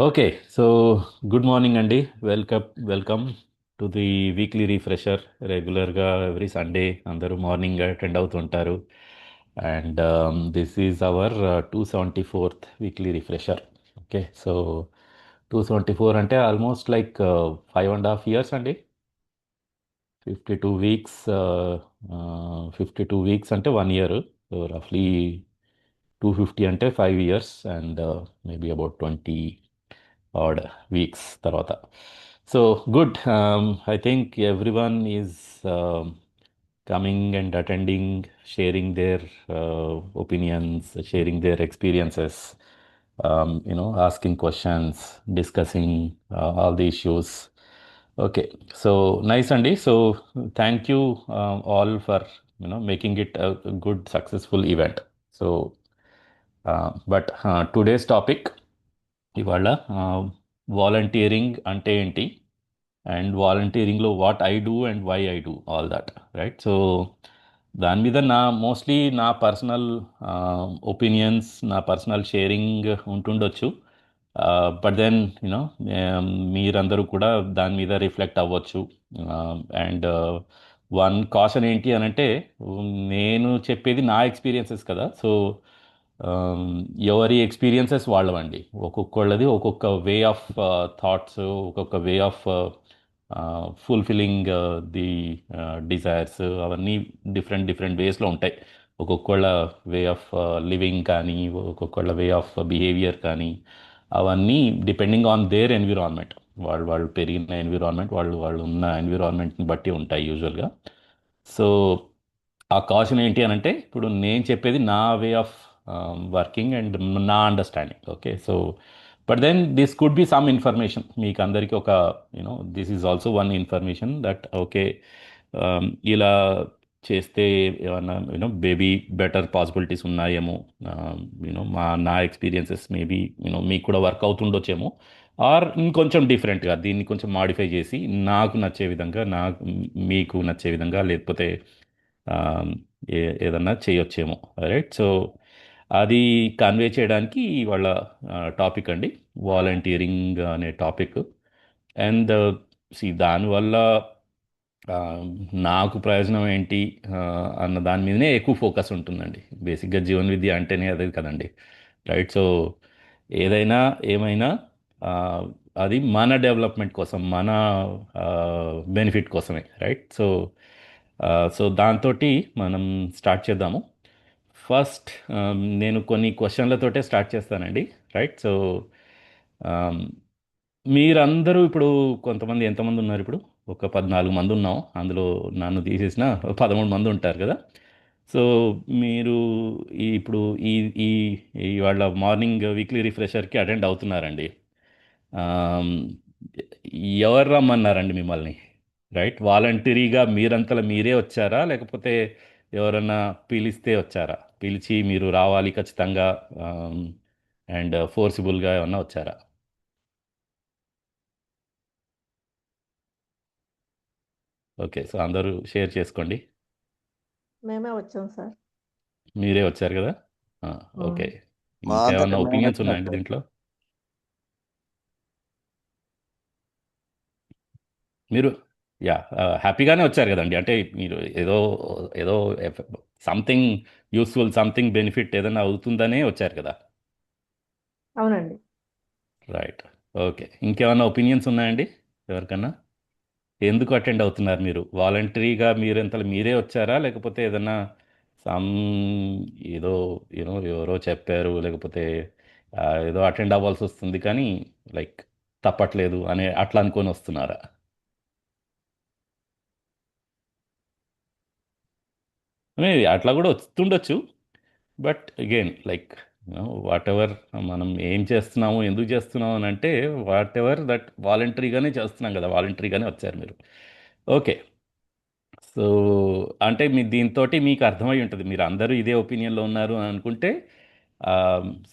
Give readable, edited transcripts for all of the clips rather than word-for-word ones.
Okay. So good morning అండి. Welcome to the weekly refresher. రెగ్యులర్గా every Sunday అందరూ morning attend అవుతుంటారు. And this is our 274th weekly refresher. Okay. So 274 అంటే almost like 5.5 years అండి. 52 weeks. 52 weeks అంటే 1 year. So రఫ్లీ 250 అంటే 5 years and maybe about 20 odd weeks తర్వాత. So good. I think everyone is coming and attending, sharing their opinions, sharing their experiences, asking questions, discussing all the issues. Okay, so nice Andy. So thank you all for making it a good successful event. So but today's topic ఇవాళ volunteering అంటే ఏంటి, and వాలంటీరింగ్లో what I do and why I do all that, right? So దాని మీద mostly నా personal opinions, నా personal sharing ఉంటుండొచ్చు. But then you know మీరందరూ కూడా దాని మీద రిఫ్లెక్ట్ అవ్వచ్చు. అండ్ వన్ కాషన్ ఏంటి అని అంటే, నేను చెప్పేది నా ఎక్స్పీరియన్సెస్ కదా. సో ఎవరి ఎక్స్పీరియన్సెస్ వాళ్ళవండి. ఒక్కొక్కళ్ళది ఒక్కొక్క వే ఆఫ్ థాట్స్, ఒక్కొక్క way of fulfilling the desires, అవన్నీ డిఫరెంట్ డిఫరెంట్ వేస్లో ఉంటాయి. ఒక్కొక్కళ్ళ వే ఆఫ్ లివింగ్ కానీ, ఒక్కొక్కళ్ళ వే ఆఫ్ బిహేవియర్ కానీ, అవన్నీ డిపెండింగ్ ఆన్ దేర్ ఎన్విరాన్మెంట్. వాళ్ళు వాళ్ళు పెరిగిన ఎన్విరాన్మెంట్, వాళ్ళు వాళ్ళు ఉన్న ఎన్విరాన్మెంట్ని బట్టి ఉంటాయి యూజువల్గా. సో ఆ కాషన్ ఏంటి అని అంటే, ఇప్పుడు నేను చెప్పేది నా వే ఆఫ్ వర్కింగ్ అండ్ నా understanding. Okay. So but then this could be some information మీకు అందరికీ. ఒక this is also one information that okay, ఇలా చేస్తే ఏమన్నా బేబీ బెటర్ పాసిబిలిటీస్ ఉన్నాయేమో. నా ఎక్స్పీరియన్సెస్ మేబీ మీకు కూడా వర్క్ అవుతుండొచ్చేమో. ఆర్ ఇంకొంచెం డిఫరెంట్గా దీన్ని కొంచెం మాడిఫై చేసి నాకు నచ్చే విధంగా, మీకు నచ్చే విధంగా, లేకపోతే ఆ, ఏదన్నా చేయొచ్చేమో. రైట్. సో అది కన్వే చేయడానికి వాళ్ళ టాపిక్ అండి, వాలంటీరింగ్ అనే టాపిక్. అండ్ దానివల్ల ఆ, నాకు ప్రయోజనం ఏంటి ఆ, అన్న దాని మీదనే ఎక్కువ ఫోకస్ ఉంటుందండి. బేసిక్గా జీవన విద్య అంటేనే అదే కదండి. రైట్. సో ఏదైనా ఏమైనా ఆ, అది మన డెవలప్మెంట్ కోసం, మన బెనిఫిట్ కోసమే. రైట్. సో దాంతో మనం స్టార్ట్ చేద్దాము. ఫస్ట్ నేను కొన్ని క్వశ్చన్లతోటే స్టార్ట్ చేస్తానండి. రైట్. సో మీరందరూ ఇప్పుడు కొంతమంది ఎంతమంది ఉన్నారు ఇప్పుడు? ఒక 14 మంది ఉన్నాం. అందులో నన్ను తీసేసిన 13 మంది ఉంటారు కదా. సో మీరు ఇప్పుడు ఈ ఈ ఇవాళ మార్నింగ్ వీక్లీ రిఫ్రెషర్కి అటెండ్ అవుతున్నారండి. ఆమ్, ఎవరు రమ్మన్నారండి మిమ్మల్ని? రైట్. వాలంటరీగా మీరంతలా మీరే వచ్చారా, లేకపోతే ఎవరన్నా పిలిస్తే వచ్చారా? పిలిచి మీరు రావాలి ఖచ్చితంగా అండ్ ఫోర్సిబుల్గా ఏమన్నా వచ్చారా? ఓకే. సో అందరూ షేర్ చేసుకోండి. మేమే వచ్చాం సార్. మీరే వచ్చారు కదా. ఆ, హ్మ్. ఓకే. మా అంతట ఇంకేమన్నా మేము ఒపీనియన్స్ వచ్చినాం ఉన్నాయండి సార్. దీంట్లో? మీరు యా హ్యాపీగానే వచ్చారు కదండి. అంటే మీరు ఏదో ఏదో సంథింగ్ యూస్ఫుల్, సంథింగ్ బెనిఫిట్ ఏదైనా అవుతుందనే వచ్చారు కదా. అవునండి. రైట్. ఓకే. ఇంకేమన్నా ఒపీనియన్స్ ఉన్నాయండి ఎవరికన్నా? ఎందుకు అటెండ్ అవుతున్నారు మీరు? వాలంటరీగా మీరెంతలో మీరే వచ్చారా, లేకపోతే ఏదన్నా సమ్ ఏదో ఎవరో చెప్పారు, లేకపోతే ఏదో అటెండ్ అవ్వాల్సి వస్తుంది కానీ లైక్ తప్పట్లేదు అనే అట్లా అనుకొని వస్తున్నారా? అట్లా కూడా వస్తుండొచ్చు. But again like whatever, మనం ఏం చేస్తున్నాము, ఎందుకు చేస్తున్నాము అని అంటే, వాట్ ఎవర్ దట్ వాలంటరీగానే చేస్తున్నాం కదా. వాలంటరీగానే వచ్చారు మీరు. ఓకే. సో అంటే మీ దీంతో మీకు అర్థమై ఉంటుంది, మీరు అందరూ ఇదే ఒపీనియన్లో ఉన్నారు అని అనుకుంటే.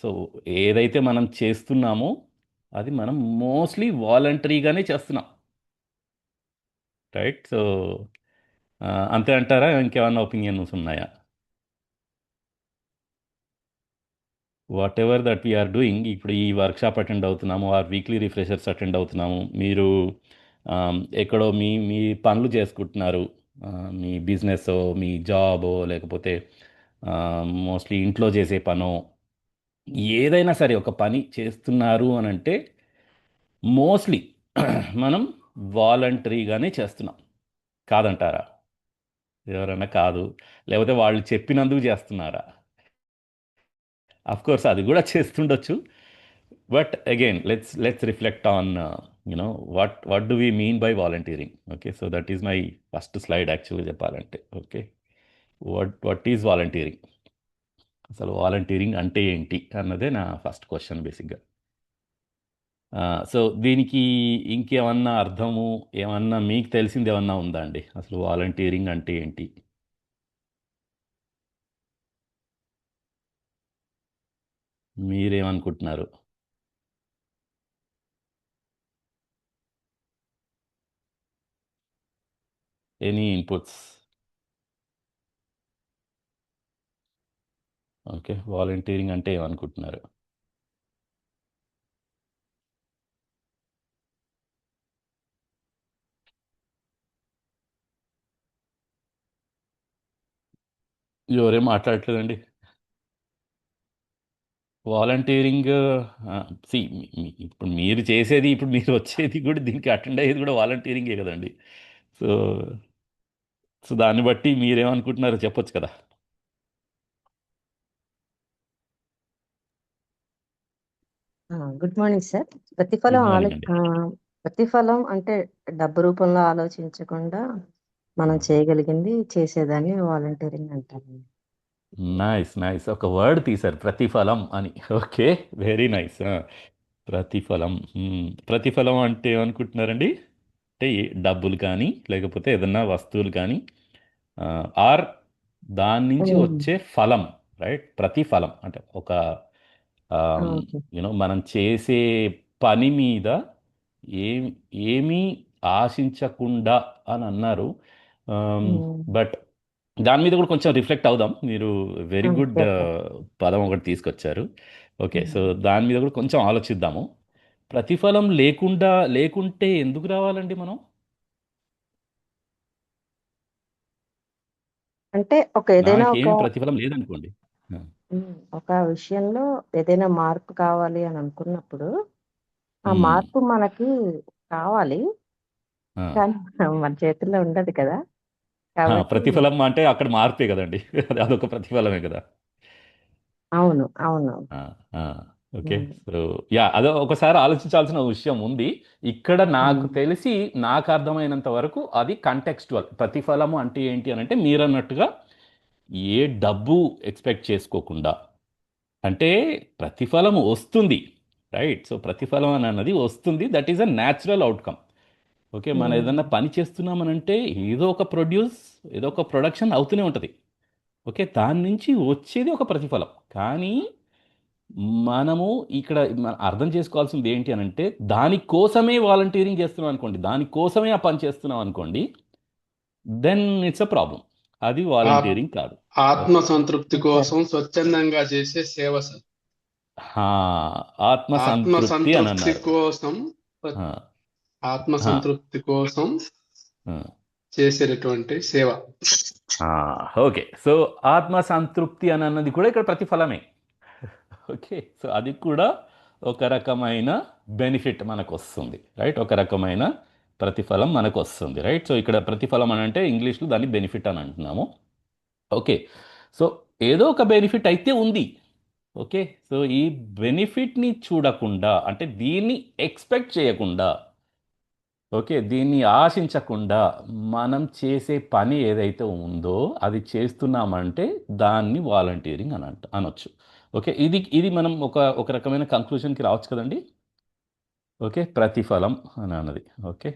సో ఏదైతే మనం చేస్తున్నామో అది మనం మోస్ట్లీ వాలంటరీగానే చేస్తున్నాం. రైట్. సో అంతే అంటారా? ఇంకేమన్నా ఒపీనియన్స్ ఉన్నాయా? Whatever that we are doing, ఇప్పుడు ఈ వర్క్షాప్ అటెండ్ అవుతున్నాము, ఆర్ వీక్లీ రిఫ్రెషర్స్ అటెండ్ అవుతున్నాము, మీరు ఎక్కడో మీ మీ పనులు చేసుకుంటున్నారు, ఆ, మీ బిజినెస్, మీ జాబో, లేకపోతే మోస్ట్లీ ఇంట్లో చేసే పనో, ఏదైనా సరే ఒక పని చేస్తున్నారు అని అంటే మోస్ట్లీ మనం వాలంటరీగానే చేస్తున్నాం. కాదంటారా? ఎవరన్నా కాదు, లేకపోతే వాళ్ళు చెప్పినందుకు చేస్తున్నారా? అఫ్ కోర్స్ అది కూడా చేస్తుండొచ్చు. But again let's reflect on you know what do we mean by volunteering. Okay, so that is my first slide యాక్చువల్గా చెప్పాలంటే. ఓకే, వాట్ ఈజ్ వాలంటీరింగ్, అసలు వాలంటీరింగ్ అంటే ఏంటి అన్నదే నా ఫస్ట్ క్వశ్చన్ బేసిక్గా. సో దీనికి ఇంకేమన్నా అర్థము, ఏమన్నా మీకు తెలిసింది ఏమన్నా ఉందా అండి? అసలు వాలంటీరింగ్ అంటే ఏంటి? మీరేమనుకుంటున్నారు? Any inputs? ఓకే, వాలంటీరింగ్ అంటే ఏమనుకుంటున్నారు? ఎవరేం మాట్లాడట్లేదండి. వాలంటీరింగ్, సి, ఇప్పుడు మీరు చేసేది, ఇప్పుడు మీరు వచ్చేది కూడా, దీనికి అటెండ్ అయ్యేది కూడా వాలంటీరింగే కదండి. సో సో దాన్ని బట్టి మీరేమనుకుంటున్నారో చెప్పొచ్చు కదా. Good morning sir. ప్రతిఫలం గుడ్ మార్నింగ్ అండి. ప్రతిఫలం అంటే డబ్బు రూపంలో ఆలోచించకుండా మనం చేయగలిగింది చేసేదాన్ని వాలంటీరింగ్ అంటారు. నైస్, నైస్, ఒక వర్డ్ తీశారు, ప్రతిఫలం అని. Okay, very nice. ప్రతిఫలం. ప్రతిఫలం అంటే ఏమనుకుంటున్నారండి? అంటే డబ్బులు కానీ, లేకపోతే ఏదన్నా వస్తువులు కానీ, ఆర్ దాని నుంచి వచ్చే ఫలం, రైట్? ప్రతిఫలం అంటే ఒక ఓకే. మనం చేసే పని మీద ఏమి ఏమీ ఆశించకుండా అని అన్నారు. బట్ దాని మీద కూడా కొంచెం రిఫ్లెక్ట్ అవుదాం. మీరు వెరీ గుడ్ చెప్పండి. పదం ఒకటి తీసుకొచ్చారు. ఓకే, సో దాని మీద కూడా కొంచెం ఆలోచిద్దాము. ప్రతిఫలం లేకుంటే ఎందుకు రావాలండి మనం? అంటే నాకేమి ప్రతిఫలం లేదనుకోండి. ఆ, ఒక విషయంలో ఏదైనా మార్పు కావాలి అని అనుకున్నప్పుడు ఆ మ్మ్, మార్పు మనకి కావాలి, ఆ. కానీ మన చేతుల్లో ఉండదు కదా. కాబట్టి ప్రతిఫలం అంటే అక్కడ మార్పే కదండి. అదొక ప్రతిఫలమే కదా. అవును, అవును. ఆ, ఆ, ఓకే, ఉమ్, సో యా, అదో ఒకసారి ఆలోచించాల్సిన విషయం ఉంది. ఇక్కడ నాకు ఉమ్, తెలిసి, నాకు అర్థమైనంత వరకు అది కంటెక్స్టువల్. ప్రతిఫలము అంటే ఏంటి అని అంటే మీరన్నట్టుగా ఏ డబ్బు ఎక్స్పెక్ట్ చేసుకోకుండా, అంటే ప్రతిఫలం వస్తుంది, రైట్? సో ప్రతిఫలం అని అన్నది వస్తుంది, that is a natural outcome. Okay, మనం ఏదన్నా ఉమ్. పని చేస్తున్నామనంటే ఏదో ఒక ప్రొడక్షన్ అవుతూనే ఉంటుంది. ఓకే, దాని నుంచి వచ్చేది ఒక ప్రతిఫలం. కానీ మనము ఇక్కడ అర్థం చేసుకోవాల్సింది ఏంటి అని అంటే, దానికోసమే వాలంటీరింగ్ చేస్తున్నాం అనుకోండి, దానికోసమే ఆ పని చేస్తున్నాం అనుకోండి, దెన్ ఇట్స్ అ ప్రాబ్లం. అది ఆత్- వాలంటీరింగ్ కాదు. ఆత్మ ఓకే. సంతృప్తి సరే. కోసం స్వచ్ఛందంగా చేసే సేవ సార్. హా, ఆత్మ ఆత్మ సంతృప్తి అని సంతృప్తి అన్నారు. కోసం హా, ఆత్మ హా, సంతృప్తి కోసం హా. చేసేటటువంటి సేవ. ఆ, ఓకే, సో ఆత్మ సంతృప్తి అని అన్నది కూడా ఇక్కడ ప్రతిఫలమే. ఓకే, సో అది కూడా ఒక రకమైన బెనిఫిట్ మనకు వస్తుంది, రైట్? ఒక రకమైన ప్రతిఫలం మనకు వస్తుంది, రైట్? సో ఇక్కడ ప్రతిఫలం అని అంటే ఇంగ్లీష్లో దాన్ని బెనిఫిట్ అని అంటున్నాము. ఓకే, సో ఏదో ఒక బెనిఫిట్ అయితే ఉంది. ఓకే, సో ఈ బెనిఫిట్ని చూడకుండా, అంటే దీన్ని ఎక్స్పెక్ట్ చేయకుండా, ఓకే, దీన్ని ఆశించకుండా మనం చేసే పని ఏదైతే ఉందో అది చేస్తున్నామంటే దాన్ని వాలంటీరింగ్ అనొచ్చు. ఓకే, ఇది మనం ఒక రకమైన కంక్లూషన్కి రావచ్చు కదండి. ఓకే, ప్రతిఫలం అని అన్నది. ఓకే,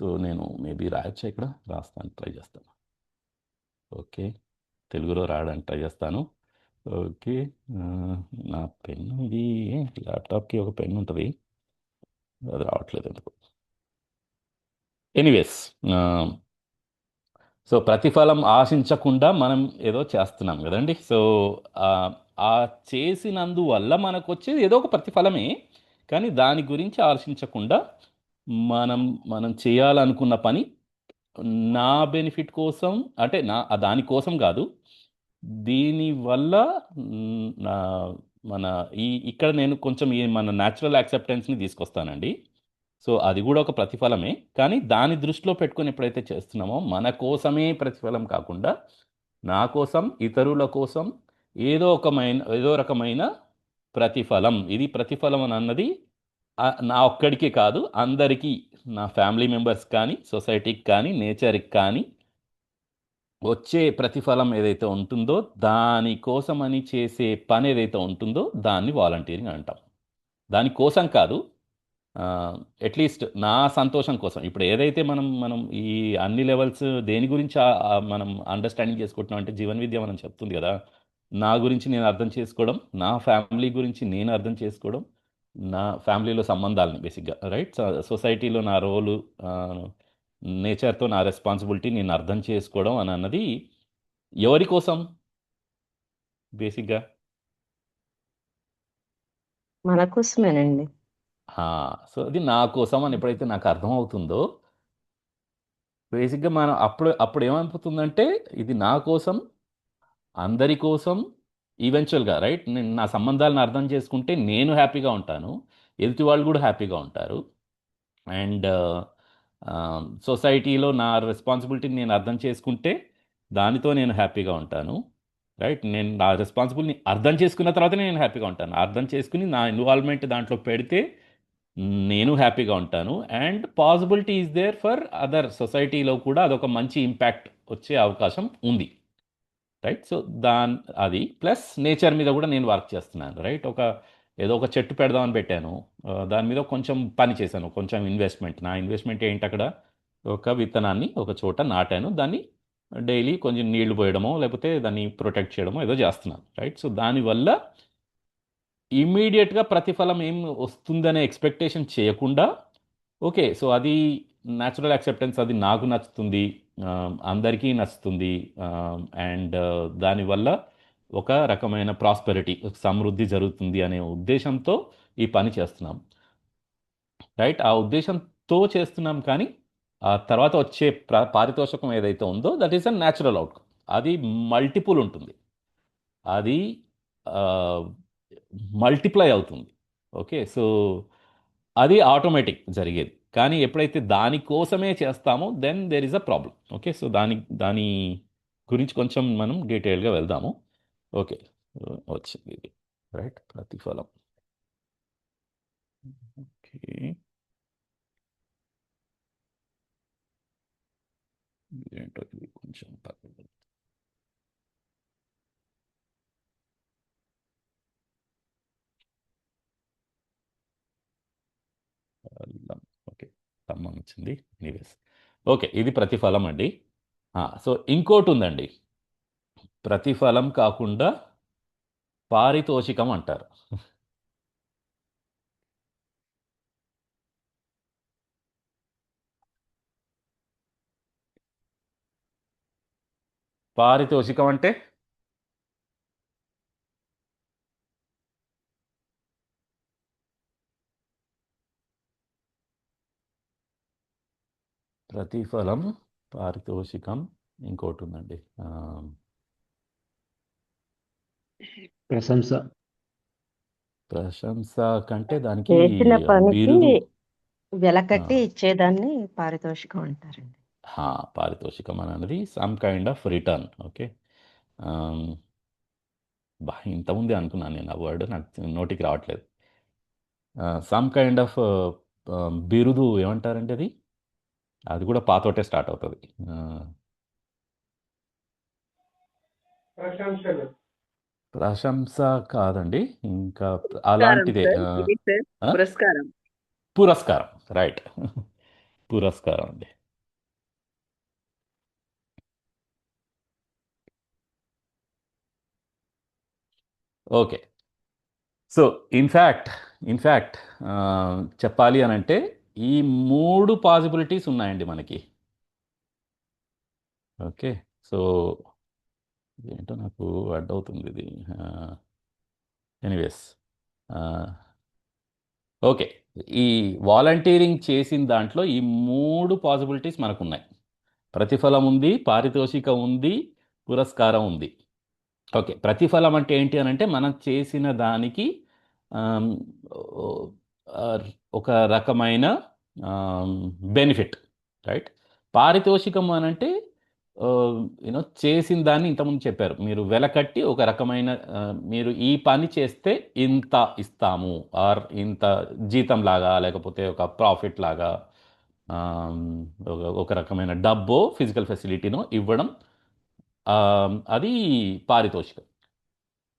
సో నేను మేబీ రాయొచ్చా? ఇక్కడ రాస్తాను, ట్రై చేస్తాను. ఓకే, తెలుగులో రాయడానికి ట్రై చేస్తాను. ఓకే, ఆ, నా పెన్ను ఇది, ల్యాప్టాప్కి ఒక పెన్ ఉంటుంది, అది రావట్లేదు ఎందుకు. ఎనీవేస్, సో ప్రతిఫలం ఆశించకుండా మనం ఏదో చేస్తున్నాం కదండి. సో ఆ ఆ చేసినందువల్ల మనకు వచ్చేది ఏదో ఒక ప్రతిఫలమే, కానీ దాని గురించి ఆలోచించకుండా మనం మనం చేయాలనుకున్న పని నా బెనిఫిట్ కోసం, అంటే దానికోసం కాదు, దీనివల్ల నా మన ఇక్కడ నేను కొంచెం మన న్యాచురల్ యాక్సెప్టెన్స్ని తీసుకొస్తానండి. సో అది కూడా ఒక ప్రతిఫలమే, కానీ దాని దృష్టిలో పెట్టుకొని ఎప్పుడైతే చేస్తున్నామో మన కోసమే ప్రతిఫలం కాకుండా నా కోసం, ఇతరుల కోసం ఏదో రకమైన ప్రతిఫలం. ఇది ప్రతిఫలం అని అన్నది నా ఒక్కడికి కాదు, అందరికీ, నా ఫ్యామిలీ మెంబర్స్ కానీ, సొసైటీకి కానీ, నేచర్కి కానీ వచ్చే ప్రతిఫలం ఏదైతే ఉంటుందో దానికోసమని చేసే పని ఏదైతే ఉంటుందో దాన్ని వాలంటీరింగ్ అంటాం. దానికోసం కాదు, అట్లీస్ట్ నా సంతోషం కోసం. ఇప్పుడు ఏదైతే మనం మనం ఈ అన్ని లెవెల్స్ దేని గురించి మనం అండర్స్టాండింగ్ చేసుకుంటున్నాం అంటే, జీవన విద్య మనం చెప్తుంది కదా, నా గురించి నేను అర్థం చేసుకోవడం, నా ఫ్యామిలీ గురించి నేను అర్థం చేసుకోవడం, నా ఫ్యామిలీలో సంబంధాలని బేసిక్గా, రైట్, సొసైటీలో నా రోలు, నేచర్తో నా రెస్పాన్సిబిలిటీ నేను అర్థం చేసుకోవడం అని అన్నది ఎవరి కోసం బేసిక్గా? మన కోసమేనండి. సో అది నా కోసం అని ఎప్పుడైతే నాకు అర్థమవుతుందో, బేసిక్గా మనం అప్పుడు ఏమైపోతుందంటే, ఇది నా కోసం, అందరి కోసం, ఈవెన్చువల్గా, రైట్, నేను నా సంబంధాలను అర్థం చేసుకుంటే నేను హ్యాపీగా ఉంటాను, ఎదుటి వాళ్ళు కూడా హ్యాపీగా ఉంటారు. అండ్ సొసైటీలో నా రెస్పాన్సిబిలిటీని నేను అర్థం చేసుకుంటే దానితో నేను హ్యాపీగా ఉంటాను, రైట్. నేను నా రెస్పాన్సిబిలిటీని అర్థం చేసుకున్న తర్వాత నేను హ్యాపీగా ఉంటాను. అర్థం చేసుకుని నా ఇన్వాల్వ్మెంట్ దాంట్లో పెడితే నేను హ్యాపీగా ఉంటాను. And possibility is there for other, సొసైటీలో కూడా అదొక మంచి ఇంపాక్ట్ వచ్చే అవకాశం ఉంది, రైట్. సో అది ప్లస్ నేచర్ మీద కూడా నేను వర్క్ చేస్తున్నాను, రైట్. ఏదో ఒక చెట్టు పెడదామని పెట్టాను, దాని మీద కొంచెం పని చేశాను, కొంచెం ఇన్వెస్ట్మెంట్. నా ఇన్వెస్ట్మెంట్ ఏంటి, అక్కడ ఒక విత్తనాన్ని ఒక చోట నాటాను, దాన్ని డైలీ కొంచెం నీళ్లు పోయడమో లేకపోతే దాన్ని ప్రొటెక్ట్ చేయడమో ఏదో చేస్తున్నాను, రైట్. సో దానివల్ల ఇమ్మీడియట్గా ప్రతిఫలం ఏం వస్తుందనే ఎక్స్పెక్టేషన్ చేయకుండా, ఓకే, సో అది న్యాచురల్ యాక్సెప్టెన్స్, అది నాకు నచ్చుతుంది, అందరికీ నచ్చుతుంది, అండ్ దానివల్ల ఒక రకమైన ప్రాస్పెరిటీ, సమృద్ధి జరుగుతుంది అనే ఉద్దేశంతో ఈ పని చేస్తున్నాం, రైట్. ఆ ఉద్దేశంతో చేస్తున్నాం, కానీ ఆ తర్వాత వచ్చే పారితోషికం ఏదైతే ఉందో that is a natural outcome. అది మల్టిపుల్ ఉంటుంది, అది మల్టిప్లై అవుతుంది, ఓకే. సో అది ఆటోమేటిక్ జరిగేది. కానీ ఎప్పుడైతే దానికోసమే చేస్తామో then there is a problem, okay. So దాని గురించి కొంచెం మనం డీటెయిల్గా వెళ్దాము, ఓకే. వచ్చింది ఇది, రైట్, ప్రతిఫలం. ఓకే, ఏంటో ఇది కొంచెం పక్కన వెళ్దాం. ఓకే, స్తంభం వచ్చింది, ఎనీవేస్. ఓకే, ఇది ప్రతిఫలం అండి. సో ఇంకోటి ఉందండి, ప్రతిఫలం కాకుండా పారితోషికం అంటారు. పారితోషికం అంటే ప్రతిఫలం, పారితోషికం, ఇంకోటి ఉందండి, ప్రశంస. ప్రశంస కంటే దానికి చేసిన పనికి బిరుదు. వెలకట్టి ఇచ్చేదాన్ని పారితోషికం అంటారండి. పారితోషికం అనేది some kind of return, okay. ఇంతకుముందే అనుకున్నాను నేను, ఆ వర్డ్ నాకు నోటికి రావట్లేదు. సమ్ కైండ్ ఆఫ్ బిరుదు ఏమంటారండి, అది కూడా పాతోటే స్టార్ట్ అవుతుంది. ప్రశంస కాదండి, ఇంకా అలాంటిదే. పురస్కారం. పురస్కారం, రైట్. పురస్కారం అండి. ఓకే, సో ఇన్ఫ్యాక్ట్ చెప్పాలి అని అంటే ఈ 3 పాసిబిలిటీస్ ఉన్నాయండి మనకి, ఓకే. సో ఏంటో నాకు అడ్డవుతుంది ఇది. Anyways, okay. ఈ వాలంటీరింగ్ చేసిన దాంట్లో ఈ 3 పాసిబిలిటీస్ మనకున్నాయి. ప్రతిఫలం ఉంది, పారితోషికం ఉంది, పురస్కారం ఉంది. ఓకే. ప్రతిఫలం అంటే ఏంటి అని అంటే మనం చేసిన దానికి ఆమ్, ఓ, ఆ, ఒక రకమైన బెనిఫిట్, రైట్? పారితోషికం అని అంటే చేసిన దాన్ని ఇంతకుముందు చెప్పారు మీరు, వెలకట్టి ఒక రకమైన మీరు ఈ పని చేస్తే ఇంత ఇస్తాము, ఆర్ ఇంత జీతం లాగా, లేకపోతే ఒక ప్రాఫిట్ లాగా, ఆమ్, ఒక రకమైన డబ్బో ఫిజికల్ ఫెసిలిటీనో ఇవ్వడం, అది పారితోషికం.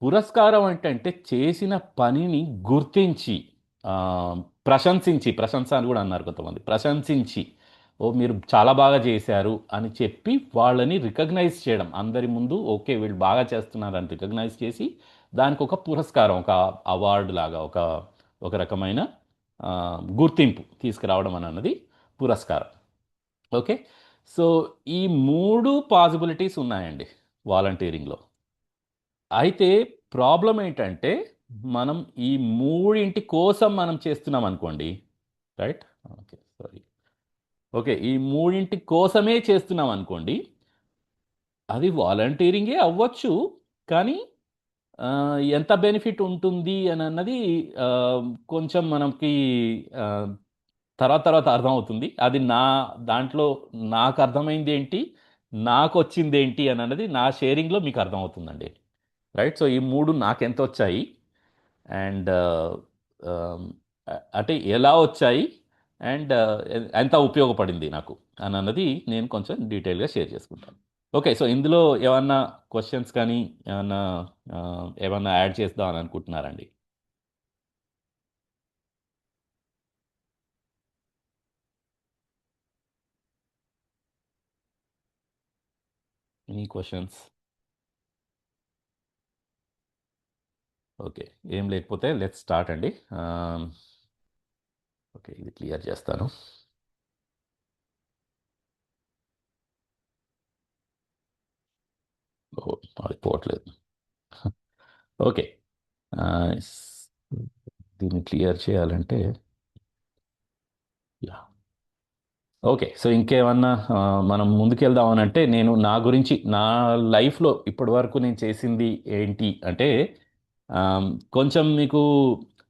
పురస్కారం అంటే చేసిన పనిని గుర్తించి, ఆ, ప్రశంసించి, ప్రశంస అని కూడా అన్నారు కొంతమంది, ప్రశంసించి, ఓ మీరు చాలా బాగా చేశారు అని చెప్పి వాళ్ళని రికగ్నైజ్ చేయడం అందరి ముందు, ఓకే వీళ్ళు బాగా చేస్తున్నారని రికగ్నైజ్ చేసి దానికి ఒక పురస్కారం, ఒక అవార్డు లాగా, ఒక రకమైన ఆ, గుర్తింపు తీసుకురావడం అని అన్నది పురస్కారం. ఓకే. సో ఈ 3 పాసిబిలిటీస్ ఉన్నాయండి వాలంటీరింగ్లో. అయితే ప్రాబ్లం ఏంటంటే మనం ఈ 3 కోసం మనం చేస్తున్నాం అనుకోండి, రైట్? Okay, sorry. ఓకే, ఈ 3 కోసమే చేస్తున్నాం అనుకోండి, అది వాలంటీరింగే అవ్వచ్చు, కానీ ఆ, ఎంత బెనిఫిట్ ఉంటుంది అని అన్నది ఆ, కొంచెం మనకి ఆ, తర్వాత తర్వాత అర్థమవుతుంది. అది దాంట్లో నాకు అర్థమైంది ఏంటి, నాకు వచ్చింది ఏంటి అని అన్నది నా షేరింగ్లో మీకు అర్థమవుతుందండి, రైట్? సో ఈ 3 నాకెంత వచ్చాయి, అండ్ అంటే ఎలా వచ్చాయి, అండ్ ఎంత ఉపయోగపడింది నాకు అని అన్నది నేను కొంచెం డీటెయిల్గా షేర్ చేసుకుంటాను. ఓకే. సో ఇందులో ఏమన్నా క్వశ్చన్స్ కానీ ఏమన్నా ఆ, ఏమన్నా యాడ్ చేద్దాం అని అనుకుంటున్నారండి? Any questions? ఓకే, ఏం లేకపోతే లెట్స్ స్టార్ట్ అండి. ఓకే, ఇది క్లియర్ చేస్తాను. ఓ, అది పోవట్లేదు. ఓకే. ఆ, దీన్ని క్లియర్ చేయాలంటే, యా, ఓకే. సో ఇంకేమన్నా మనం ముందుకెళ్దాం అని అంటే, నేను నా గురించి నా లైఫ్లో ఇప్పటి వరకు నేను చేసింది ఏంటి అంటే, ఆమ్, కొంచెం మీకు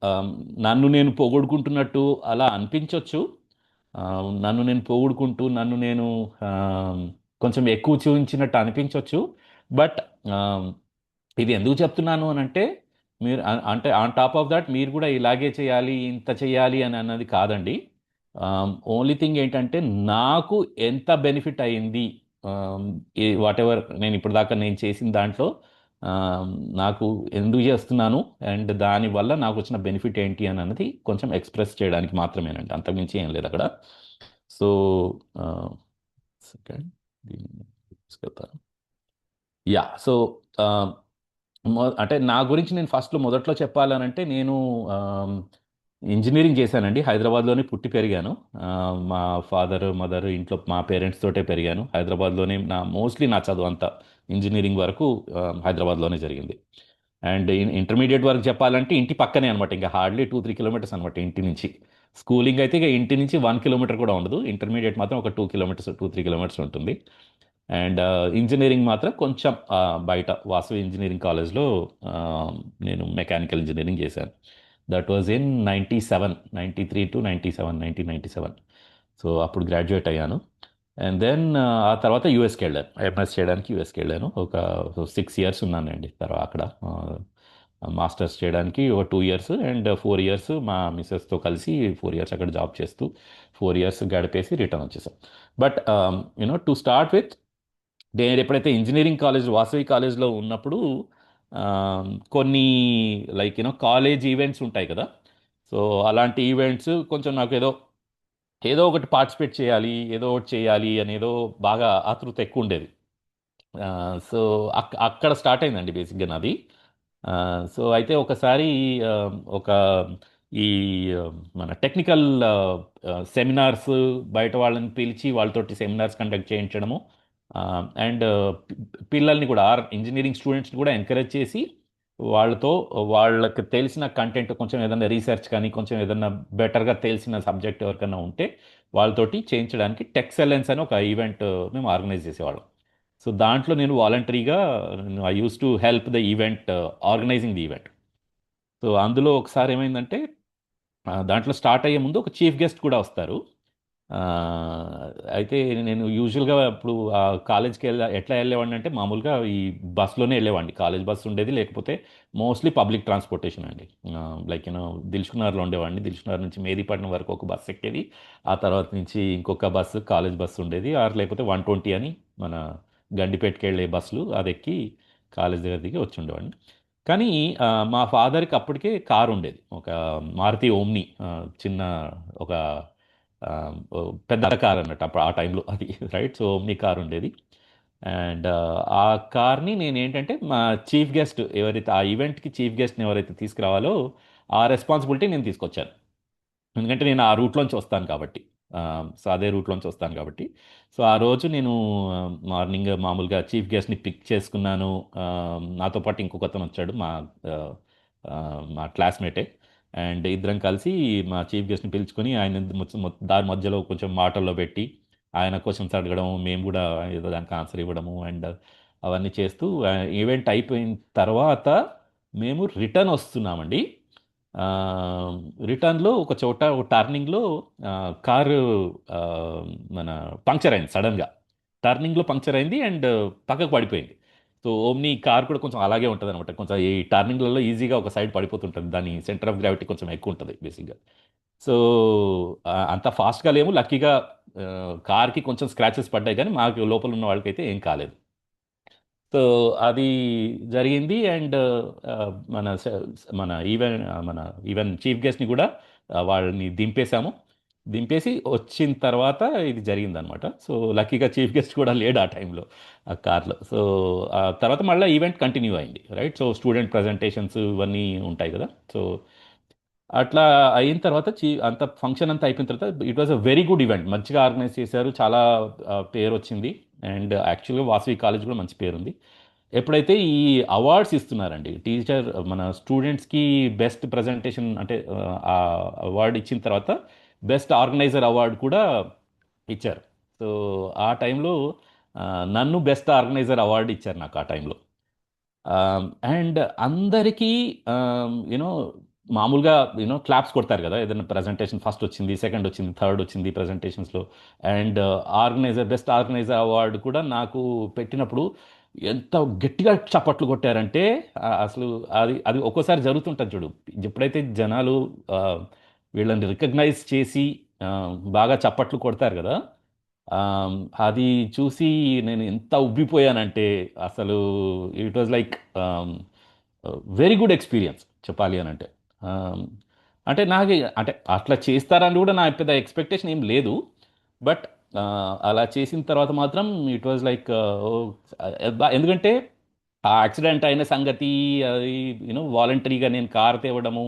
ఆమ్, నన్ను నేను పొగుడుకుంటున్నట్టు అలా అనిపించవచ్చు. నన్ను నేను పొగుడుకుంటూ నన్ను నేను ఆమ్, కొంచెం ఎక్కువ చూపించినట్టు అనిపించవచ్చు. బట్ ఇది ఎందుకు చెప్తున్నాను అని అంటే, మీరు అంటే ఆన్ టాప్ ఆఫ్ దట్ మీరు కూడా ఇలాగే చేయాలి, ఇంత చేయాలి అని అన్నది కాదండి. ఓన్లీ థింగ్ ఏంటంటే నాకు ఎంత బెనిఫిట్ అయింది, వాట్ ఎవర్ నేను ఇప్పుడు దాకా నేను చేసిన దాంట్లో ఆమ్, నాకు ఎందుకు చేస్తున్నాను, అండ్ దానివల్ల నాకు వచ్చిన బెనిఫిట్ ఏంటి అని అన్నది కొంచెం ఎక్స్ప్రెస్ చేయడానికి మాత్రమేనండి, అంతకుమించి ఏం లేదు అక్కడ. సో సెకండ్ దీన్ని తీసుకెళ్తాను. యా. సో అంటే నా గురించి నేను ఫస్ట్లో మొదట్లో చెప్పాలనంటే, నేను ఇంజనీరింగ్ చేశానండి. హైదరాబాద్లోనే పుట్టి పెరిగాను. మా ఫాదర్ మదర్ ఇంట్లో మా పేరెంట్స్ తోటే పెరిగాను. హైదరాబాద్లోనే మోస్ట్లీ నా చదువు అంతా ఇంజనీరింగ్ వరకు హైదరాబాద్లోనే జరిగింది. అండ్ ఇంటర్మీడియట్ వరకు చెప్పాలంటే ఇంటి పక్కనే అనమాట, ఇంకా హార్డ్లీ 2-3 కిలోమీటర్స్ అనమాట ఇంటి నుంచి. స్కూలింగ్ అయితే ఇక ఇంటి నుంచి 1 కిలోమీటర్ కూడా ఉండదు. ఇంటర్మీడియట్ మాత్రం ఒక 2 కిలోమీటర్స్, 2-3 కిలోమీటర్స్ ఉంటుంది. అండ్ ఇంజనీరింగ్ మాత్రం కొంచెం బయట వాసవి ఇంజనీరింగ్ కాలేజ్లో నేను మెకానికల్ ఇంజనీరింగ్ చేశాను. That was in 97, 93-97, 1997. సో అప్పుడు గ్రాడ్యుయేట్ అయ్యాను. అండ్ దెన్ ఆ తర్వాత యూఎస్కి వెళ్ళాను, ఎంఎస్ చేయడానికి యూఎస్కి వెళ్ళాను. ఒక 6 ఇయర్స్ ఉన్నానండి తర్వాత అక్కడ. మాస్టర్స్ చేయడానికి ఒక 2 ఇయర్స్, అండ్ 4 ఇయర్స్ మా మిస్సెస్తో కలిసి 4 ఇయర్స్ అక్కడ జాబ్ చేస్తూ 4 ఇయర్స్ గడిపేసి రిటర్న్ వచ్చేసాం. బట్ టు స్టార్ట్ విత్, నేను ఎప్పుడైతే ఇంజనీరింగ్ కాలేజ్ వాసవి కాలేజ్లో ఉన్నప్పుడు ఆ, కొన్ని లైక్ కాలేజ్ ఈవెంట్స్ ఉంటాయి కదా. సో అలాంటి ఈవెంట్స్ కొంచెం నాకు ఏదో ఏదో ఒకటి పార్టిసిపేట్ చేయాలి, ఏదో ఒకటి చేయాలి అనేదో బాగా ఆతృత ఎక్కువ ఉండేది. సో అక్కడ స్టార్ట్ అయిందండి బేసిక్గా నాది. సో అయితే ఒకసారి ఆ, ఒక ఈ ఆ, మన టెక్నికల్ సెమినార్స్, బయట వాళ్ళని పిలిచి వాళ్ళతోటి సెమినార్స్ కండక్ట్ చేయించడము, అండ్ పిల్లల్ని కూడా ఇంజనీరింగ్ స్టూడెంట్స్ని కూడా ఎంకరేజ్ చేసి వాళ్ళతో వాళ్ళకి తెలిసిన కంటెంట్ కొంచెం ఏదైనా రీసెర్చ్ కానీ కొంచెం ఏదైనా బెటర్గా తెలిసిన సబ్జెక్ట్ ఎవరికైనా ఉంటే వాళ్ళతోటి చేయించడానికి టెక్సెలెన్స్ అని ఒక ఈవెంట్ మేము ఆర్గనైజ్ చేసేవాళ్ళం. సో దాంట్లో నేను వాలంటరీగా I use to help the event, organizing the event. So అందులో ఒకసారి ఏమైందంటే దాంట్లో స్టార్ట్ అయ్యే ముందు ఒక చీఫ్ గెస్ట్ కూడా వస్తారు. ఆ, అయితే నేను యూజువల్గా ఇప్పుడు కాలేజ్కి ఎట్లా వెళ్ళేవాడిని అంటే మామూలుగా ఈ బస్సులోనే వెళ్ళేవాడిని. కాలేజ్ బస్సు ఉండేది, లేకపోతే మోస్ట్లీ పబ్లిక్ ట్రాన్స్పోర్టేషన్ అండి. లైక్ దిల్సుఖ్నగర్లో ఉండేవాడిని. దిల్సుఖ్నగర్ నుంచి మేదీపట్నం వరకు ఒక బస్సు ఎక్కేది, ఆ తర్వాత నుంచి ఇంకొక బస్సు కాలేజ్ బస్సు ఉండేది, ఆర్ లేకపోతే 120 అని మన గండిపేటకి వెళ్ళే బస్సులు, అది ఎక్కి కాలేజ్ దగ్గర దిగి వచ్చి ఉండేవాడిని. కానీ మా ఫాదర్కి అప్పటికే కారు ఉండేది, ఒక మారుతి ఓమ్ని, చిన్న ఒక ఆ, ఓ పెద్ద కార్ అన్నట్టు అప్పుడు ఆ టైంలో అది, రైట్. సో ఓమ్ని కార్ ఉండేది. అండ్ ఆ కార్ని నేను ఏంటంటే మా చీఫ్ గెస్ట్ ఎవరైతే ఆ ఈవెంట్కి చీఫ్ గెస్ట్ని ఎవరైతే తీసుకురావాలో ఆ రెస్పాన్సిబిలిటీ నేను తీసుకొచ్చాను. ఎందుకంటే నేను ఆ రూట్లోంచి వస్తాను కాబట్టి. సో అదే రూట్లోంచి వస్తాను కాబట్టి. సో ఆ రోజు నేను మార్నింగ్ మామూలుగా చీఫ్ గెస్ట్ని పిక్ చేసుకున్నాను. ఆ, నాతో పాటు ఇంకొక అతను వచ్చాడు, ఆ, ఆ, మా క్లాస్మేటే. అండ్ ఇద్దరం కలిసి మా చీఫ్ గెస్ట్ని పిలుచుకొని ఆయన దారి మధ్యలో కొంచెం మాటల్లో పెట్టి ఆయన క్వశ్చన్స్ అడగడం, మేము కూడా ఏదో దానికి ఆన్సర్ ఇవ్వడము, అండ్ అవన్నీ చేస్తూ ఈవెంట్ అయిపోయిన తర్వాత మేము రిటర్న్ వస్తున్నామండి. ఆ, రిటర్న్లో ఒక చోట ఒక టర్నింగ్లో కారు ఆ, మన పంక్చర్ అయింది సడన్గా. టర్నింగ్లో పంక్చర్ అయింది అండ్ పక్కకు పడిపోయింది. సో ఓమ్ని కార్ కూడా కొంచెం అలాగే ఉంటుంది అనమాట, కొంచెం ఈ టర్నింగ్లలో ఈజీగా ఒక సైడ్ పడిపోతుంటుంది, దాని సెంటర్ ఆఫ్ గ్రావిటీ కొంచెం ఎక్కువ ఉంటుంది బేసిక్గా. సో అంత ఫాస్ట్గా లేము, లక్కీగా కార్కి కొంచెం స్క్రాచెస్ పడ్డాయి, కానీ మాకు లోపల ఉన్న వాళ్ళకైతే ఏం కాలేదు. సో అది జరిగింది. అండ్ మన మన ఈవెన్ చీఫ్ గెస్ట్ని కూడా వాళ్ళని దింపేశాము. దింపేసి వచ్చిన తర్వాత ఇది జరిగిందనమాట. సో లక్కీగా చీఫ్ గెస్ట్ కూడా లేడు ఆ టైంలో ఆ కార్లో. సో ఆ తర్వాత మళ్ళీ ఈవెంట్ కంటిన్యూ అయింది, రైట్. సో స్టూడెంట్ ప్రజెంటేషన్స్ ఇవన్నీ ఉంటాయి కదా. సో అట్లా అయిన తర్వాత అంత ఫంక్షన్ అంతా అయిపోయిన తర్వాత it was a very good event, మంచిగా ఆర్గనైజ్ చేశారు, చాలా పేరు వచ్చింది. అండ్ యాక్చువల్గా వాసవి కాలేజ్ కూడా మంచి పేరు ఉంది. ఎప్పుడైతే ఈ అవార్డ్స్ ఇస్తున్నారండి, టీచర్ మన స్టూడెంట్స్కి బెస్ట్ ప్రజెంటేషన్ అంటే ఆ అవార్డు ఇచ్చిన తర్వాత బెస్ట్ ఆర్గనైజర్ అవార్డు కూడా ఇచ్చారు. సో ఆ టైంలో నన్ను బెస్ట్ ఆర్గనైజర్ అవార్డు ఇచ్చారు నాకు ఆ టైంలో. అండ్ అందరికీ యూనో మామూలుగా క్లాప్స్ కొడతారు కదా, ఏదైనా ప్రజెంటేషన్ ఫస్ట్ వచ్చింది, సెకండ్ వచ్చింది, థర్డ్ వచ్చింది ప్రజెంటేషన్స్లో. అండ్ బెస్ట్ ఆర్గనైజర్ అవార్డు కూడా నాకు పెట్టినప్పుడు ఎంత గట్టిగా చప్పట్లు కొట్టారంటే అసలు అది అది ఒక్కోసారి జరుగుతుంటుంది చూడు. ఎప్పుడైతే జనాలు ఆ, వీళ్ళని రికగ్నైజ్ చేసి ఆ, బాగా చప్పట్లు కొడతారు కదా, ఆమ్, అది చూసి నేను ఎంత ఉబ్బిపోయానంటే అసలు it was like very good experience చెప్పాలి అని అంటే. ఆమ్, అంటే నాకు అంటే అట్లా చేస్తారని కూడా నా పెద్ద ఎక్స్పెక్టేషన్ ఏం లేదు. బట్ అలా చేసిన తర్వాత మాత్రం ఇట్ వాజ్ లైక్ ఎందుకంటే ఆ యాక్సిడెంట్ అయిన సంగతి, అది వాలంటరీగా నేను కార్ తేవడము,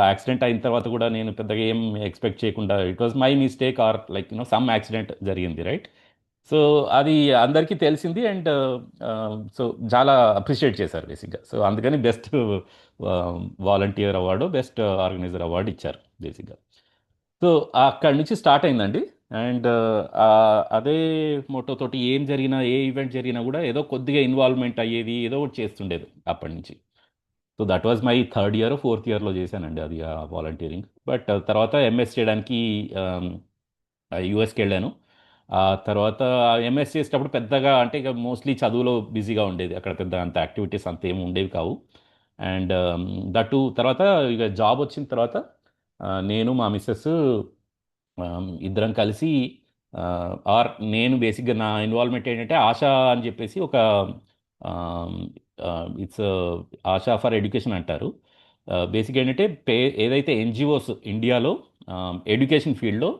యాక్సిడెంట్ అయిన తర్వాత కూడా నేను పెద్దగా ఏం ఎక్స్పెక్ట్ చేయకుండా it was my mistake are like some accident జరిగింది, రైట్. సో అది అందరికీ తెలిసింది. అండ్ సో చాలా అప్రిషియేట్ చేశారు బేసిక్గా. సో అందుకని best volunteer award, best organizer award ఇచ్చారు బేసిక్గా. సో అక్కడి నుంచి స్టార్ట్ అయిందండి. అండ్ అదే మోటో తోటి ఏం జరిగినా, ఏ ఈవెంట్ జరిగినా కూడా ఏదో కొద్దిగా ఇన్వాల్వ్మెంట్ అయ్యేది, ఏదో ఒకటి చేస్తుండేది అప్పటి నుంచి. So that was my third year, fourth ఇయర్లో చేశానండి అది ఆ వాలంటీరింగ్. బట్ తర్వాత ఎంఎస్ చేయడానికి యూఎస్కి వెళ్ళాను. ఆ తర్వాత ఎంఎస్ చేసేటప్పుడు పెద్దగా అంటే ఇక మోస్ట్లీ చదువులో బిజీగా ఉండేది, అక్కడ పెద్ద అంత యాక్టివిటీస్ అంత ఏమి ఉండేవి కావు. అండ్ దట్టు తర్వాత ఇక జాబ్ వచ్చిన తర్వాత నేను మా మిస్సెస్ ఇద్దరం కలిసి నేను బేసిక్గా నా ఇన్వాల్వ్మెంట్ ఏంటంటే ఆశా అని చెప్పేసి ఒక ఇట్స్ ఆశా ఫర్ ఎడ్యుకేషన్ అంటారు. బేసిక్ ఏంటంటే ఏదైతే ఎన్జిఓస్ ఇండియాలో ఎడ్యుకేషన్ ఫీల్డ్లో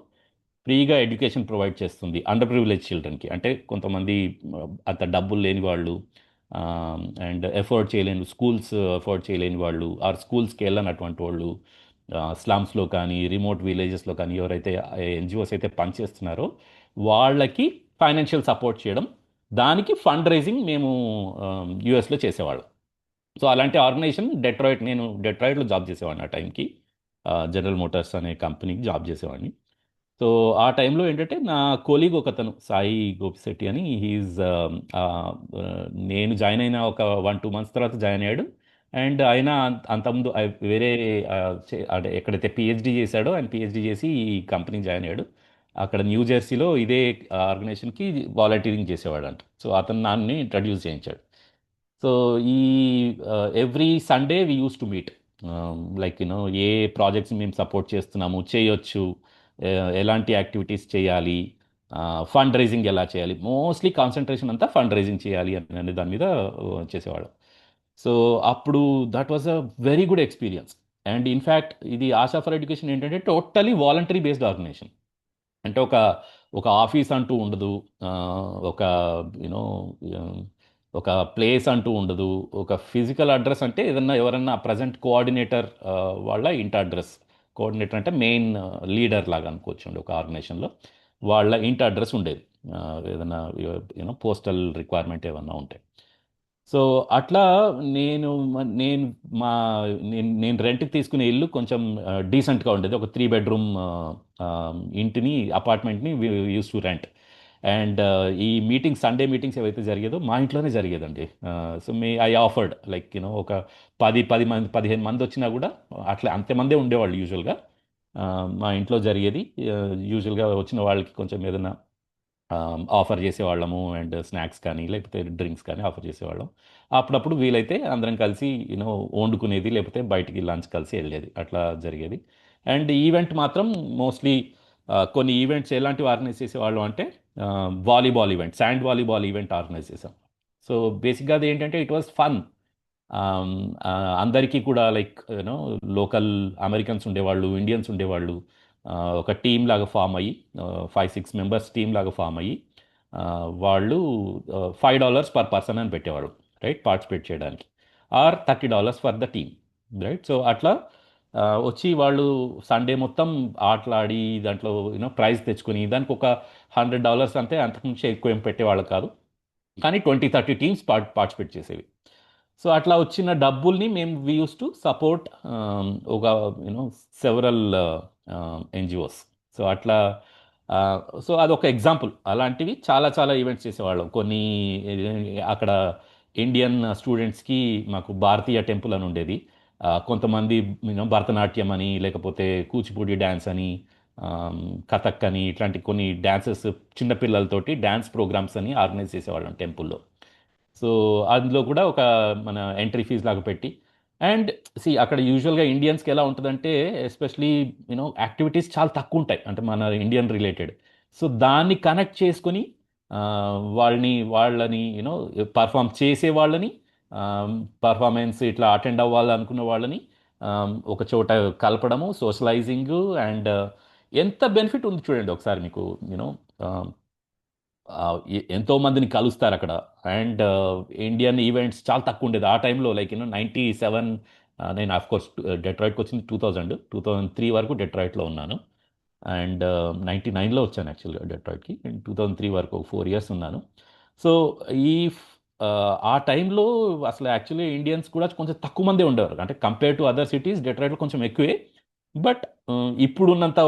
ఫ్రీగా ఎడ్యుకేషన్ ప్రొవైడ్ చేస్తుంది అండర్ ప్రివిలేజ్ చిల్డ్రన్కి. అంటే కొంతమంది అంత డబ్బులు లేని వాళ్ళు, అండ్ ఎఫోర్డ్ చేయలేని స్కూల్స్, ఎఫోర్డ్ చేయలేని వాళ్ళు, ఆర్ స్కూల్స్కి వెళ్ళనటువంటి వాళ్ళు, స్లమ్స్లో కానీ రిమోట్ విలేజెస్లో కానీ ఎవరైతే ఎన్జిఓస్ అయితే పనిచేస్తున్నారో వాళ్ళకి ఫైనాన్షియల్ సపోర్ట్ చేయడం, దానికి ఫండ్ రైజింగ్ మేము యూఎస్లో చేసేవాళ్ళం. సో అలాంటి ఆర్గనైజేషన్ నేను డెట్రాయిట్లో జాబ్ చేసేవాడిని ఆ టైంకి. జనరల్ మోటార్స్ అనే కంపెనీకి జాబ్ చేసేవాడిని. సో ఆ టైంలో ఏంటంటే నా కోలీగ్ ఒకతను సాయి గోపిశెట్టి అని, హీఈస్ నేను జాయిన్ అయిన ఒక 1-2 months తర్వాత జాయిన్ అయ్యాడు. అండ్ ఆయన అంతకుముందు వేరే అంటే ఎక్కడైతే పిహెచ్డి చేశాడో, ఆయన పిహెచ్డి చేసి ఈ కంపెనీకి జాయిన్ అయ్యాడు. అక్కడ న్యూ జెర్సీలో ఇదే ఆర్గనైజేషన్కి వాలంటీరింగ్ చేసేవాడంట. సో అతను నన్ను ఇంట్రడ్యూస్ చేయించాడు. సో ఈ every Sunday we use to meet, like A projects మేము సపోర్ట్ చేస్తున్నాము, చేయొచ్చు, ఎలాంటి యాక్టివిటీస్ చేయాలి, ఫండ్ రైజింగ్ ఎలా చేయాలి, మోస్ట్లీ కాన్సన్ట్రేషన్ అంతా ఫండ్ రైజింగ్ చేయాలి అనే దాని మీద చేసేవాళ్ళం. సో అప్పుడు that was a very good experience. And in fact ఇది ఆశా ఫర్ ఎడ్యుకేషన్ ఏంటంటే టోటలీ వాలంటరీ బేస్డ్ ఆర్గనైజేషన్. అంటే ఒక ఆఫీస్ అంటూ ఉండదు, ఒక యూనో ఒక ప్లేస్ అంటూ ఉండదు, ఒక ఫిజికల్ అడ్రస్ అంటే ఏదన్నా ఎవరన్నా ప్రజెంట్ కోఆర్డినేటర్ వాళ్ళ ఇంటి అడ్రస్, కోఆర్డినేటర్ అంటే మెయిన్ లీడర్ లాగా అనుకోవచ్చండి ఒక ఆర్గనైజేషన్లో, వాళ్ళ ఇంటి అడ్రస్ ఉండేది ఏదన్నా పోస్టల్ రిక్వైర్మెంట్ ఏమన్నా ఉంటే. సో అట్లా నేను మ- నేను మా నేను రెంట్కి తీసుకునే ఇల్లు కొంచెం డీసెంట్గా ఉండేది. ఒక 3 bedroom ఇంటిని, అపార్ట్మెంట్ని యూస్ టు రెంట్. అండ్ ఈ సండే మీటింగ్స్ ఏవైతే జరిగేదో మా ఇంట్లోనే జరిగేదండి. సో ఐ ఆఫర్డ్ లైక్ ఒక 10 మంది 15 మంది వచ్చినా కూడా అట్లా అంతమందే ఉండేవాళ్ళు యూజువల్గా. మా ఇంట్లో జరిగేది. యూజువల్గా వచ్చిన వాళ్ళకి కొంచెం ఏదైనా ఆఫర్ చేసేవాళ్ళము, అండ్ స్నాక్స్ కానీ లేకపోతే డ్రింక్స్ కానీ ఆఫర్ చేసేవాళ్ళం. అప్పుడప్పుడు వీలైతే అందరం కలిసి వండుకునేది, లేకపోతే బయటికి లంచ్ కలిసి వెళ్ళేది, అట్లా జరిగేది. అండ్ ఈవెంట్ మాత్రం మోస్ట్లీ కొన్ని ఈవెంట్స్ ఎలాంటివి ఆర్గనైజ్ చేసేవాళ్ళం అంటే volleyball event, sand volleyball event organise చేసాం. సో బేసిక్గా అది ఏంటంటే ఇట్ వాజ్ ఫన్. అందరికీ కూడా లైక్ లోకల్ అమెరికన్స్ ఉండేవాళ్ళు, ఇండియన్స్ ఉండేవాళ్ళు. ఒక టీమ్ లాగా ఫామ్ అయ్యి, 5-6 members టీమ్ లాగా ఫామ్ అయ్యి, వాళ్ళు $5 per person అని పెట్టేవాళ్ళు, రైట్, పార్టిసిపేట్ చేయడానికి, or $30 for the team, right. So అట్లా వచ్చి వాళ్ళు సండే మొత్తం ఆటలాడి దాంట్లో ప్రైజ్ తెచ్చుకొని, దానికి ఒక $100 అంటే అంతకుమించి ఎక్కువ ఏం పెట్టేవాళ్ళు కాదు, కానీ 20-30 టీమ్స్ పార్టిసిపేట్ చేసేవి. సో అట్లా వచ్చిన డబ్బుల్ని మేము వీ యూస్ టు సపోర్ట్ ఒక సెవరల్ ఎన్జిఓస్. సో అట్లా సో అదొక ఎగ్జాంపుల్. అలాంటివి చాలా చాలా ఈవెంట్స్ చేసేవాళ్ళం. కొన్ని అక్కడ ఇండియన్ స్టూడెంట్స్కి మాకు భారతీయ టెంపుల్ అని ఉండేది. కొంతమంది భరతనాట్యం అని, లేకపోతే కూచిపూడి డ్యాన్స్ అని, కథక్ అని, ఇట్లాంటి కొన్ని డ్యాన్సెస్, చిన్నపిల్లలతోటి డ్యాన్స్ ప్రోగ్రామ్స్ అని ఆర్గనైజ్ చేసేవాళ్ళం టెంపుల్లో. సో అందులో కూడా ఒక మన ఎంట్రీ ఫీజ్ లాగా పెట్టి, అండ్ అక్కడ యూజువల్గా ఇండియన్స్కి ఎలా ఉంటుందంటే ఎస్పెషలీ యాక్టివిటీస్ చాలా తక్కువ ఉంటాయి, అంటే మన ఇండియన్ రిలేటెడ్. సో దాన్ని కనెక్ట్ చేసుకొని వాళ్ళని పర్ఫామ్ చేసే వాళ్ళని, పర్ఫార్మెన్స్ ఇట్లా అటెండ్ అవ్వాలనుకున్న వాళ్ళని ఒక చోట కలపడము, సోషలైజింగ్, అండ్ ఎంత బెనిఫిట్ ఉంది చూడండి ఒకసారి మీకు. ఎంతో మందిని కలుస్తారు అక్కడ. అండ్ ఇండియన్ ఈవెంట్స్ చాలా తక్కువ ఉండేది ఆ టైంలో. లైక్ 97 నేను ఆఫ్కోర్స్ డెట్రాయిట్కి వచ్చింది 2003 వరకు డెట్రాయిట్లో ఉన్నాను. అండ్ 99లో వచ్చాను యాక్చువల్గా డెట్రాయిట్కి. 2003 వరకు 4 years ఉన్నాను. సో ఈ ఆ టైంలో అసలు యాక్చువల్లీ ఇండియన్స్ కూడా కొంచెం తక్కువ మందే ఉండేవారు, అంటే కంపేర్ టు అదర్ సిటీస్ డెట్రాయిట్లో కొంచెం ఎక్కువే. బట్ ఇప్పుడున్నంత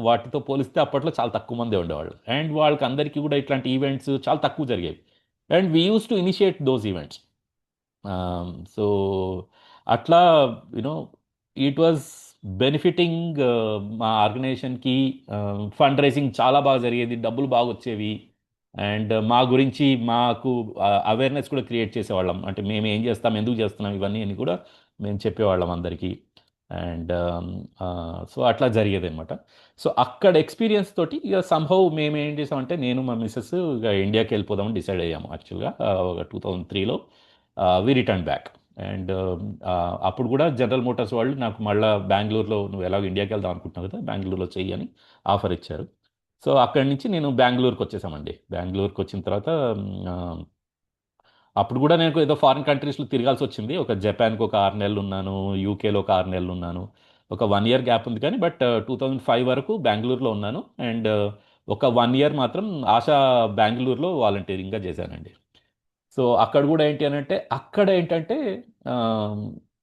వాటితో పోలిస్తే అప్పట్లో చాలా తక్కువ మందే ఉండేవాళ్ళు. అండ్ వాళ్ళకి అందరికీ కూడా ఇట్లాంటి ఈవెంట్స్ చాలా తక్కువ జరిగేవి. And we use to initiate those events. So అట్లా ఇట్ వాజ్ బెనిఫిటింగ్ మా ఆర్గనైజేషన్కి. ఫండ్ రైజింగ్ చాలా బాగా జరిగేది, డబ్బులు బాగా వచ్చేవి. అండ్ మా గురించి మాకు అవేర్నెస్ కూడా క్రియేట్ చేసేవాళ్ళం, అంటే మేము ఏం చేస్తాం, ఎందుకు చేస్తున్నాం, ఇవన్నీ అని కూడా మేము చెప్పేవాళ్ళం అందరికీ. అండ్ సో అట్లా జరిగేది అనమాట. సో అక్కడ ఎక్స్పీరియన్స్ తోటి ఇక సంభవ్ మేము ఏం చేసామంటే, నేను మా మిస్సెస్ ఇక ఇండియాకి వెళ్ళిపోదామని డిసైడ్ అయ్యాము యాక్చువల్గా. ఒక 2003లో వి రిటర్న్ బ్యాక్. అండ్ అప్పుడు కూడా జనరల్ మోటార్స్ వాళ్ళు నాకు మళ్ళీ బెంగళూరులో, నువ్వు ఎలాగో ఇండియాకి వెళ్దాం అనుకుంటున్నావు కదా, బెంగళూరులో చెయ్యి అని ఆఫర్ ఇచ్చారు. సో అక్కడి నుంచి నేను బెంగళూరుకి వచ్చేసామండి. బెంగళూరుకి వచ్చిన తర్వాత అప్పుడు కూడా నేను ఏదో ఫారిన్ కంట్రీస్లో తిరగాల్సి వచ్చింది. ఒక జపాన్కి ఒక 6 నెలలు ఉన్నాను, యూకేలో ఒక 6 నెలలు ఉన్నాను. ఒక 1 year గ్యాప్ ఉంది కానీ, బట్ 2005 వరకు బెంగళూరులో ఉన్నాను. అండ్ ఒక 1 ఇయర్ మాత్రం ఆశా బెంగళూరులో వాలంటీరింగ్గా చేశానండి. సో అక్కడ కూడా ఏంటి అని అంటే అక్కడ ఏంటంటే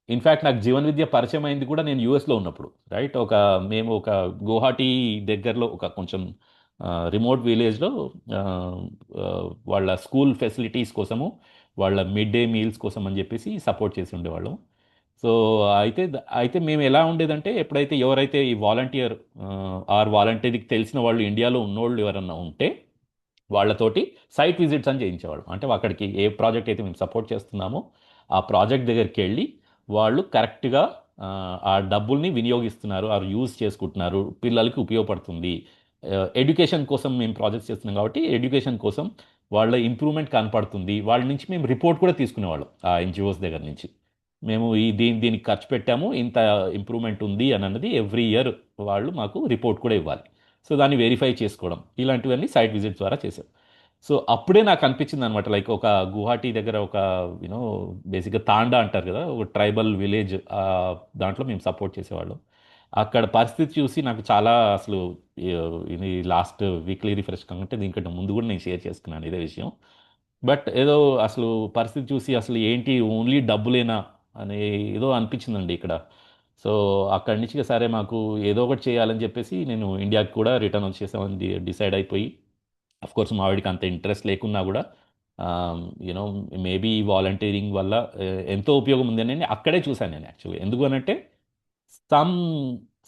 ఇన్ఫ్యాక్ట్ నాకు జీవన్ విద్య పరిచయం అయింది కూడా నేను యూఎస్లో ఉన్నప్పుడు, రైట్. మేము ఒక గువాహటి దగ్గరలో ఒక కొంచెం రిమోట్ విలేజ్లో వాళ్ళ స్కూల్ ఫెసిలిటీస్ కోసము, వాళ్ళ మిడ్ డే మీల్స్ కోసం అని చెప్పేసి సపోర్ట్ చేసి ఉండేవాళ్ళం. సో అయితే మేము ఎలా ఉండేదంటే ఎప్పుడైతే ఎవరైతే ఈ వాలంటీర్ ఆర్ వాలంటీర్కి తెలిసిన వాళ్ళు ఇండియాలో ఉన్నోళ్ళు ఎవరన్నా ఉంటే వాళ్ళతోటి సైట్ విజిట్స్ అని చేయించేవాళ్ళం. అంటే అక్కడికి ఏ ప్రాజెక్ట్ అయితే మేము సపోర్ట్ చేస్తున్నామో ఆ ప్రాజెక్ట్ దగ్గరికి వెళ్ళి వాళ్ళు కరెక్ట్గా ఆ డబ్బుల్ని వినియోగిస్తున్నారు, ఆరు యూజ్ చేసుకుంటున్నారు, పిల్లలకి ఉపయోగపడుతుంది. ఎడ్యుకేషన్ కోసం మేము ప్రాజెక్ట్స్ చేస్తున్నాం కాబట్టి ఎడ్యుకేషన్ కోసం వాళ్ళ ఇంప్రూవ్మెంట్ కనపడుతుంది. వాళ్ళ నుంచి మేము రిపోర్ట్ కూడా తీసుకునేవాళ్ళం ఆ ఎన్జిఓస్ దగ్గర నుంచి. మేము దీనికి ఖర్చు పెట్టాము, ఇంత ఇంప్రూవ్మెంట్ ఉంది అని అన్నది ఎవ్రీ ఇయర్ వాళ్ళు మాకు రిపోర్ట్ కూడా ఇవ్వాలి. సో దాన్ని వెరిఫై చేసుకోవడం ఇలాంటివన్నీ సైట్ విజిట్ ద్వారా చేశాం. సో అప్పుడే నాకు అనిపించింది అనమాట, లైక్ ఒక గువాహటి దగ్గర ఒక యూనో బేసిక్గా తాండా అంటారు కదా, ఒక ట్రైబల్ విలేజ్, దాంట్లో మేము సపోర్ట్ చేసేవాళ్ళం. అక్కడ పరిస్థితి చూసి నాకు చాలా అసలు ఇది లాస్ట్ వీక్లీ రిఫ్రెష్ కంటే దీనికంటే ముందు కూడా నేను షేర్ చేసుకున్నాను ఇదే విషయం. బట్ ఏదో అసలు పరిస్థితి చూసి అసలు ఏంటి ఓన్లీ డబ్బులేనా అని ఏదో అనిపించిందండి ఇక్కడ. సో అక్కడి నుంచి సరే మాకు ఏదో ఒకటి చేయాలని చెప్పేసి నేను ఇండియాకి కూడా రిటర్న్ వచ్చేసామని డిసైడ్ అయిపోయి, కోర్స్ మా వాడికి అంత ఇంట్రెస్ట్ లేకున్నా కూడా యూనో మేబీ వాలంటీరింగ్ వల్ల ఎంతో ఉపయోగం ఉంది అని అక్కడే చూశాను నేను యాక్చువల్గా. ఎందుకు అనంటే సమ్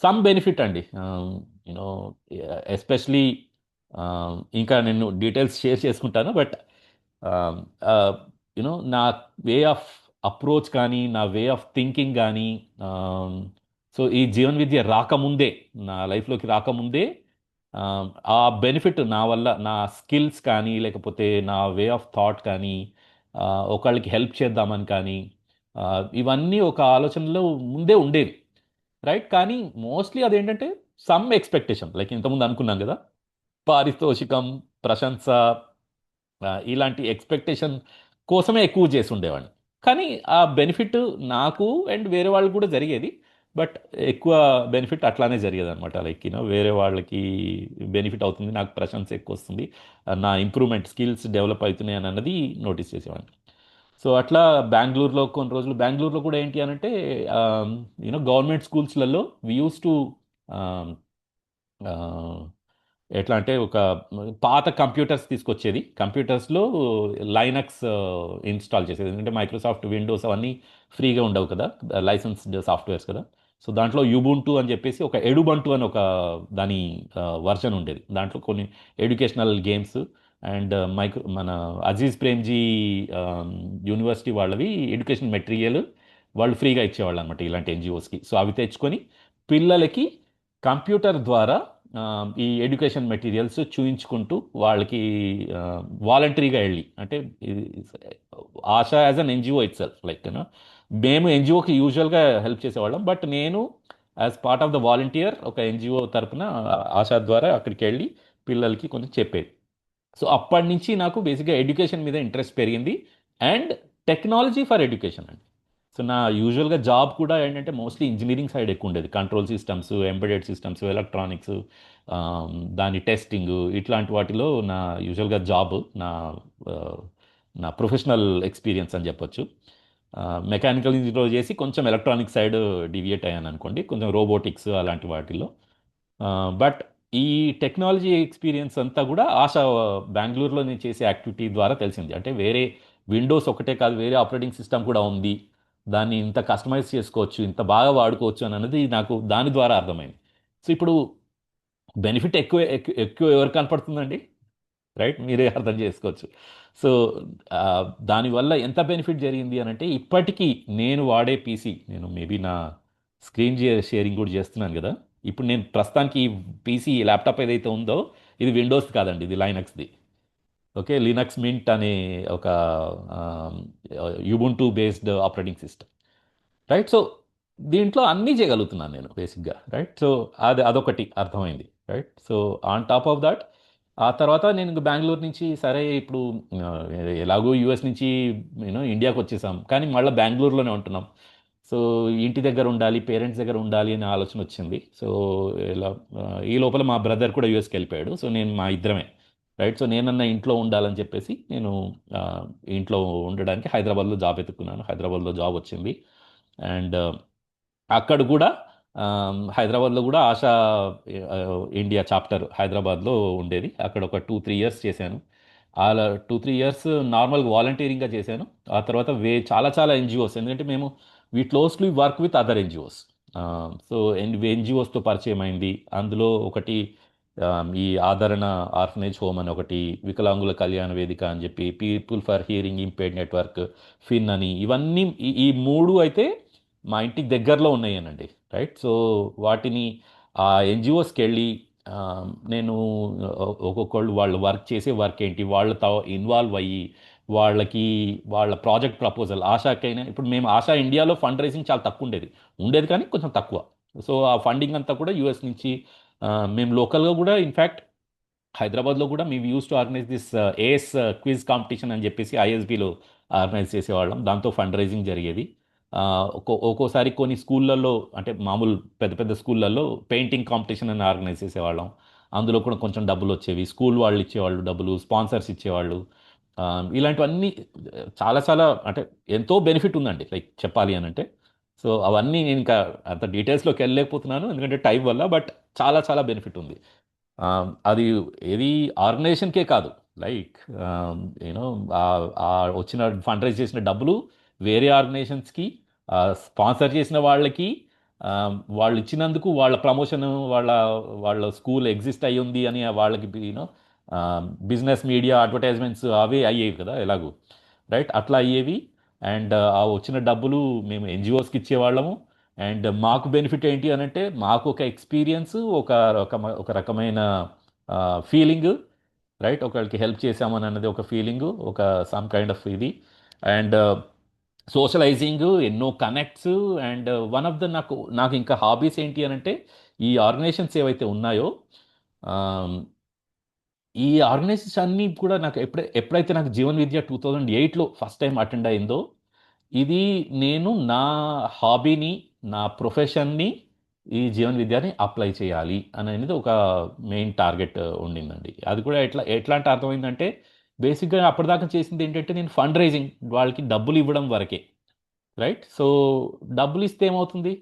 సమ్ బెనిఫిట్ అండి, యూనో ఎస్పెషలీ ఇంకా నేను డీటెయిల్స్ షేర్ చేసుకుంటాను. బట్ యూనో నా వే ఆఫ్ అప్రోచ్ కానీ నా వే ఆఫ్ థింకింగ్ కానీ, సో ఈ జీవన్ విద్య రాకముందే, నా లైఫ్లోకి రాకముందే ఆ బెనిఫిట్ నా వల్ల నా స్కిల్స్ కానీ లేకపోతే నా వే ఆఫ్ థాట్ కానీ ఒకళ్ళకి హెల్ప్ చేద్దామని కానీ ఇవన్నీ ఒక ఆలోచనలో ముందే ఉండేవి, రైట్. కానీ మోస్ట్లీ అదేంటంటే సమ్ ఎక్స్పెక్టేషన్, లైక్ ఇంతకుముందు అనుకున్నాం కదా, పారితోషికం, ప్రశంస, ఇలాంటి ఎక్స్పెక్టేషన్ కోసమే ఎక్కువ చేసి ఉండేవాడిని. కానీ ఆ బెనిఫిట్ నాకు అండ్ వేరే వాళ్ళకి కూడా జరిగేది, బట్ ఎక్కువ బెనిఫిట్ అట్లానే జరిగేది అనమాట. లైక్ యూనో వేరే వాళ్ళకి బెనిఫిట్ అవుతుంది, నాకు ప్రశంస ఎక్కువ వస్తుంది, నా ఇంప్రూవ్మెంట్ స్కిల్స్ డెవలప్ అవుతున్నాయి అని అన్నది నోటీస్ చేసేవాడిని. సో అట్లా బెంగళూరులో కొన్ని రోజులు, బెంగళూరులో కూడా ఏంటి అని అంటే యూనో గవర్నమెంట్ స్కూల్స్లలో వి యూస్ టు ఎట్లా అంటే ఒక పాత కంప్యూటర్స్ తీసుకొచ్చేది, కంప్యూటర్స్లో లైనక్స్ ఇన్స్టాల్ చేసేది. ఎందుకంటే మైక్రోసాఫ్ట్ విండోస్ అవన్నీ ఫ్రీగా ఉండవు కదా, లైసెన్స్డ్ సాఫ్ట్వేర్స్ కదా. సో దాంట్లో యుబుంటు అని చెప్పేసి ఒక ఎడుబంటు అని ఒక దాని వర్షన్ ఉండేది. దాంట్లో కొన్ని ఎడ్యుకేషనల్ గేమ్స్ అండ్ మన అజీజ్ ప్రేమ్జీ యూనివర్సిటీ వాళ్ళవి ఎడ్యుకేషన్ మెటీరియల్ వాళ్ళు ఫ్రీగా ఇచ్చేవాళ్ళు అనమాట ఇలాంటి ఎన్జిఓస్కి. సో అవి తెచ్చుకొని పిల్లలకి కంప్యూటర్ ద్వారా ఈ ఎడ్యుకేషన్ మెటీరియల్స్ చూయించుకుంటూ వాళ్ళకి వాలంటరీగా వెళ్ళి, అంటే ASHA as an NGO it self, like you know మేము ఎన్జిఓకి యూజువల్గా హెల్ప్ చేసేవాళ్ళం, బట్ నేను as part of the volunteer ఒక ఎన్జిఓ తరపున ఆశా ద్వారా అక్కడికి వెళ్ళి పిల్లలకి కొంచెం చెప్పేది. సో అప్పటి నుంచి నాకు బేసిక్గా ఎడ్యుకేషన్ మీద ఇంట్రెస్ట్ పెరిగింది అండ్ టెక్నాలజీ ఫర్ ఎడ్యుకేషన్ అండి. సో నా యూజువల్గా జాబ్ కూడా ఏంటంటే మోస్ట్లీ ఇంజనీరింగ్ సైడ్ ఎక్కువ ఉండేది, control systems, embedded systems, electronics, దాని టెస్టింగ్, ఇట్లాంటి వాటిలో నా యూజువల్గా జాబ్, నా ప్రొఫెషనల్ ఎక్స్పీరియన్స్ అని చెప్పొచ్చు. మెకానికల్ ఇంజనీర్ చేసి కొంచెం ఎలక్ట్రానిక్ సైడ్ డివియేట్ అయ్యాను అనుకోండి, కొంచెం రోబోటిక్స్ అలాంటి వాటిల్లో. బట్ ఈ టెక్నాలజీ ఎక్స్పీరియన్స్ అంతా కూడా ఆశా బెంగళూరులో నేను చేసే యాక్టివిటీ ద్వారా తెలిసింది. అంటే వేరే విండోస్ ఒకటే కాదు, వేరే ఆపరేటింగ్ సిస్టమ్ కూడా ఉంది, దాన్ని ఇంత కస్టమైజ్ చేసుకోవచ్చు, ఇంత బాగా వాడుకోవచ్చు అని అన్నది నాకు దాని ద్వారా అర్థమైంది. సో ఇప్పుడు బెనిఫిట్ ఎక్కువ ఎక్కువ ఎవరికి కనపడుతుందండి, రైట్, మీరే అర్థం చేసుకోవచ్చు. సో దానివల్ల ఎంత బెనిఫిట్ జరిగింది అని అంటే ఇప్పటికీ నేను వాడే పీసీ, నేను మేబీ నా స్క్రీన్ షేరింగ్ కూడా చేస్తున్నాను కదా, ఇప్పుడు నేను ప్రస్తుతానికి ఈ పీసీ ల్యాప్టాప్ ఏదైతే ఉందో ఇది విండోస్ కాదండి, ఇది లైనక్స్ది. ఓకే, లినక్స్ మింట్ అనే ఒక Ubuntu based operating system, right. So దీంట్లో అన్నీ చేయగలుగుతున్నాను నేను బేసిక్గా, రైట్. సో అదొకటి అర్థమైంది, right. So on top of that ఆ తర్వాత నేను బెంగళూరు నుంచి సరే ఇప్పుడు ఎలాగో యూఎస్ నుంచి ఇండియాకి వచ్చేసాం, కానీ మళ్ళీ బెంగళూరులోనే ఉంటున్నాం. సో ఇంటి దగ్గర ఉండాలి, పేరెంట్స్ దగ్గర ఉండాలి అనే ఆలోచన వచ్చింది. సో ఇలా ఈ లోపల మా బ్రదర్ కూడా యూఎస్కి వెళ్ళిపోయాడు. సో నేను మా ఇద్దరమే, రైట్. సో నేనన్నా ఇంట్లో ఉండాలని చెప్పేసి నేను ఆ, ఇంట్లో ఉండడానికి హైదరాబాద్లో జాబ్ ఎత్తుకున్నాను. హైదరాబాద్లో జాబ్ వచ్చింది. అండ్ అక్కడ కూడా హైదరాబాద్లో కూడా ఆశా ఆ, ఇండియా చాప్టర్ హైదరాబాద్లో ఉండేది. అక్కడ ఒక 2-3 ఇయర్స్ చేశాను. అలా 2-3 ఇయర్స్ నార్మల్గా వాలంటీరింగ్గా చేశాను. ఆ తర్వాత చాలా చాలా ఎన్జిఓస్, ఎందుకంటే మేము we closely work with other NGOs. So ఎన్జిఓస్తో పరిచయం అయింది. అందులో ఒకటి ఈ ఆదరణ ఆర్ఫనేజ్ హోమ్ అని ఒకటి, వికలాంగుల కళ్యాణ వేదిక అని చెప్పి, people for hearing impaired network, ఫిన్ అని, ఇవన్నీ ఈ మూడు అయితే మా ఇంటికి దగ్గరలో ఉన్నాయనండి, రైట్. సో వాటిని ఆ ఎన్జిఓస్కి వెళ్ళి ఆ, నేను ఒక్కొక్కళ్ళు వాళ్ళు వర్క్ చేసే వర్క్ ఏంటి, వాళ్ళతో ఇన్వాల్వ్ అయ్యి వాళ్ళకి వాళ్ళ ప్రాజెక్ట్ ప్రపోజల్, ఆశాకైనా ఇప్పుడు మేము ఆశా ఇండియాలో ఫండ్ రైజింగ్ చాలా తక్కువ ఉండేది కానీ కొంచెం తక్కువ. సో ఆ ఫండింగ్ అంతా కూడా యూఎస్ నుంచి మేము లోకల్గా కూడా ఇన్ఫ్యాక్ట్ హైదరాబాద్లో కూడా మేము use to organize this AS quiz competition అని చెప్పేసి ఐఎస్బిలో ఆర్గనైజ్ చేసేవాళ్ళం. దాంతో ఫండ్ రైజింగ్ జరిగేది. ఒక్కోసారి కొన్ని స్కూళ్ళల్లో, అంటే మామూలు పెద్ద పెద్ద స్కూళ్ళల్లో పెయింటింగ్ కాంపిటీషన్ అని ఆర్గనైజ్ చేసేవాళ్ళం. అందులో కూడా కొంచెం డబ్బులు వచ్చేవి. స్కూల్ వాళ్ళు ఇచ్చేవాళ్ళు డబ్బులు, స్పాన్సర్స్ ఇచ్చేవాళ్ళు. ఆ, ఇలాంటివన్నీ చాలా చాలా అంటే ఎంతో బెనిఫిట్ ఉందండి, లైక్ చెప్పాలి అని అంటే. సో అవన్నీ నేను ఇంకా అంత డీటెయిల్స్లోకి వెళ్ళలేకపోతున్నాను ఎందుకంటే టైం వల్ల, బట్ చాలా చాలా బెనిఫిట్ ఉంది. అది ఏది ఆర్గనైజేషన్కే కాదు, లైక్ యూనో వచ్చిన ఫండ్ రైజ్ చేసిన డబ్బులు వేరే ఆర్గనైజేషన్స్కి, స్పాన్సర్ చేసిన వాళ్ళకి, వాళ్ళు ఇచ్చినందుకు వాళ్ళ ప్రమోషన్, వాళ్ళ వాళ్ళ స్కూల్ ఎగ్జిస్ట్ అయ్యి ఉంది అని వాళ్ళకి బిజినెస్ మీడియా అడ్వర్టైజ్మెంట్స్ అవే అయ్యేవి కదా ఎలాగూ, రైట్. అట్లా అయ్యేవి. అండ్ ఆ వచ్చిన డబ్బులు మేము ఎన్జిఓస్కి ఇచ్చేవాళ్ళము. అండ్ మాకు బెనిఫిట్ ఏంటి అని అంటే మాకు ఒక ఎక్స్పీరియన్స్, ఒక రకమైన ఫీలింగ్, రైట్. ఒకళ్ళకి హెల్ప్ చేసామని అన్నది ఒక ఫీలింగ్, ఒక సమ్ కైండ్ ఆఫ్ ఇది. అండ్ సోషలైజింగ్, ఎన్నో connects. And one of the నాకు ఇంకా హాబీస్ ఏంటి అని అంటే ఈ ఆర్గనైజేషన్స్ ఏవైతే ఉన్నాయో, ఈ ఆర్గనైజేషన్స్ అన్నీ కూడా నాకు ఎప్పుడైతే నాకు జీవన్ విద్య 2008లో ఫస్ట్ టైం అటెండ్ అయిందో, ఇది నేను నా హాబీని, నా ప్రొఫెషన్ని, ఈ జీవన్ విద్యని అప్లై చేయాలి అనేది ఒక మెయిన్ టార్గెట్ ఉండిందండి. అది కూడా ఎట్లాంటి అర్థమైందంటే బేసిక్గా అప్పటిదాకా చేసింది ఏంటంటే నేను ఫండ్ రైజింగ్, వాళ్ళకి డబ్బులు ఇవ్వడం వరకే, రైట్. సో డబ్బులు ఇస్తే ఏమవుతుంది,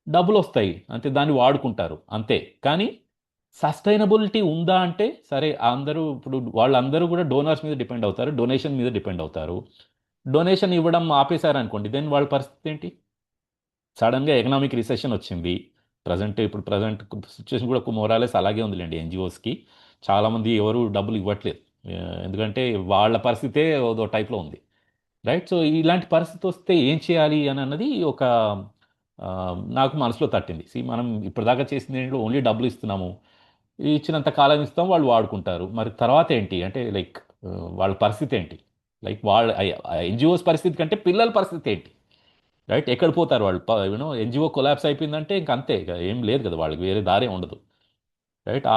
డబ్బులు వస్తాయి అంతే, దాన్ని వాడుకుంటారు అంతే. కానీ సస్టైనబిలిటీ ఉందా అంటే సరే, ఇప్పుడు వాళ్ళందరూ కూడా డోనర్స్ మీద డిపెండ్ అవుతారు, డొనేషన్ మీద డిపెండ్ అవుతారు. డొనేషన్ ఇవ్వడం ఆపేశారు అనుకోండి, దెన్ వాళ్ళ పరిస్థితి ఏంటి? సడన్గా ఎకనామిక్ రిసెషన్ వచ్చింది. ప్రజెంట్ సిచ్యువేషన్ కూడా మోరాలెస్ అలాగే ఉందిలేండి. ఎన్జిఓస్కి చాలామంది ఎవరు డబ్బులు ఇవ్వట్లేదు, ఎందుకంటే వాళ్ళ పరిస్థితే ఏదో టైప్లో ఉంది, రైట్. సో ఇలాంటి పరిస్థితి వస్తే ఏం చేయాలి అని అన్నది ఆ, నాకు మనసులో తట్టింది. మనం ఇప్పటిదాకా చేసింది ఏంటంటే ఓన్లీ డబ్బులు ఇస్తున్నాము, ఇచ్చినంత కాలం ఇస్తాం, వాళ్ళు వాడుకుంటారు. మరి తర్వాత ఏంటి అంటే లైక్ వాళ్ళ పరిస్థితి ఏంటి, లైక్ వాళ్ళ ఎన్జిఓస్ పరిస్థితి కంటే పిల్లల పరిస్థితి ఏంటి, రైట్. ఎక్కడ పోతారు వాళ్ళు? ఎన్జిఓ కొలాప్స్ అయిపోయిందంటే ఇంక అంతే, ఇక ఏం లేదు కదా వాళ్ళకి, వేరే దారే ఉండదు, రైట్.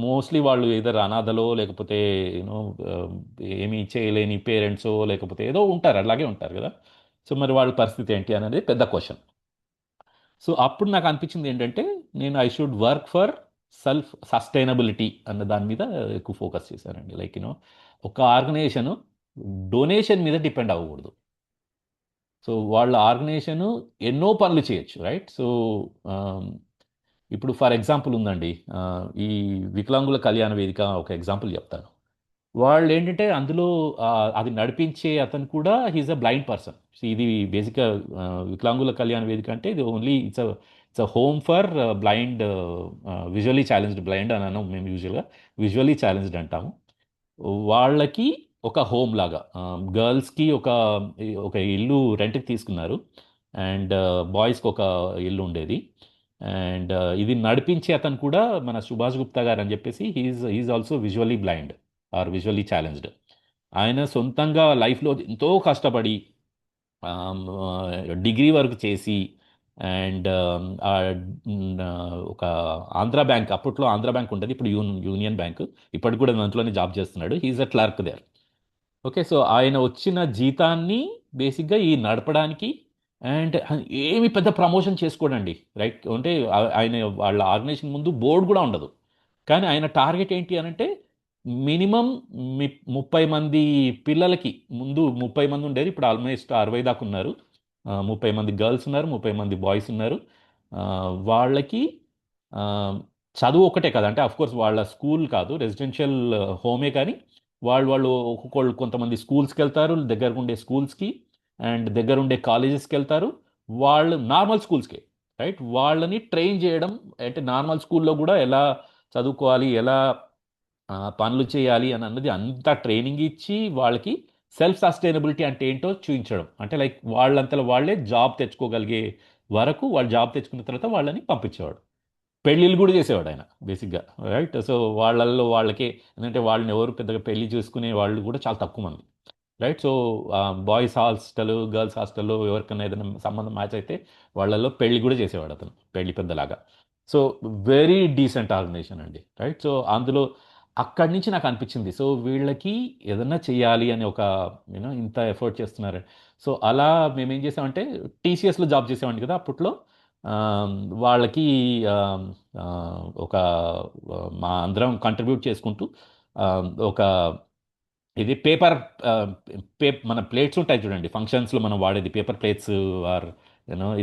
మోస్ట్లీ వాళ్ళు ఏదో అనాథలో, లేకపోతే యూనో ఏమీ చేయలేని పేరెంట్సో, లేకపోతే ఏదో ఉంటారు, అలాగే ఉంటారు కదా. సో మరి వాళ్ళ పరిస్థితి ఏంటి అనేది పెద్ద క్వశ్చన్. సో అప్పుడు నాకు అనిపించింది ఏంటంటే నేను I should work for self sustainability అన్న దాని మీద ఎక్కువ ఫోకస్ చేశానండి. లైక్ ఒక ఆర్గనైజేషన్ డొనేషన్ మీద డిపెండ్ అవ్వకూడదు. సో వాళ్ళ ఆర్గనైజేషన్ ఎన్నో పనులు చేయొచ్చు, రైట్. సో ఇప్పుడు ఫర్ ఎగ్జాంపుల్ ఉందండి, ఈ వికలాంగుల కళ్యాణ వేదిక ఒక ఎగ్జాంపుల్ చెప్తాను. వాళ్ళు ఏంటంటే అందులో అది నడిపించే అతను కూడా హీఈస్ అ బ్లైండ్ పర్సన్. ఇది బేసిక్గా వికలాంగుల కళ్యాణ వేదిక అంటే ఇది only it's a home for blind, visually challenged, blind అని అన్నాం మేము యూజువల్గా, విజువల్లీ ఛాలెంజ్డ్ అంటాము. వాళ్ళకి ఒక హోమ్ లాగా, గర్ల్స్కి ఒక ఇల్లు రెంట్కి తీసుకున్నారు. అండ్ బాయ్స్కి ఒక ఇల్లు ఉండేది. అండ్ ఇది నడిపించే అతను కూడా మన సుభాష్ గుప్తా గారు అని చెప్పేసి, he's also visually blind or visually challenged. ఆయన సొంతంగా లైఫ్లో ఎంతో కష్టపడి డిగ్రీ వరకు చేసి, అండ్ ఒక ఆంధ్రా బ్యాంక్, అప్పట్లో ఆంధ్రా బ్యాంక్ ఉండేది, ఇప్పుడు యూనియన్ బ్యాంక్, ఇప్పటికి కూడా దాంట్లోనే జాబ్ చేస్తున్నాడు. He's a clerk there. Okay. So ఆయన వచ్చిన జీతాన్ని బేసిక్గా ఈ నడపడానికి అండ్ ఏమి పెద్ద ప్రమోషన్ చేసుకోడండి, రైట్? అంటే ఆయన వాళ్ళ ఆర్గనైజేషన్ ముందు బోర్డు కూడా ఉండదు. కానీ ఆయన టార్గెట్ ఏంటి అని అంటే మినిమం 30 మంది పిల్లలకి, ముందు 30 మంది ఉండేది, ఇప్పుడు ఆల్మోస్ట్ 60 దాకా ఉన్నారు. 30 మంది గర్ల్స్ ఉన్నారు, 30 మంది బాయ్స్ ఉన్నారు. ఆ, వాళ్ళకి ఆ, చదువు ఒకటే కదా, అంటే కోర్స్ వాళ్ళ స్కూల్ కాదు, రెసిడెన్షియల్ హోమే, కానీ వాళ్ళు ఒక్కొక్కళ్ళు కొంతమంది స్కూల్స్కి వెళ్తారు, దగ్గర ఉండే స్కూల్స్కి అండ్ దగ్గర ఉండే కాలేజెస్కి వెళ్తారు. వాళ్ళు నార్మల్ స్కూల్స్కి, రైట్, వాళ్ళని ట్రైన్ చేయడం, అంటే నార్మల్ స్కూల్లో కూడా ఎలా చదువుకోవాలి, ఎలా పనులు చేయాలి అని అన్నది అంతా ట్రైనింగ్ ఇచ్చి వాళ్ళకి సెల్ఫ్ సస్టైనబిలిటీ అంటే ఏంటో చూపించడం. అంటే లైక్ వాళ్ళంతలో వాళ్ళే జాబ్ తెచ్చుకోగలిగే వరకు, వాళ్ళు జాబ్ తెచ్చుకున్న తర్వాత వాళ్ళని పంపించేవాడు. పెళ్ళిళ్ళు కూడా చేసేవాడు ఆయన బేసిక్గా, రైట్? సో వాళ్ళల్లో వాళ్ళకి, ఎందుకంటే వాళ్ళని ఎవరు పెద్దగా పెళ్లి చేసుకునే వాళ్ళు కూడా చాలా తక్కువ మంది, right? So boys hostel, girls హాస్టల్లో ఎవరికైనా ఏదైనా సంబంధం మ్యాచ్ అయితే వాళ్ళల్లో పెళ్లి కూడా చేసేవాడు అతను, పెళ్లి పెద్దలాగా. సో వెరీ డీసెంట్ ఆర్గనైజేషన్ అండి, రైట్? సో అందులో అక్కడి నుంచి నాకు అనిపించింది, సో వీళ్ళకి ఏదన్నా చెయ్యాలి అని ఒక ఇంత ఎఫర్ట్ చేస్తున్నారు. సో అలా మేము ఏం చేసామంటే, టీసీఎస్లో జాబ్ చేసామండి కదా అప్పట్లో. ఆ, వాళ్ళకి ఆ, ఆ, ఒక మా అందరం కంట్రిబ్యూట్ చేసుకుంటూ ఆ, ఒక ఇది పేపర్, మన ప్లేట్స్ ఉంటాయి చూడండి, ఫంక్షన్స్లో మనం వాడేది పేపర్ ప్లేట్స్, ఆర్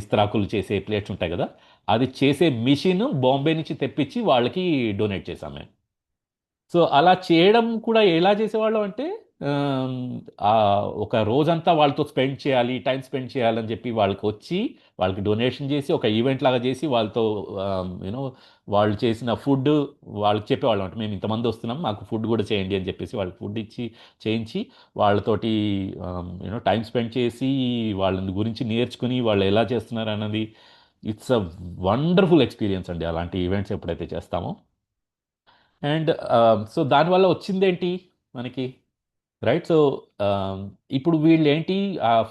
ఇస్తరాకులు చేసే ప్లేట్స్ ఉంటాయి కదా, అది చేసే మిషన్ బాంబే నుంచి తెప్పించి వాళ్ళకి డొనేట్ చేశాం మేము. సో అలా చేయడం కూడా ఎలా చేసేవాళ్ళం అంటే, ఆమ్, ఆ ఒక రోజంతా వాళ్ళతో స్పెండ్ చేయాలి, టైం స్పెండ్ చేయాలని చెప్పి వాళ్ళకి వచ్చి, వాళ్ళకి డొనేషన్ చేసి ఒక ఈవెంట్ లాగా చేసి వాళ్ళతో యూనో వాళ్ళు చేసిన ఫుడ్ వాళ్ళకి చెప్పేవాళ్ళం, అంటే మేము ఇంతమంది వస్తున్నాం, మాకు ఫుడ్ కూడా చేయండి అని చెప్పేసి వాళ్ళకి ఫుడ్ ఇచ్చి చేయించి వాళ్ళతోటి టైం స్పెండ్ చేసి వాళ్ళని గురించి నేర్చుకుని వాళ్ళు ఎలా చేస్తున్నారు అన్నది. ఇట్స్ అ వండర్ఫుల్ ఎక్స్పీరియన్స్ అండి అలాంటి ఈవెంట్స్ ఎప్పుడైతే చేస్తామో. అండ్ సో దానివల్ల వచ్చిందేంటి మనకి, రైట్? సో ఇప్పుడు వీళ్ళు ఏంటి,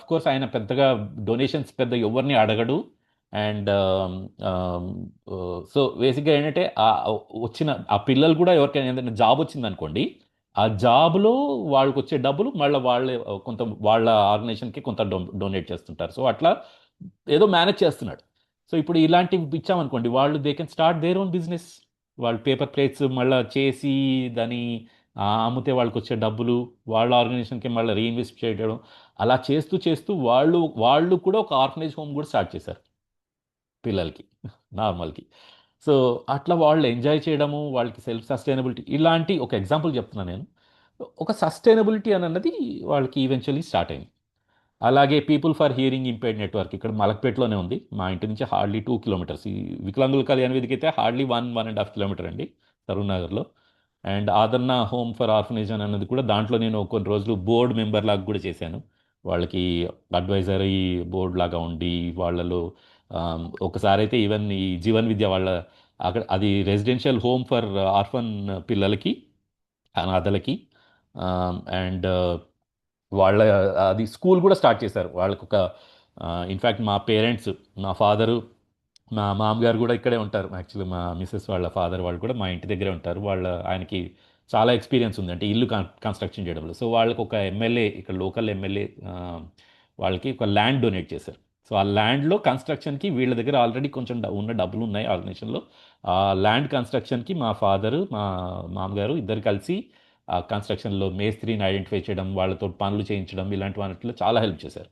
కోర్స్ ఆయన పెద్దగా డొనేషన్స్ పెద్ద ఎవరిని అడగడు. అండ్ సో బేసిక్గా ఏంటంటే వచ్చిన ఆ పిల్లలు కూడా ఎవరికైనా ఏదైనా జాబ్ వచ్చింది అనుకోండి, ఆ జాబ్లో వాళ్ళకి వచ్చే డబ్బులు మళ్ళీ వాళ్ళే కొంత వాళ్ళ ఆర్గనైజేషన్కి కొంత డొనేట్ చేస్తుంటారు. సో అట్లా ఏదో మేనేజ్ చేస్తున్నాడు. సో ఇప్పుడు ఇలాంటివి ఇచ్చామనుకోండి, వాళ్ళు they can start their own business. వాళ్ళు పేపర్ ప్లేట్స్ మళ్ళీ చేసి దాన్ని అమ్మితే వాళ్ళకి వచ్చే డబ్బులు వాళ్ళ ఆర్గనైజేషన్కి మళ్ళీ రీఇన్వెస్ట్ చేయడం, అలా చేస్తూ చేస్తూ వాళ్ళు వాళ్ళు కూడా ఒక ఆర్ఫనైజ్ హోమ్ కూడా స్టార్ట్ చేశారు పిల్లలకి, నార్మల్కి. సో అట్లా వాళ్ళు ఎంజాయ్ చేయడము, వాళ్ళకి సెల్ఫ్ సస్టైనబిలిటీ, ఇలాంటి ఒక ఎగ్జాంపుల్ చెప్తున్నాను నేను. ఒక సస్టైనబిలిటీ అని అన్నది వాళ్ళకి ఈవెన్చువల్లీ స్టార్ట్ అయింది. అలాగే people for hearing impaired network ఇక్కడ మలక్పేటలోనే ఉంది, మా ఇంటి నుంచి హార్డ్లీ 2 కిలోమీటర్స్. ఈ వికలాంగుల కళ్యాణ వేదిక అయితే హార్డ్లీ 1.5 కిలోమీటర్ అండి, సరూర్ నగర్లో. అండ్ ఆదరణ హోమ్ ఫర్ ఆర్ఫనేజ్ అని అన్నది కూడా, దాంట్లో నేను కొన్ని రోజులు బోర్డు మెంబర్ లాగా కూడా చేశాను. వాళ్ళకి అడ్వైజరీ బోర్డు లాగా ఉండి వాళ్ళలో ఒకసారి అయితే ఈవెన్ ఈ జీవన్ విద్య వాళ్ళ అక్కడ, అది రెసిడెన్షియల్ హోమ్ ఫర్ ఆర్ఫన్ పిల్లలకి, అనాథలకి. అండ్ వాళ్ళ అది స్కూల్ కూడా స్టార్ట్ చేశారు వాళ్ళకు. ఒక ఇన్ఫ్యాక్ట్ మా పేరెంట్స్, మా ఫాదరు, మా మామగారు కూడా ఇక్కడే ఉంటారు. యాక్చువల్లీ మా మిస్సెస్ వాళ్ళ ఫాదర్ వాళ్ళు కూడా మా ఇంటి దగ్గరే ఉంటారు. ఆయనకి చాలా ఎక్స్పీరియన్స్ ఉంది, అంటే ఇల్లు కన్స్ట్రక్షన్ చేయడంలో. సో వాళ్ళకి ఒక ఎమ్మెల్యే, ఇక్కడ లోకల్ ఎమ్మెల్యే వాళ్ళకి ఒక ల్యాండ్ డొనేట్ చేశారు. సో ఆ ల్యాండ్లో కన్స్ట్రక్షన్కి వీళ్ళ దగ్గర ఆల్రెడీ కొంచెం ఉన్న డబ్బులు ఉన్నాయి ఆర్గనైజేషన్లో. ఆ ల్యాండ్ కన్స్ట్రక్షన్కి మా ఫాదరు, మా మామగారు ఇద్దరు కలిసి ఆ కన్స్ట్రక్షన్లో మేస్త్రిని ఐడెంటిఫై చేయడం, వాళ్ళతో పనులు చేయించడం, ఇలాంటి వాటిలో చాలా హెల్ప్ చేశారు.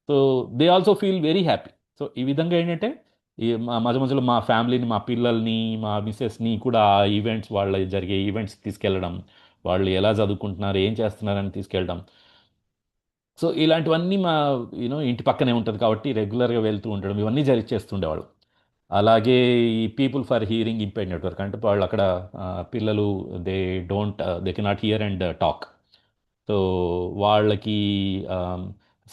So they also feel very happy. So ఈ విధంగా ఏంటంటే, ఈ మా మధ్య మధ్యలో మా ఫ్యామిలీని, మా పిల్లల్ని, మా మిస్సెస్ని కూడా ఆ ఈవెంట్స్, వాళ్ళ జరిగే ఈవెంట్స్ తీసుకెళ్ళడం, వాళ్ళు ఎలా చదువుకుంటున్నారు, ఏం చేస్తున్నారని తీసుకెళ్ళడం. సో ఇలాంటివన్నీ మా ఇంటి పక్కనే ఉంటుంది కాబట్టి రెగ్యులర్గా వెళ్తూ ఉండడం, ఇవన్నీ చేస్తుండేవాళ్ళు. అలాగే ఈ people for hearing impaired network అంటే వాళ్ళు అక్కడ పిల్లలు, they they cannot hear and talk. So వాళ్ళకి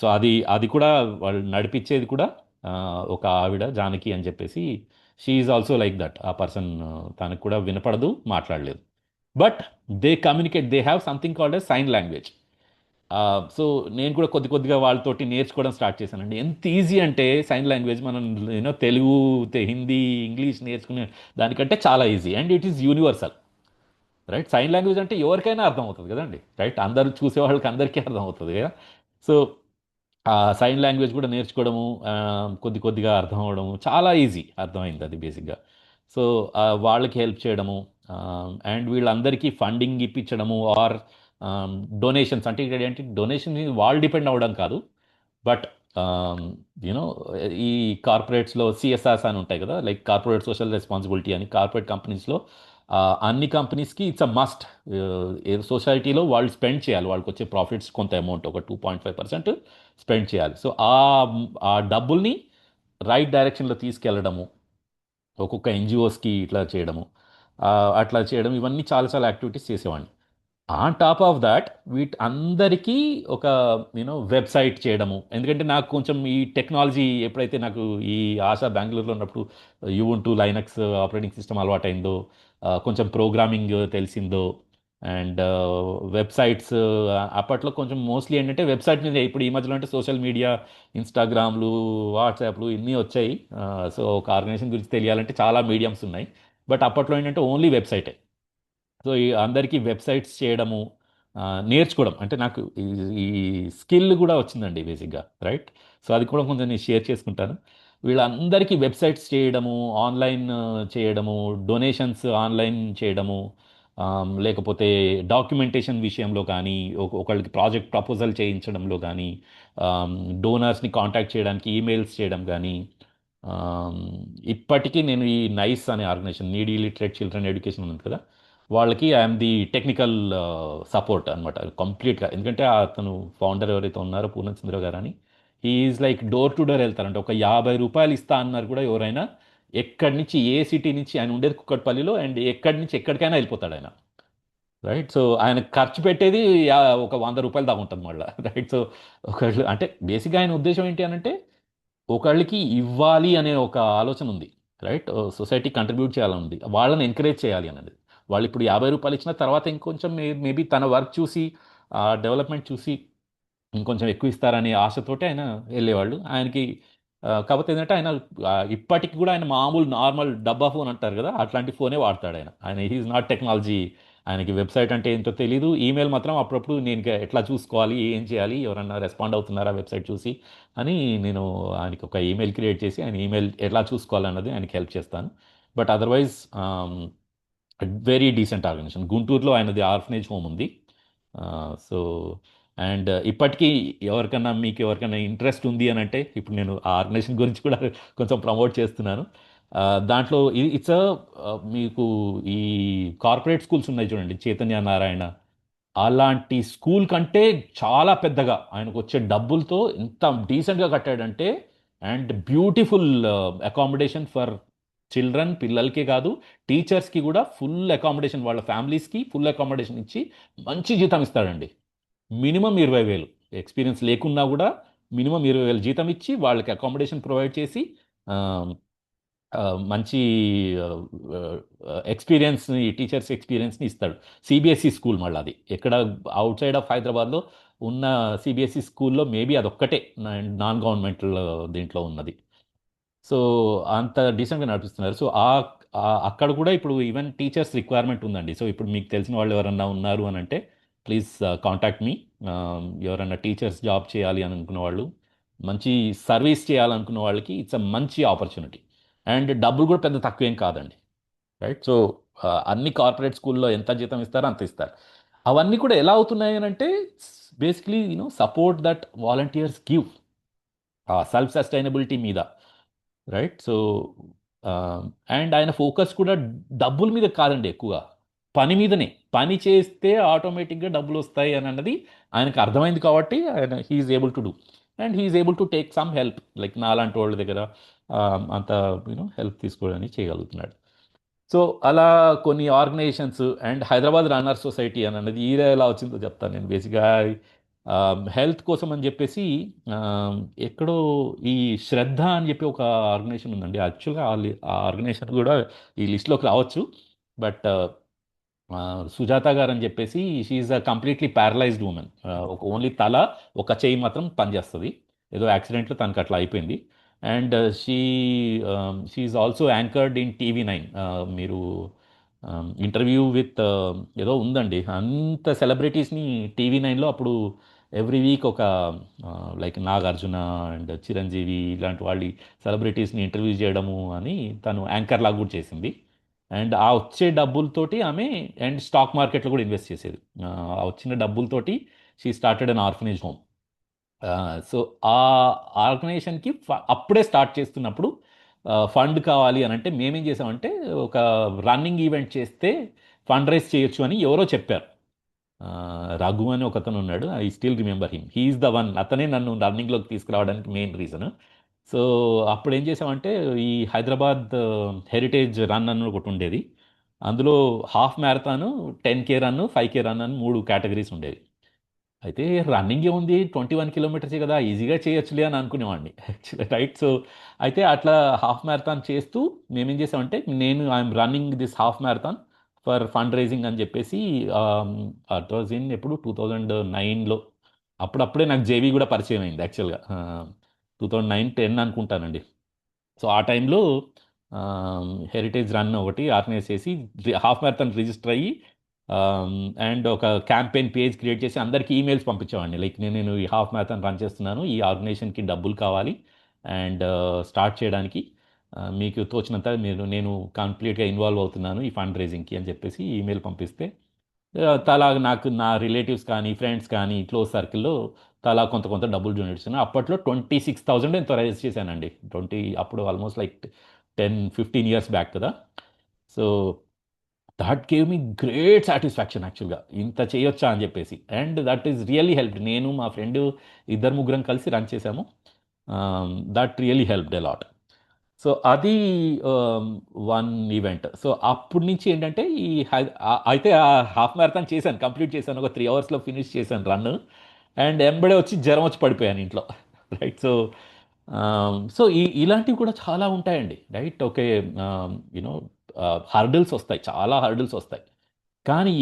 సో అది అది కూడా వాళ్ళు నడిపించేది కూడా ఆ, ఒక ఆవిడ జానకి అని చెప్పేసి, she is also like that. ఆ పర్సన్, తనకు కూడా వినపడదు, మాట్లాడలేదు, but they communicate, they have something called a sign language. So నేను కూడా కొద్ది కొద్దిగా వాళ్ళతోటి నేర్చుకోవడం స్టార్ట్ చేశానండి. ఎంత ఈజీ అంటే సైన్ లాంగ్వేజ్, మనం తెలుగు, హిందీ, ఇంగ్లీష్ నేర్చుకునే దానికంటే చాలా easy, and it is universal, right? Sign language అంటే ఎవరికైనా అర్థం అవుతుంది కదండి, రైట్? అందరూ చూసే వాళ్ళకి అందరికీ అర్థం అవుతుంది కదా. సో ఆ సైన్ లాంగ్వేజ్ కూడా నేర్చుకోవడము, కొద్దిగా అర్థం అవ్వడము చాలా ఈజీ, అర్థమైంది అది బేసిక్గా. సో వాళ్ళకి హెల్ప్ చేయడము, అండ్ వీళ్ళందరికీ ఫండింగ్ ఇప్పించడము ఆర్ డొనేషన్స్, అంటే ఇక్కడ ఏంటి డొనేషన్ వాళ్ళు డిపెండ్ అవ్వడం కాదు, బట్ యూనో ఈ కార్పొరేట్స్లో సిఎస్ఆర్స్ అని ఉంటాయి కదా, లైక్ కార్పొరేట్ సోషల్ రెస్పాన్సిబిలిటీ అని కార్పొరేట్ కంపెనీస్లో అన్ని కంపెనీస్కి ఇట్స్ అ మస్ట్. సొసైటీలో వాళ్ళు స్పెండ్ చేయాలి, వాళ్ళకి వచ్చే ప్రాఫిట్స్ కొంత అమౌంట్, ఒక 2.5% స్పెండ్ చేయాలి. సో ఆ డబ్బుల్ని రైట్ డైరెక్షన్లో తీసుకెళ్ళడము, ఒక్కొక్క ఎన్జిఓస్కి ఇట్లా చేయడము, అట్లా చేయడం, ఇవన్నీ చాలా చాలా యాక్టివిటీస్ చేసేవాడిని. ఆన్ టాప్ ఆఫ్ దాట్ వీటి అందరికీ ఒక వెబ్సైట్ చేయడము, ఎందుకంటే నాకు కొంచెం ఈ టెక్నాలజీ ఎప్పుడైతే నాకు ఈ ఆశా బెంగళూరులో ఉన్నప్పుడు యువుంటూ లైనక్స్ ఆపరేటింగ్ సిస్టమ్ అలవాటైందో, కొంచెం ప్రోగ్రామింగ్ తెలిసిందో, అండ్ వెబ్సైట్స్ అప్పట్లో కొంచెం మోస్ట్లీ ఏంటంటే వెబ్సైట్ మీద, ఇప్పుడు ఈ మధ్యలో అంటే సోషల్ మీడియా, ఇన్స్టాగ్రామ్లు, వాట్సాప్లు ఇన్ని వచ్చాయి. సో ఒక ఆర్గనైజేషన్ గురించి తెలియాలంటే చాలా మీడియమ్స్ ఉన్నాయి, బట్ అప్పట్లో ఏంటంటే ఓన్లీ వెబ్సైటే. సో ఈ అందరికీ వెబ్సైట్స్ చేయడము, నేర్చుకోవడం, అంటే నాకు ఈ స్కిల్ కూడా వచ్చిందండి బేసిక్గా, రైట్. సో అది కూడా కొంచెం నేను షేర్ చేసుకుంటాను. వీళ్ళందరికీ వెబ్సైట్స్ చేయడము, ఆన్లైన్ చేయడము, డొనేషన్స్ ఆన్లైన్ చేయడము, లేకపోతే డాక్యుమెంటేషన్ విషయంలో కానీ, ఒకళ్ళకి ప్రాజెక్ట్ ప్రపోజల్ చేయించడంలో కానీ, డోనర్స్ని కాంటాక్ట్ చేయడానికి ఈమెయిల్స్ చేయడం కానీ, ఆమ్, ఇప్పటికీ నేను ఈ నైస్ అనే organization, needy literate children education ఉంది కదా, వాళ్ళకి ఐఎమ్ ది టెక్నికల్ సపోర్ట్ అనమాట కంప్లీట్గా. ఎందుకంటే అతను ఫౌండర్ ఎవరైతే ఉన్నారో పూర్ణచంద్ర గారు అని, is like door to door వెళ్తారంటే, ఒక 50 రూపాయలు ఇస్తా అన్నారు కూడా ఎవరైనా, ఎక్కడి నుంచి ఏ సిటీ నుంచి, ఆయన ఉండేది కుక్కట్పల్లిలో, అండ్ ఎక్కడి నుంచి ఎక్కడికైనా వెళ్ళిపోతాడు ఆయన, రైట్. సో ఆయన ఖర్చు పెట్టేది ఒక 100 రూపాయలు దాకా ఉంటుంది మళ్ళీ, రైట్. సో ఒకళ్ళు అంటే బేసిక్గా ఆయన ఉద్దేశం ఏంటి అని అంటే, ఒకళ్ళకి ఇవ్వాలి అనే ఒక ఆలోచన ఉంది, రైట్. సొసైటీ కంట్రిబ్యూట్ చేయాలని ఉంది, వాళ్ళని ఎంకరేజ్ చేయాలి అనేది. వాళ్ళు ఇప్పుడు 50 రూపాయలు ఇచ్చిన తర్వాత ఇంకొంచెం మేబీ తన వర్క్ చూసి, డెవలప్మెంట్ చూసి ఇంకొంచెం ఎక్కువ ఇస్తారనే ఆశతోటి ఆయన వెళ్ళేవాళ్ళు. ఆయనకి కాకపోతే ఏంటంటే ఆయన ఇప్పటికి కూడా ఆయన మామూలు నార్మల్ డబ్బా ఫోన్ అంటారు కదా, అట్లాంటి ఫోనే వాడతాడు ఆయన. హీఈస్ నాట్ టెక్నాలజీ, ఆయనకి వెబ్సైట్ అంటే ఏంటో తెలియదు. ఈమెయిల్ మాత్రం అప్పుడప్పుడు నేను ఎట్లా చూసుకోవాలి, ఏం చేయాలి, ఎవరన్నా రెస్పాండ్ అవుతున్నారా వెబ్సైట్ చూసి అని నేను ఆయనకి ఒక ఈమెయిల్ క్రియేట్ చేసి ఆయన ఈమెయిల్ ఎట్లా చూసుకోవాలన్నది ఆయనకి హెల్ప్ చేస్తాను. But otherwise very decent organization. గుంటూరులో ఆయనది ఆర్ఫనేజ్ హోమ్ ఉంది. సో అండ్ ఇప్పటికీ మీకు ఎవరికైనా ఇంట్రెస్ట్ ఉంది అని అంటే, ఇప్పుడు నేను ఆ ఆర్గనైజేషన్ గురించి కూడా కొంచెం ప్రమోట్ చేస్తున్నాను. దాంట్లో ఇట్స్ మీకు ఈ కార్పొరేట్ స్కూల్స్ ఉన్నాయి చూడండి, చైతన్య నారాయణ, అలాంటి స్కూల్ కంటే చాలా పెద్దగా ఆయనకు వచ్చే డబ్బులతో ఎంత డీసెంట్గా కట్టాడంటే, and beautiful accommodation for children, పిల్లలకే కాదు టీచర్స్కి కూడా ఫుల్ అకామిడేషన్, వాళ్ళ ఫ్యామిలీస్కి ఫుల్ అకామిడేషన్ ఇచ్చి మంచి జీతం ఇస్తాడండి. మినిమం 20,000, ఎక్స్పీరియన్స్ లేకున్నా కూడా మినిమం 20,000 జీతం ఇచ్చి వాళ్ళకి అకామిడేషన్ ప్రొవైడ్ చేసి, ఆ, ఆ, మంచి ఎక్స్పీరియన్స్ని, టీచర్స్ ఎక్స్పీరియన్స్ని ఇస్తాడు. సిబిఎస్ఈ స్కూల్, మళ్ళీ అది ఎక్కడ అవుట్ సైడ్ ఆఫ్ హైదరాబాద్లో ఉన్న సిబిఎస్ఈ స్కూల్లో మేబీ అదొక్కటే నాన్ గవర్నమెంటల్ దీంట్లో ఉన్నది. సో అంత డీసెంట్గా నడిపిస్తున్నారు. సో అక్కడ కూడా ఇప్పుడు ఈవెన్ టీచర్స్ రిక్వైర్మెంట్ ఉందండి. సో ఇప్పుడు మీకు తెలిసిన వాళ్ళు ఎవరన్నా ఉన్నారు అని అంటే ప్లీజ్ కాంటాక్ట్ మీ. ఎవరన్నా టీచర్స్ జాబ్ చేయాలి అని అనుకున్న వాళ్ళు, మంచి సర్వీస్ చేయాలనుకున్న వాళ్ళకి ఇట్స్ అ మంచి ఆపర్చునిటీ. అండ్ డబ్బులు కూడా పెద్ద తక్కువేం కాదండి, రైట్. సో అన్ని కార్పొరేట్ స్కూల్లో ఎంత జీతం ఇస్తారో అంత ఇస్తారు. అవన్నీ కూడా ఎలా అవుతున్నాయి అని అంటే, basically support that volunteers give, self sustainability మీద, రైట్. సో అండ్ ఆయన ఫోకస్ కూడా డబ్బుల మీద కాదండి, ఎక్కువగా పని మీదనే. పని చేస్తే ఆటోమేటిక్గా డబ్బులు వస్తాయి అని అన్నది ఆయనకు అర్థమైంది కాబట్టి ఆయన he's able to do, and he's able to take some help, like నాలాంటి వాళ్ళ దగ్గర అంత హెల్ప్ తీసుకోవడానికి చేయగలుగుతున్నాడు. సో అలా కొన్ని organizations, and Hyderabad runner society అని అన్నది ఈ ఎలా వచ్చిందో చెప్తాను నేను. బేసిక్గా హెల్త్ కోసం అని చెప్పేసి, ఎక్కడో ఈ శ్రద్ధ అని చెప్పి ఒక ఆర్గనైజేషన్ ఉందండి. యాక్చువల్గా ఆ ఆర్గనైజేషన్ కూడా ఈ లిస్ట్లోకి రావచ్చు, బట్ సుజాత గారు అని చెప్పేసి, she's a completely paralysed women. ఒక ఓన్లీ తల, ఒక చెయ్యి మాత్రం పనిచేస్తుంది. ఏదో యాక్సిడెంట్లో తనకు అట్లా అయిపోయింది. And she's also anchored in TV9. మీరు ఇంటర్వ్యూ విత్ ఏదో ఉందండి, అంత సెలబ్రిటీస్ని TV9లో అప్పుడు ఎవ్రీ వీక్ ఒక లైక్ నాగార్జున అండ్ చిరంజీవి ఇలాంటి వాళ్ళ సెలబ్రిటీస్ని ఇంటర్వ్యూ చేయడము అని తను యాంకర్ లాగా కూడా చేసింది. అండ్ ఆ వచ్చే డబ్బులతోటి ఆమె అండ్ స్టాక్ మార్కెట్లో కూడా ఇన్వెస్ట్ చేసేది. ఆ వచ్చిన డబ్బులతోటి she started an orphanage home. So ఆ ఆర్గనైజేషన్కి అప్పుడే స్టార్ట్ చేస్తున్నప్పుడు ఫండ్ కావాలి అని అంటే మేమేం చేసామంటే ఒక రన్నింగ్ ఈవెంట్ చేస్తే ఫండ్ రైజ్ చేయొచ్చు అని ఎవరో చెప్పారు. రఘు అని ఒకతను ఉన్నాడు, I still remember him, he's the one. అతనే నన్ను రన్నింగ్లోకి తీసుకురావడానికి మెయిన్ రీజన్. సో అప్పుడు ఏం చేసామంటే ఈ హైదరాబాద్ హెరిటేజ్ రన్ అని ఒకటి ఉండేది. అందులో half marathon, 10K run, 5K run అని 3 కేటగిరీస్ ఉండేవి. అయితే రన్నింగ్ ఏముంది, 21 కిలోమీటర్సే కదా, ఈజీగా చేయొచ్చులే అని అనుకునేవాడిని యాక్చువల్లీ, రైట్. సో అయితే అట్లా హాఫ్ మ్యారథాన్ చేస్తూ మేమేం చేసామంటే నేను I'm running this half marathon for fund raising అని చెప్పేసి అట్ వాజ్ ఇన్ ఎప్పుడు 2009లో. అప్పుడప్పుడే నాకు జేవీ కూడా పరిచయం అయింది యాక్చువల్గా, 2009-10 అనుకుంటానండి. సో ఆ టైంలో హెరిటేజ్ రన్ ఒకటి ఆర్గనైజ్ చేసి హాఫ్ మ్యారథాన్ రిజిస్టర్ అయ్యి అండ్ ఒక క్యాంపెయిన్ పేజ్ క్రియేట్ చేసి అందరికీ ఈమెయిల్స్ పంపించేవాడిని. లైక్ నేను ఈ హాఫ్ మ్యారథాన్ రన్ చేస్తున్నాను, ఈ ఆర్గనైజేషన్కి డబ్బులు కావాలి అండ్ స్టార్ట్ చేయడానికి మీకు తోచినంత నేను కంప్లీట్గా ఇన్వాల్వ్ అవుతున్నాను ఈ ఫండ్ రైజింగ్కి అని చెప్పేసి ఈమెయిల్ పంపిస్తే తలా నాకు నా రిలేటివ్స్ కానీ ఫ్రెండ్స్ కానీ క్లోజ్ సర్కిల్లో తలా కొంత కొంత డబ్బులు డొనేట్ చేశాను. అప్పట్లో 26,000 ఎంతో రైజ్ చేశానండి. అప్పుడు ఆల్మోస్ట్ లైక్ 10-15 ఇయర్స్ బ్యాక్ కదా. So that gave me great satisfaction యాక్చువల్గా, ఇంత చేయొచ్చా అని చెప్పేసి. And that is really helped. నేను మా ఫ్రెండ్ 2-3 కలిసి రన్ చేశాము. That really helped a lot. So అది వన్ ఈవెంట్. సో అప్పటి నుంచి ఏంటంటే అయితే ఆ హాఫ్ మ్యారథాన్ చేశాను, కంప్లీట్ చేశాను, ఒక 3 అవర్స్లో ఫినిష్ చేశాను రన్. అండ్ ఎంబడే వచ్చి జ్వరం వచ్చి పడిపోయాను ఇంట్లో, రైట్. సో ఇలాంటివి కూడా చాలా ఉంటాయండి, రైట్. ఓకే, యూనో హర్డిల్స్ వస్తాయి, చాలా హర్డిల్స్ వస్తాయి. కానీ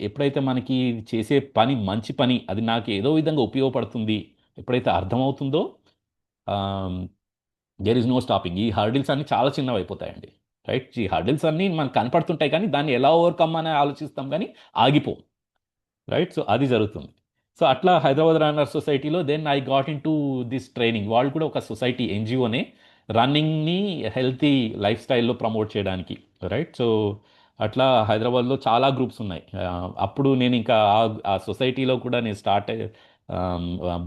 ఎప్పుడైతే మనకి చేసే పని మంచి పని, అది నాకు ఏదో విధంగా ఉపయోగపడుతుంది, ఎప్పుడైతే అర్థమవుతుందో దేర్ ఇస్ నో స్టాపింగ్. ఈ హర్డిల్స్ అన్నీ చాలా చిన్నవి అయిపోతాయండి, రైట్. ఈ హర్డిల్స్ అన్నీ మనకు కనపడుతుంటాయి కానీ దాన్ని ఎలా ఓవర్కమ్ అని ఆలోచిస్తాం కానీ ఆగిపోం, రైట్. సో అది జరుగుతుంది. సో అట్లా హైదరాబాద్ రన్నర్ సొసైటీలో then I got in to this training. వాళ్ళు కూడా ఒక సొసైటీ, ఎన్జిఓనే, రన్నింగ్ని హెల్తీ లైఫ్ స్టైల్లో ప్రమోట్ చేయడానికి, రైట్. సో అట్లా హైదరాబాద్లో చాలా గ్రూప్స్ ఉన్నాయి. అప్పుడు నేను ఇంకా ఆ సొసైటీలో కూడా నేను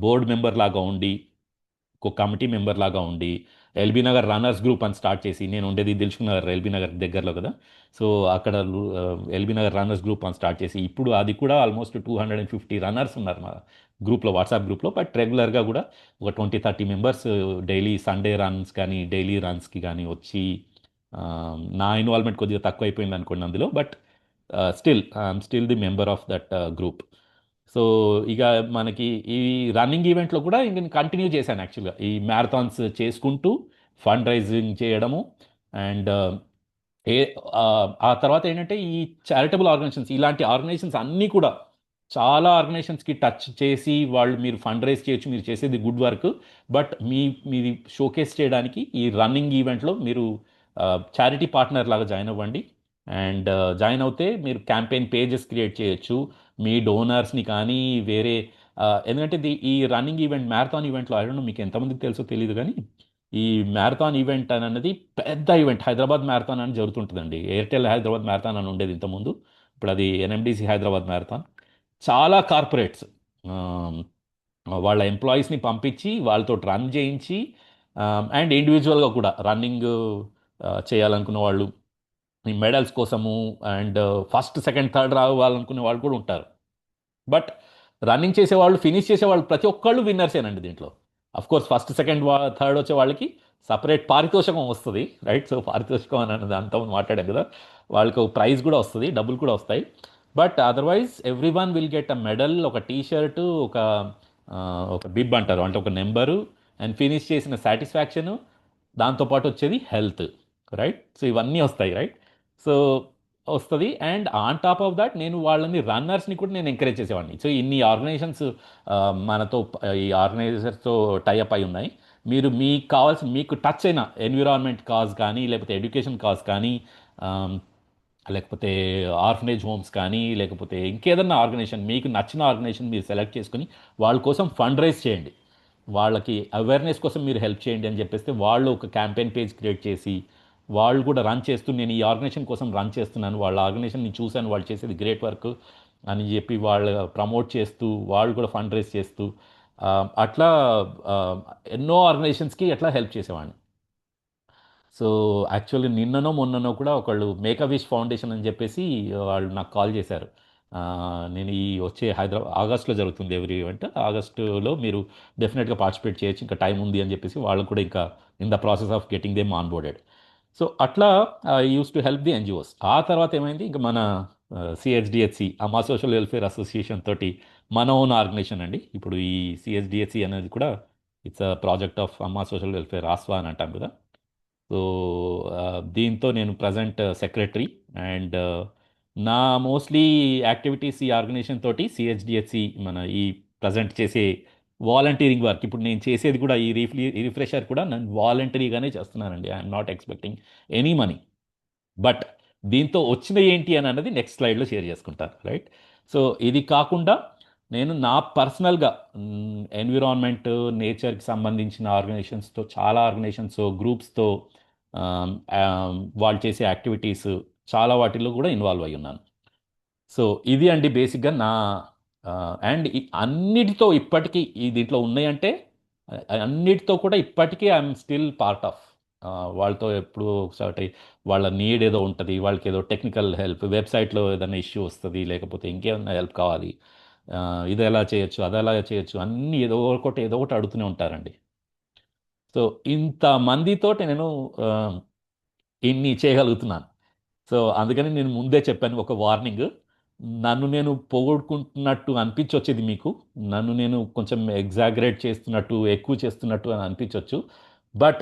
బోర్డ్ మెంబర్ లాగా ఉండి, ఒక కమిటీ మెంబర్ లాగా ఉండి, ఎల్బీ నగర్ రన్నర్స్ గ్రూప్ అని స్టార్ట్ చేసి, నేను ఉండేది దిల్సుఖ్ నగర్, ఎల్బీ నగర్ దగ్గరలో కదా. సో అక్కడ ఎల్బీ నగర్ రన్నర్స్ గ్రూప్ అని స్టార్ట్ చేసి ఇప్పుడు అది కూడా ఆల్మోస్ట్ 250 రన్నర్స్ ఉన్నారు మా గ్రూప్లో, వాట్సాప్ గ్రూప్లో. బట్ రెగ్యులర్గా కూడా ఒక 20-30 మెంబర్స్ డైలీ సండే రన్స్ కానీ డైలీ రన్స్కి కానీ వచ్చి, నా ఇన్వాల్వ్మెంట్ కొద్దిగా తక్కువ అయిపోయింది అనుకోండి అందులో, but I'm still the member of that group. So ఇక మనకి ఈ రన్నింగ్ ఈవెంట్లో కూడా ఇంక నేను కంటిన్యూ చేశాను యాక్చువల్గా, ఈ మ్యారథాన్స్ చేసుకుంటూ ఫండ్ రైజింగ్ చేయడము. అండ్ ఆ తర్వాత ఏంటంటే ఈ చారిటబుల్ ఆర్గనైజేషన్స్, ఇలాంటి ఆర్గనైజేషన్స్ అన్నీ కూడా చాలా ఆర్గనైజేషన్స్కి టచ్ చేసి మీరు ఫండ్ రైజ్ చేయొచ్చు, మీరు చేసేది గుడ్ వర్క్, బట్ మీది షోకేస్ చేయడానికి ఈ రన్నింగ్ ఈవెంట్లో మీరు చారిటీ పార్ట్నర్ లాగా జాయిన్ అవ్వండి. అండ్ జాయిన్ అవుతే మీరు క్యాంపెయిన్ పేజెస్ క్రియేట్ చేయొచ్చు, మీ డోనర్స్ని కానీ వేరే ఎందుకంటే ఈ రన్నింగ్ ఈవెంట్, మ్యారథాన్ ఈవెంట్లో ఐ డోంట్ నో మీకు ఎంతమందికి తెలుసో తెలియదు కానీ ఈ మ్యారథాన్ ఈవెంట్ అనేది పెద్ద ఈవెంట్. హైదరాబాద్ మ్యారథాన్ అని జరుగుతుంటుందండి. ఎయిర్టెల్ హైదరాబాద్ మ్యారథాన్ అని ఉండేది ఇంతకుముందు, ఇప్పుడు అది ఎన్ఎండిసి హైదరాబాద్ మ్యారథాన్. చాలా కార్పొరేట్స్ వాళ్ళ ఎంప్లాయీస్ని పంపించి వాళ్ళతో రన్ చేయించి, అండ్ ఇండివిజువల్గా కూడా రన్నింగ్ చేయాలనుకున్న వాళ్ళు ఈ మెడల్స్ కోసము అండ్ ఫస్ట్ సెకండ్ థర్డ్ రావాలనుకునే వాళ్ళు కూడా ఉంటారు. బట్ రన్నింగ్ చేసేవాళ్ళు, ఫినిష్ చేసేవాళ్ళు ప్రతి ఒక్కళ్ళు విన్నర్సేనండి దీంట్లో. కోర్స్ ఫస్ట్ సెకండ్ థర్డ్ వచ్చే వాళ్ళకి సపరేట్ పారితోషికం వస్తుంది, రైట్. సో పారితోషికం అని అంతా మాట్లాడాం కదా, వాళ్ళకి ఒక ప్రైజ్ కూడా వస్తుంది, డబ్బులు కూడా వస్తాయి. But otherwise every one will get a medal, ఒక టీషర్టు, ఒక బిబ్ అంటారు అంటే ఒక నెంబరు, అండ్ ఫినిష్ చేసిన సాటిస్ఫాక్షను, దాంతోపాటు వచ్చేది హెల్త్, రైట్. సో ఇవన్నీ వస్తాయి, రైట్. సో వస్తుంది. And on top of that నేను వాళ్ళని రన్నర్స్ని కూడా నేను ఎంకరేజ్ చేసేవాడిని. సో ఇన్ని ఆర్గనైజేషన్స్ మనతో, ఈ ఆర్గనైజర్స్తో టైఅప్ అయి ఉన్నాయి. మీకు కావాల్సిన, మీకు టచ్ అయిన ఎన్విరాన్మెంట్ కాజ్ కానీ లేకపోతే ఎడ్యుకేషన్ కాజ్ కానీ లేకపోతే ఆర్ఫనేజ్ హోమ్స్ కానీ, లేకపోతే ఇంకేదన్నా ఆర్గనైజేషన్, మీకు నచ్చిన ఆర్గనైజేషన్ మీరు సెలెక్ట్ చేసుకుని వాళ్ళ కోసం ఫండ్ రైజ్ చేయండి. వాళ్ళకి అవేర్నెస్ కోసం మీరు హెల్ప్ చేయండి అని చెప్పేస్తే వాళ్ళు ఒక క్యాంపెయిన్ పేజ్ క్రియేట్ చేసి వాళ్ళు కూడా రన్ చేస్తూ, నేను ఈ ఆర్గనైజేషన్ కోసం రన్ చేస్తున్నాను, వాళ్ళ ఆర్గనైజేషన్ నేను చూశాను, వాళ్ళు చేసేది గ్రేట్ వర్క్ అని చెప్పి వాళ్ళు ప్రమోట్ చేస్తూ వాళ్ళు కూడా ఫండ్ రైజ్ చేస్తూ ఆ, అట్లా ఆ, ఎన్నో ఆర్గనైజేషన్స్కి అట్లా హెల్ప్ చేసేవాడిని. సో యాక్చువల్లీ నిన్ననో మొన్ననో కూడా ఒకళ్ళు మేక్ అ విష్ ఫౌండేషన్ అని చెప్పేసి వాళ్ళు నాకు కాల్ చేశారు. ఆ, నేను ఈ వచ్చే ఆగస్ట్లో జరుగుతుంది ఎవ్రీ ఈవెంట్, ఆగస్టులో మీరు డెఫినెట్గా పార్టిసిపేట్ చేయొచ్చు, ఇంకా టైం ఉంది అని చెప్పేసి వాళ్ళు కూడా ఇంకా in the process of getting them on boarded. So అట్లా use to help the NGOs. ఆ తర్వాత ఏమైంది, ఇంకా మన సిహెచ్డిహెచ్సి అమ్మా సోషల్ వెల్ఫేర్ అసోసియేషన్ తోటి మన ఓన్ ఆర్గనైజేషన్ అండి. ఇప్పుడు ఈ సిహెచ్డిహెచ్సి అనేది కూడా ఇట్స్ అ ప్రాజెక్ట్ ఆఫ్ అమ్మా సోషల్ వెల్ఫేర్ ఆస్వా అని అంటాం కదా. సో దీంతో నేను ప్రజెంట్ సెక్రటరీ అండ్ నా మోస్ట్లీ యాక్టివిటీస్ ఈ ఆర్గనైజేషన్ తోటి సిహెచ్డిహెచ్సి మన ఈ ప్రజెంట్ చేసే వాలంటీరింగ్ వర్క్, ఇప్పుడు నేను చేసేది కూడా ఈ రిఫ్రెషర్ కూడా నేను వాలంటరీగానే చేస్తున్నానండి. I'm not expecting any money. But దీంతో వచ్చిన ఏంటి అని అన్నది నెక్స్ట్ స్లైడ్లో షేర్ చేసుకుంటాను, రైట్? సో ఇది కాకుండా నేను నా పర్సనల్గా ఎన్విరాన్మెంట్, నేచర్కి సంబంధించిన ఆర్గనైజేషన్స్తో, చాలా ఆర్గనైజేషన్స్ గ్రూప్స్తో వాళ్ళు చేసే యాక్టివిటీస్ చాలా వాటిల్లో కూడా ఇన్వాల్వ్ అయి ఉన్నాను. సో ఇది అండి బేసిక్గా నా అండ్ అన్నిటితో ఇప్పటికీ ఈ దీంట్లో ఉన్నాయంటే అన్నిటితో కూడా ఇప్పటికీ ఐఎమ్ స్టిల్ పార్ట్ ఆఫ్. వాళ్ళతో ఎప్పుడు ఒకసారి వాళ్ళ నీడ్ ఏదో ఉంటుంది, వాళ్ళకి ఏదో టెక్నికల్ హెల్ప్, వెబ్సైట్లో ఏదైనా ఇష్యూ వస్తుంది, లేకపోతే ఇంకేమైనా హెల్ప్ కావాలి, ఇది ఎలా చేయొచ్చు, అది ఎలా చేయొచ్చు, అన్నీ ఏదో ఒకటి అడుగుతూనే ఉంటారండి. సో ఇంతమందితోటి నేను ఇన్ని చేయగలుగుతున్నాను. సో అందుకని నేను ముందే చెప్పాను ఒక వార్నింగ్. నన్ను నేను పొగడుకుంటున్నట్టు అనిపించొచ్చేది మీకు, నన్ను నేను కొంచెం ఎగ్జాగరేట్ చేస్తున్నట్టు, ఎక్కువ చేస్తున్నట్టు అని అనిపించవచ్చు. బట్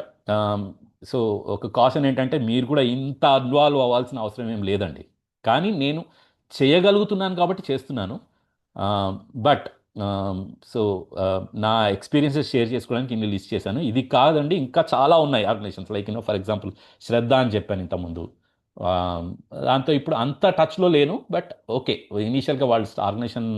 సో ఒక కాషన్ ఏంటంటే మీరు కూడా ఇంత ఇన్వాల్వ్ అవ్వాల్సిన అవసరం ఏం లేదండి. కానీ నేను చేయగలుగుతున్నాను కాబట్టి చేస్తున్నాను. బట్ సో నా ఎక్స్పీరియన్సెస్ షేర్ చేసుకోవడానికి ఇన్ని లిస్ట్ చేశాను. ఇది కాదండి, ఇంకా చాలా ఉన్నాయి ఆర్గనైజేషన్స్, లైక్ ఫర్ ఎగ్జాంపుల్ శ్రద్ధ అని చెప్పాను ఇంతకుముందు. ఆ, దాంతో ఇప్పుడు అంత టచ్లో లేను, బట్ ఓకే, ఇనీషియల్గా వాళ్ళు ఆర్గనైజేషన్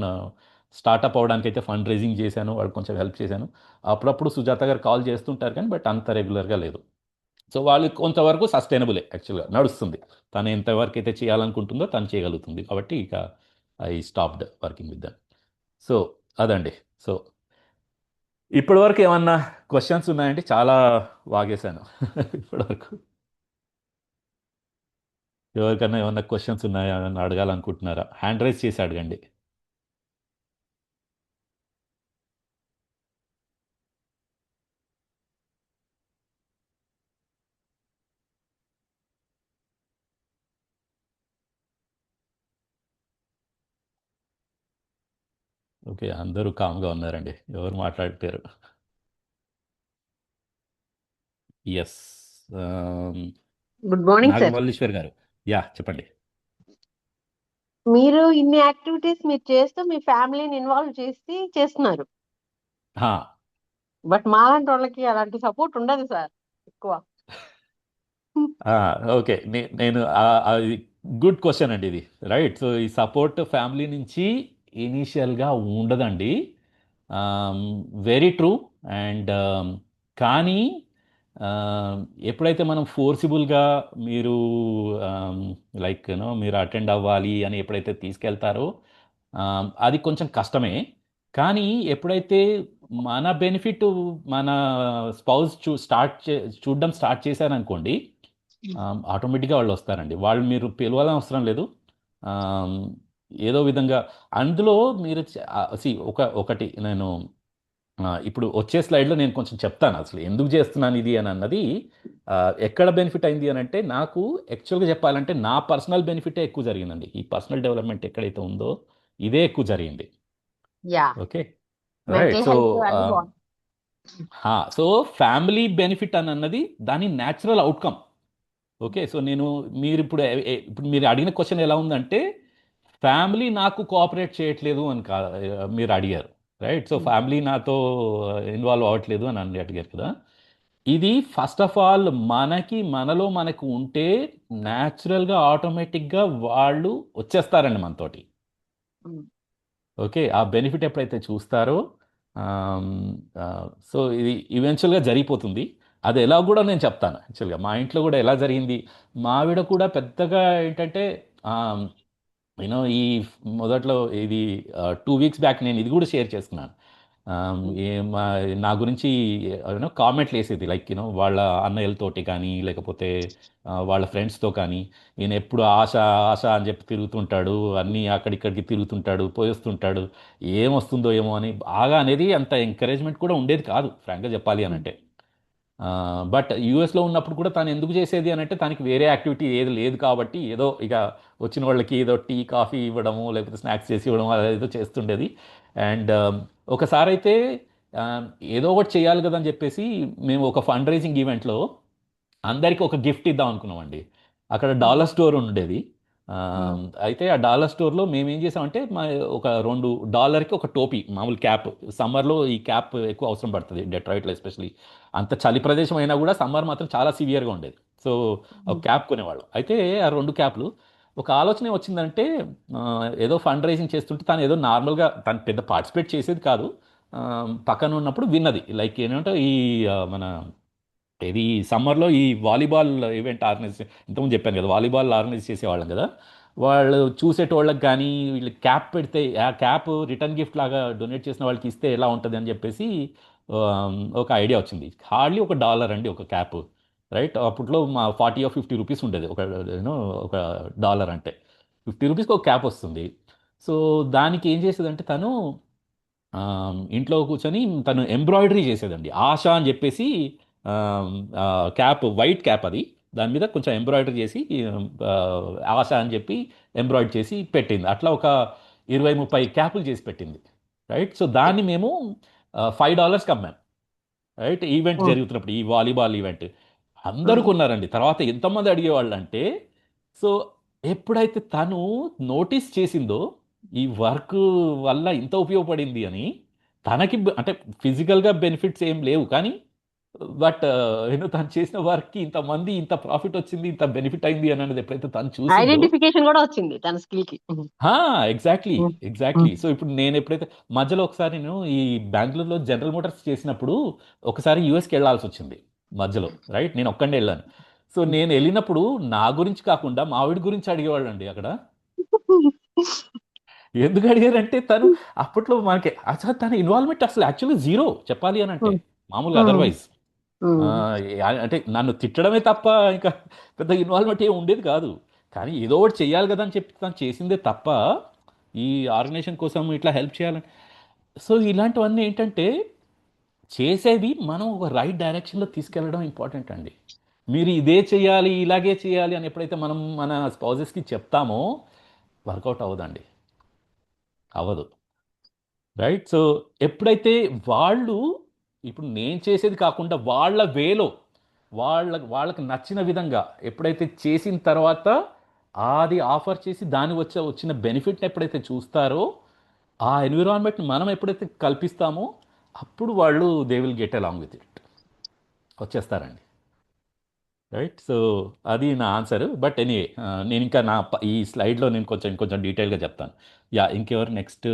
స్టార్ట్అప్ అవ్వడానికి అయితే ఫండ్ రైజింగ్ చేశాను, వాళ్ళకి కొంచెం హెల్ప్ చేశాను. అప్పుడప్పుడు సుజాత గారు కాల్ చేస్తుంటారు కానీ బట్ అంత రెగ్యులర్గా లేదు. సో వాళ్ళు కొంతవరకు సస్టైనబులే, యాక్చువల్గా నడుస్తుంది. తను ఎంతవరకు అయితే చేయాలనుకుంటుందో తను చేయగలుగుతుంది, కాబట్టి ఇక I stopped working with them. So అదండి. సో ఇప్పటివరకు ఏమన్నా క్వశ్చన్స్ ఉన్నాయండి? చాలా వాగేశాను ఇప్పటివరకు. ఎవరికన్నా ఏమన్నా క్వశ్చన్స్ ఉన్నాయా, ఏమన్నా అడగాలనుకుంటున్నారా? హ్యాండ్ రైజ్ చేసి అడగండి. ఓకే, అందరూ కామ్గా ఉన్నారండి, ఎవరు మాట్లాడతారు? Yes. Good morning sir. Nagamalleswar garu, yeah చెప్పండి. మీరు ఇన్ని యాక్టివిటీస్ మీరు చేస్తూ మీ ఫ్యామిలీని ఇన్వాల్వ్ చేసి చేస్తున్నారు. హా, బట్ మాలాంటి వాళ్ళకి అలాంటి సపోర్ట్ ఉండదు సార్ ఎక్కువ. ఓకే, నేను గుడ్ క్వశ్చన్ అండి ఇది, రైట్? సో ఈ సపోర్ట్ ఫ్యామిలీ నుంచి ఇనీషియల్గా ఉండదండి, వెరీ ట్రూ. అండ్ కానీ ఎప్పుడైతే మనం ఫోర్సిబుల్గా మీరు లైక్ మీరు అటెండ్ అవ్వాలి అని ఎప్పుడైతే తీసుకెళ్తారో అది కొంచెం కష్టమే. కానీ ఎప్పుడైతే మన బెనిఫిట్ మన స్పౌస్ చూడడం స్టార్ట్ చేశారనుకోండి, ఆటోమేటిక్గా వాళ్ళు వస్తారండి. వాళ్ళు మీరు పిలవాలని అవసరం లేదు. ఆమ్, ఏదో విధంగా అందులో మీరు ఒకటి నేను ఇప్పుడు వచ్చే స్లైడ్లో నేను కొంచెం చెప్తాను అసలు ఎందుకు చేస్తున్నాను ఇది అని అన్నది. ఆ, ఎక్కడ బెనిఫిట్ అయింది అని అంటే, నాకు యాక్చువల్గా చెప్పాలంటే నా పర్సనల్ బెనిఫిటే ఎక్కువ జరిగిందండి. ఈ పర్సనల్ డెవలప్మెంట్ ఎక్కడైతే ఉందో ఇదే ఎక్కువ జరిగింది. Yeah, okay, right. Mental so health అన్ని బాగుంది. సో ఫ్యామిలీ బెనిఫిట్ అని అన్నది దాని న్యాచురల్ అవుట్కమ్. ఓకే, సో మీరు ఇప్పుడు మీరు అడిగిన క్వశ్చన్ ఎలా ఉందంటే, ఫ్యామిలీ నాకు కోఆపరేట్ చేయట్లేదు అని మీరు అడిగారు, రైట్? సో ఫ్యామిలీ నాతో ఇన్వాల్వ్ అవ్వట్లేదు అని అడిగారు కదా. ఇది ఫస్ట్ ఆఫ్ ఆల్ మనలో మనకు ఉంటే న్యాచురల్గా ఆటోమేటిక్గా వాళ్ళు వచ్చేస్తారండి మనతోటి. ఉమ్, ఓకే, ఆ బెనిఫిట్ ఎప్పుడైతే చూస్తారో సో ఇది ఈవెన్చువల్గా జరిగిపోతుంది. అది ఎలా కూడా నేను చెప్తాను. యాక్చువల్గా మా ఇంట్లో కూడా ఎలా జరిగింది, మా ఆవిడ కూడా పెద్దగా ఏంటంటే ఈ మొదట్లో ఇది 2 వీక్స్ బ్యాక్ నేను ఇది కూడా షేర్ చేస్తున్నాను. ఉమ్, నా గురించి కామెంట్లు వేసేది, లైక్ వాళ్ళ అన్నయ్యలతోటి కానీ లేకపోతే వాళ్ళ ఫ్రెండ్స్తో కానీ, ఈయన ఎప్పుడు ఆశ ఆశ అని చెప్పి తిరుగుతుంటాడు, అన్నీ అక్కడిక్కడికి తిరుగుతుంటాడు, పోయేస్తుంటాడు, ఏమొస్తుందో ఏమో అని బాగా అనేది. అంత ఎంకరేజ్మెంట్ కూడా ఉండేది కాదు ఫ్రాంక్గా చెప్పాలి అని ఉమ్, అంటే. బట్ యూఎస్లో ఉన్నప్పుడు కూడా తను ఎందుకు చేసేది అని అంటే, తనకి వేరే యాక్టివిటీ ఏది లేదు కాబట్టి ఏదో ఇక వచ్చిన వాళ్ళకి ఏదో టీ కాఫీ ఇవ్వడము లేకపోతే స్నాక్స్ చేసి ఇవ్వడం అలా ఏదో చేస్తుండేది. అండ్ ఒకసారి అయితే ఏదో ఒకటి చేయాలి కదా అని చెప్పేసి మేము ఒక ఫండ్ రైజింగ్ ఈవెంట్లో అందరికీ ఒక గిఫ్ట్ ఇద్దాం అనుకున్నామండి. అక్కడ ఉమ్, డాలర్ స్టోర్ ఉండేది. ఆ, ఉమ్, అయితే ఆ డాలర్ స్టోర్లో మేము ఏం చేసామంటే ఒక $2కి ఒక టోపీ, మామూలు క్యాప్. సమ్మర్లో ఈ క్యాప్ ఎక్కువ అవసరం పడుతుంది డెట్రాయిట్లో ఎస్పెషలీ. అంత చలి ప్రదేశం అయినా కూడా సమ్మర్ మాత్రం చాలా సివియర్గా ఉండేది. సో ఒక ఉమ్, క్యాప్ కొనేవాళ్ళం. అయితే ఆ 2 క్యాప్లు, ఒక ఆలోచన వచ్చిందంటే ఆ, ఏదో ఫండ్ రైజింగ్ చేస్తుంటే తను ఏదో నార్మల్గా, తను పెద్ద పార్టిసిపేట్ చేసేది కాదు. ఆ, పక్కన ఉన్నప్పుడు విన్నది, లైక్ ఏంటంటే మన ఇది సమ్మర్లో ఈ వాలీబాల్ ఈవెంట్ ఆర్గనైజ్, ఇంతకుముందు చెప్పాను కదా, వాలీబాల్ ఆర్గనైజ్ చేసేవాళ్ళం కదా. వాళ్ళు చూసేటోళ్ళకి కానీ వీళ్ళు క్యాప్ పెడితే ఆ క్యాప్ రిటర్న్ గిఫ్ట్ లాగా డొనేట్ చేసిన వాళ్ళకి ఇస్తే ఎలా ఉంటుంది అని చెప్పేసి ఒక ఐడియా వచ్చింది. హార్డ్లీ $1 అండి ఒక క్యాప్. రైట్, అప్పట్లో మా 40 or 50 రూపీస్ ఉండేది ఒక యూనో ఒక డాలర్ అంటే. 50 రూపీస్కి ఒక క్యాప్ వస్తుంది. సో దానికి ఏం చేసేదంటే తను ఇంట్లో కూర్చొని తను ఎంబ్రాయిడరీ చేసేదండి. ఆశ అని చెప్పేసి క్యాప్, వైట్ క్యాప్ అది, దాని మీద కొంచెం ఎంబ్రాయిడరీ చేసి ఆ, ఆశ అని చెప్పి ఎంబ్రాయిడరీ చేసి పెట్టింది. అట్లా ఒక 20-30 క్యాపులు చేసి పెట్టింది. రైట్, సో దాన్ని మేము $5కి అమ్మాం. రైట్, ఈవెంట్ ఉమ్, జరుగుతున్నప్పుడు, ఈ వాలీబాల్ ఈవెంట్ అందరూ ఉమ్, కొన్నారండి. తర్వాత ఎంతమంది అడిగేవాళ్ళు అంటే, సో ఎప్పుడైతే తను నోటీస్ చేసిందో ఈ వర్క్ వల్ల ఇంత ఉపయోగపడింది అని, తనకి అంటే ఫిజికల్గా బెనిఫిట్స్ ఏం లేవు కానీ, బట్ తను చేసిన వర్క్కి ఇంతమంది ఇంత ప్రాఫిట్ వచ్చింది, ఇంత బెనిఫిట్ అయింది అని అనేది ఎప్పుడైతే తను చూసిందో. ఐడెంటిఫికేషన్ కూడా వచ్చింది తన స్కిల్ కి. ఉమ్, ఎగ్జాక్ట్లీ, ఉమ్, ఎగ్జాక్ట్లీ. ఉమ్, సో ఇప్పుడు నేను ఎప్పుడైతే మధ్యలో ఒకసారి నేను ఈ బెంగళూరులో జనరల్ మోటార్స్ చేసినప్పుడు ఒకసారి యూఎస్కి వెళ్ళాల్సి వచ్చింది మధ్యలో. రైట్, నేను ఒక్కడే వెళ్ళాను. సో ఉమ్. నేను వెళ్ళినప్పుడు నా గురించి కాకుండా మా ఆవిడ గురించి అడిగేవాళ్ళు అండి అక్కడ. ఎందుకు అడిగారంటే తను అప్పట్లో మనకి అసలు తన ఇన్వాల్వ్మెంట్ అసలు యాక్చువల్లీ జీరో చెప్పాలి అని అంటే, ఉమ్, మామూలుగా ఉమ్, అదర్వైజ్. ఉమ్. అంటే నన్ను తిట్టడమే తప్ప ఇంకా పెద్ద ఇన్వాల్వ్మెంట్ ఏమి ఉండేది కాదు. కానీ ఏదో ఒకటి చెయ్యాలి కదా అని చెప్పి తను చేసిందే తప్ప ఈ ఆర్గనైజేషన్ కోసం ఇట్లా హెల్ప్ చేయాలని. సో ఇలాంటివన్నీ ఏంటంటే చేసేవి మనం ఒక రైట్ డైరెక్షన్లో తీసుకెళ్ళడం ఇంపార్టెంట్ అండి. మీరు ఇదే చేయాలి ఇలాగే చేయాలి అని ఎప్పుడైతే మనం మన స్పౌజెస్కి చెప్తామో వర్కౌట్ అవ్వదండి, అవ్వదు. రైట్, సో ఎప్పుడైతే వాళ్ళు ఇప్పుడు నేను చేసేది కాకుండా వాళ్ళ వేలో వాళ్ళకి నచ్చిన విధంగా ఎప్పుడైతే చేసిన తర్వాత అది ఆఫర్ చేసి దాని వచ్చిన బెనిఫిట్ని ఎప్పుడైతే చూస్తారో, ఆ ఎన్విరాన్మెంట్ని మనం ఎప్పుడైతే కల్పిస్తామో అప్పుడు వాళ్ళు they will get along with it, వచ్చేస్తారండి. రైట్, సో అది నా ఆన్సర్. బట్ ఎనీవే, నేను ఇంకా ఈ స్లైడ్లో నేను కొంచెం డీటెయిల్గా చెప్తాను. యా, ఇంకెవరు నెక్స్ట్?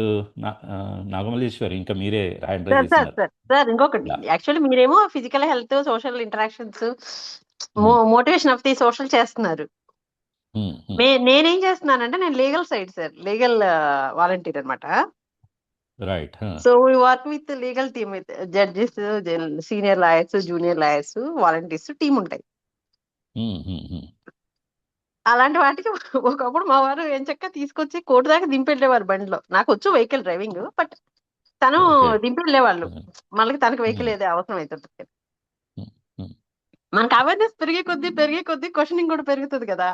నాగమల్లేశ్వరి, ఇంకా మీరే హ్యాండ్ రైజ్ సార్ సార్ చేస్తున్నారు. సార్ సార్ ఇంకొకటి, యా. యాక్చువల్లీ మీరేమో physical health, social interactions, motivation of the social చేస్తున్నారు. నేనేం చేస్తున్నానంటే నేను legal side sir, legal volunteer అన్నమాట. Right. So we work with legal team, with judges, senior lawyers, junior lawyers, volunteers team ఉంటాయి. అలాంటి వాటికి ఒకప్పుడు మా వారు ఏం చక్క తీసుకొచ్చి కోర్టు దాకా దింపెళ్ళేవారు బండిలో. నాకు వచ్చు వెహికల్ డ్రైవింగ్, బట్ తను ఓకే. దింపెళ్ళేవాళ్ళు. మళ్ళీ తనకి వెహికల్ ఏదే అవసరం అవుతుంది. మనకు అవేర్నెస్ పెరిగే కొద్దీ క్వశ్చనింగ్ కూడా పెరుగుతుంది కదా.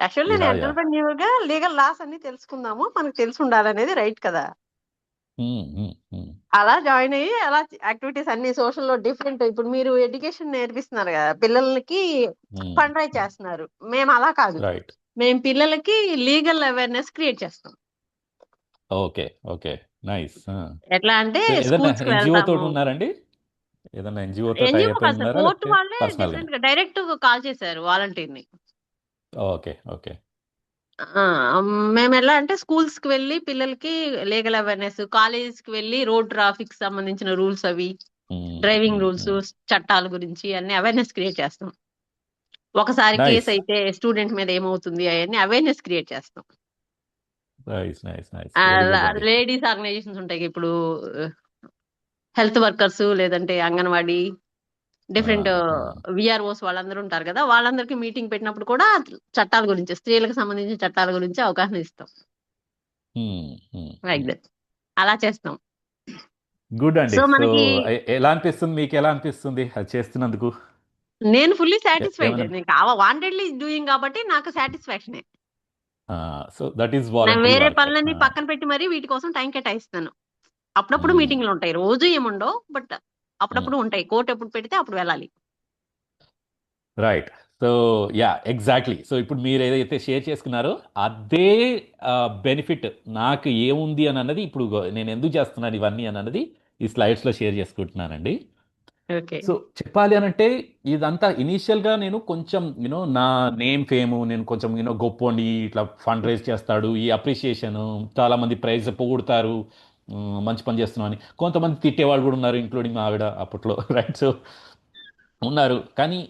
యాక్చువల్లీ నేను యా, యా. ఎంటర్‌ప్రెన్యూర్ గా లీగల్ లాస్ అన్ని తెలుసుకుందాము, మనకు తెలిసి ఉండాలనేది రైట్ కదా. అలా జాయిన్ అయ్యి అలా యాక్టివిటీస్ అన్ని సోషల్ లో డిఫరెంట్. ఇప్పుడు మీరు ఎడ్యుకేషన్ నేర్పిస్తున్నారు కదా, పిల్లలకి ఫండ్ రైజ్ చేస్తున్నారు. మేము అలా కాదు, రైట్. మేము పిల్లలకి లీగల్ అవేర్నెస్ క్రియేట్ చేస్తాం. Okay, okay, nice. ఎట్లా అంటే ఏదైనా స్కూల్స్ కి ఎన్జిఓ తోటి వెళ్తాము. ఉన్నారండి? ఏదన్నా ఎన్జిఓతో టై ఎన్జిఓ అప్ కాదు అయి సార్, ఉన్నారా కోర్టు లేకపోతే వాళ్ళే పర్సనల్గానే? డిఫరెంట్ గా డైరెక్ట్ కాల్ చేశారు వాలంటీర్ని. Okay, okay. ఆ, మేము ఎలా అంటే స్కూల్స్ కి వెళ్ళి పిల్లలకి లీగల్ అవేర్నెస్, కాలేజెస్ కి వెళ్ళి రోడ్ ట్రాఫిక్ సంబంధించిన రూల్స్ అవి, డ్రైవింగ్ రూల్స్, చట్టాల గురించి అన్ని అవేర్నెస్ క్రియేట్ చేస్తాం. ఒకసారి నైస్, కేసు అయితే స్టూడెంట్ మీద ఏమవుతుంది అవన్నీ అవేర్నెస్ క్రియేట్ చేస్తాం. Nice, nice, nice. Very good అండి. లేడీస్ ఆర్గనైజేషన్స్ ఉంటాయి ఇప్పుడు, హెల్త్ వర్కర్స్ లేదంటే అంగన్వాడీ, డిఫరెంట్ విఆర్ఓస్ వాళ్ళందరూ ఉంటారు కదా, వాళ్ళందరికీ మీటింగ్ పెట్టినప్పుడు కూడా చట్టాల గురించి, స్త్రీలకు సంబంధించిన చట్టాల గురించి అవగాహన ఇస్తాం. లైక్ దట్ అలా చేస్తాం. గుడ్ అండి. సో సో మనకి ఎలా అనిపిస్తుంది, మీకు ఎలా అనిపిస్తుంది అది చేస్తున్నందుకు? నేను ఫుల్లీ సాటిస్ఫైడ్. ఏమన్నా నేను వాంటెడ్లీ డూయింగ్ కాబట్టి నాకు సాటిస్ఫాక్షన్. సో దట్ ఈస్ నేను వాలంటరీ వేరే వర్క్. పనులన్నీ పక్కన పెట్టి మరీ వీటి కోసం టైం కేటాయిస్తాను. అప్పుడప్పుడు మీటింగ్లు ఉంటాయి, రోజు ఏముండవు, బట్ అప్పుడప్పుడు ఉంటాయి. కోర్టు ఎప్పుడు పెడితే అప్పుడు వెళ్ళాలి. Right. So yeah, exactly. So ఇప్పుడు మీరు ఏదైతే షేర్ చేసుకున్నారో అదే బెనిఫిట్ నాకు ఏముంది అని అన్నది ఇప్పుడు నేను ఎందుకు చేస్తున్నాను ఇవన్నీ అని అన్నది ఈ స్లైడ్స్లో షేర్ చేసుకుంటున్నానండి. ఓకే. సో చెప్పాలి అని అంటే ఇదంతా ఇనీషియల్గా నేను కొంచెం నా నేమ్ ఫేము, నేను కొంచెం గొప్పోండి, ఇట్లా ఫండ్ రైజ్ చేస్తాడు, ఈ అప్రిషియేషను, చాలామంది ప్రైజ్ పొగుడుతారు, మంచి పని చేస్తున్నాం అని. కొంతమంది తిట్టేవాళ్ళు కూడా ఉన్నారు, ఇంక్లూడింగ్ మా ఆవిడ అప్పట్లో. రైట్. సో ఉన్నారు, కానీ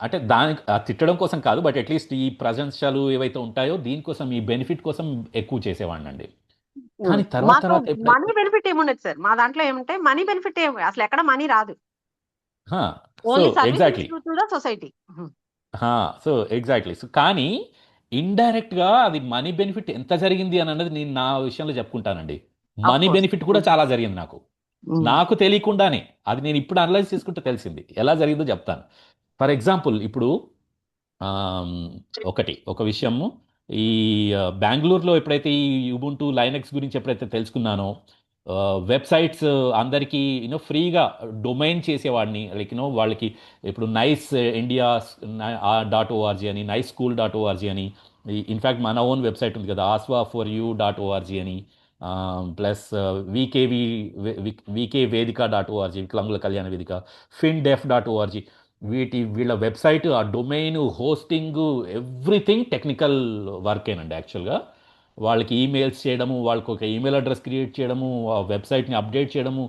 అంటే దానికి తిట్టడం కోసం కాదు, బట్ అట్లీస్ట్ ఈ ప్రశంసలు ఏవైతే ఉంటాయో దీనికోసం, ఈ బెనిఫిట్ కోసం ఎక్కువ చేసేవాడిని అండి. కానీ తర్వాత మాకు తర్వాత మనీ బెనిఫిట్ ఏముండదు సార్. మా దాంట్లో ఏమంటే మనీ బెనిఫిట్ అసలు ఎక్కడ మనీ రాదు. So only exactly. Services to the society. So exactly. So కానీ ఇండైరెక్ట్గా అది మనీ బెనిఫిట్ ఎంత జరిగింది అని అన్నది నేను నా విషయంలో చెప్పుకుంటానండి. మనీ బెనిఫిట్ కూడా చాలా జరిగింది నాకు తెలియకుండానే. అది నేను ఇప్పుడు అనలైజ్ చేసుకుంటే తెలిసింది. ఎలా జరిగిందో చెప్తాను. ఫర్ ఎగ్జాంపుల్ ఇప్పుడు ఒక విషయము, ఈ బెంగళూరులో ఎప్పుడైతే ఈ యుబుంటు లైనక్స్ గురించి ఎప్పుడైతే తెలుసుకున్నానో, వెబ్సైట్స్ అందరికీ ఫ్రీగా డొమైన్ చేసేవాడిని. లైక్ వాళ్ళకి ఇప్పుడు నైస్ ఇండియా .org అని, నైస్ స్కూల్ .org అని, ఇన్ఫ్యాక్ట్ మన ఓన్ వెబ్సైట్ ఉంది కదా, aswa4u.org అని, ప్లస్ వికే వేదిక .org, వికలాంగుల కళ్యాణ వేదిక, findef.org, వీళ్ళ వెబ్సైట్, ఆ డొమైన్, హోస్టింగ్, ఎవ్రీథింగ్ టెక్నికల్ వర్కేనండి యాక్చువల్గా. వాళ్ళకి ఈమెయిల్స్ చేయడము, వాళ్ళకి ఒక ఈమెయిల్ అడ్రస్ క్రియేట్ చేయడము, ఆ వెబ్సైట్ని అప్డేట్ చేయడము,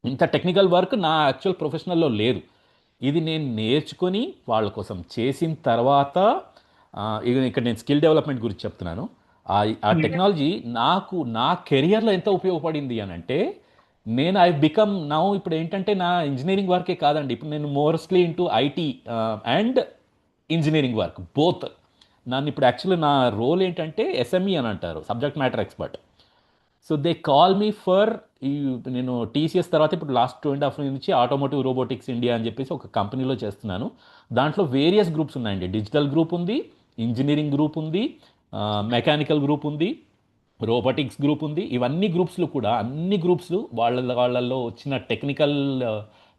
ఇంత టెక్నికల్ వర్క్ నా యాక్చువల్ ప్రొఫెషనల్లో లేదు. ఇది నేను నేర్చుకొని వాళ్ళ కోసం చేసిన తర్వాత, ఇక్కడ నేను స్కిల్ డెవలప్మెంట్ గురించి చెప్తున్నాను. ఆ టెక్నాలజీ నాకు నా కెరియర్లో ఎంత ఉపయోగపడింది అని అంటే, నేను ఐ బికమ్ నౌ, ఇప్పుడు ఏంటంటే నా ఇంజనీరింగ్ వర్కే కాదండి, ఇప్పుడు నేను mostly into IT and engineering work both. నన్ను ఇప్పుడు యాక్చువల్లీ నా రోల్ ఏంటంటే ఎస్ఎంఈ అని అంటారు, subject matter expert. So they call me for నేను టీసీఎస్ తర్వాత ఇప్పుడు లాస్ట్ 2.5 years నుంచి ఆటోమోటివ్ రోబోటిక్స్ ఇండియా అని చెప్పేసి ఒక కంపెనీలో చేస్తున్నాను. దాంట్లో వేరియస్ గ్రూప్స్ ఉన్నాయండి. డిజిటల్ గ్రూప్ ఉంది, ఇంజనీరింగ్ గ్రూప్ ఉంది, మెకానికల్ గ్రూప్ ఉంది, రోబోటిక్స్ గ్రూప్ ఉంది. ఇవన్నీ గ్రూప్స్లో కూడా అన్ని గ్రూప్స్లు వాళ్ళల్లో వచ్చిన టెక్నికల్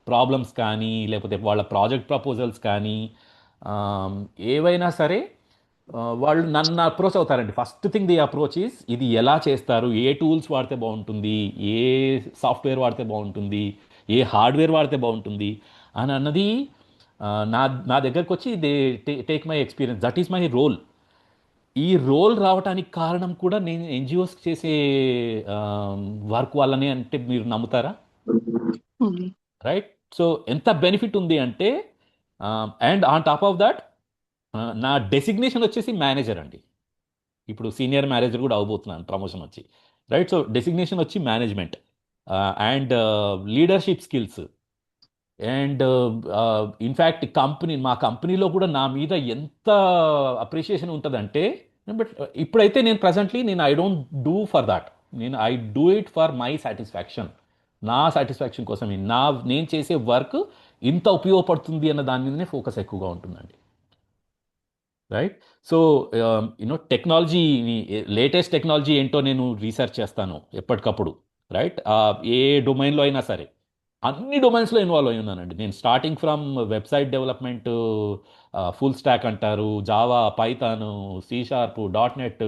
ప్రాబ్లమ్స్ కానీ, లేకపోతే వాళ్ళ ప్రాజెక్ట్ ప్రపోజల్స్ కానీ, ఏవైనా సరే వాళ్ళు నన్ను అప్రోచ్ అవుతారండి. First thing the approach is, ఇది ఎలా చేస్తారు, ఏ టూల్స్ వాడితే బాగుంటుంది, ఏ సాఫ్ట్వేర్ వాడితే బాగుంటుంది, ఏ హార్డ్వేర్ వాడితే బాగుంటుంది అని అన్నది నా నా దగ్గరకు వచ్చి they take my experience. That is my role. ఈ రోల్ రావడానికి కారణం కూడా నేను ఎన్జిఓస్ చేసే వర్క్ వల్లనే అంటే మీరు నమ్ముతారా? రైట్. సో ఎంత బెనిఫిట్ ఉంది అంటే, and on top of that నా డెసిగ్నేషన్ వచ్చేసి మేనేజర్ అండి. ఇప్పుడు సీనియర్ మేనేజర్ కూడా అవబోతున్నాను, ప్రమోషన్ వచ్చి. రైట్. సో డెసిగ్నేషన్ వచ్చి management and leadership skills. And in fact మా కంపెనీలో కూడా నా మీద ఎంత అప్రిషియేషన్ ఉంటుందంటే, బట్ ఇప్పుడైతే నేను presently I don't do for that. I do it for my satisfaction. నా సాటిస్ఫాక్షన్ కోసమే నేను చేసే వర్క్ ఇంత ఉపయోగపడుతుంది అన్న దాని మీదనే ఫోకస్ ఎక్కువగా ఉంటుందండి. Right. So technology, latest technology ఏంటో నేను రీసెర్చ్ చేస్తాను ఎప్పటికప్పుడు. రైట్. ఏ డొమైన్లో అయినా సరే, అన్ని డొమైన్స్లో ఇన్వాల్వ్ అయి ఉన్నానండి నేను. Starting from website development, full stock అంటారు, జావా, పైథాన్, C# .NET,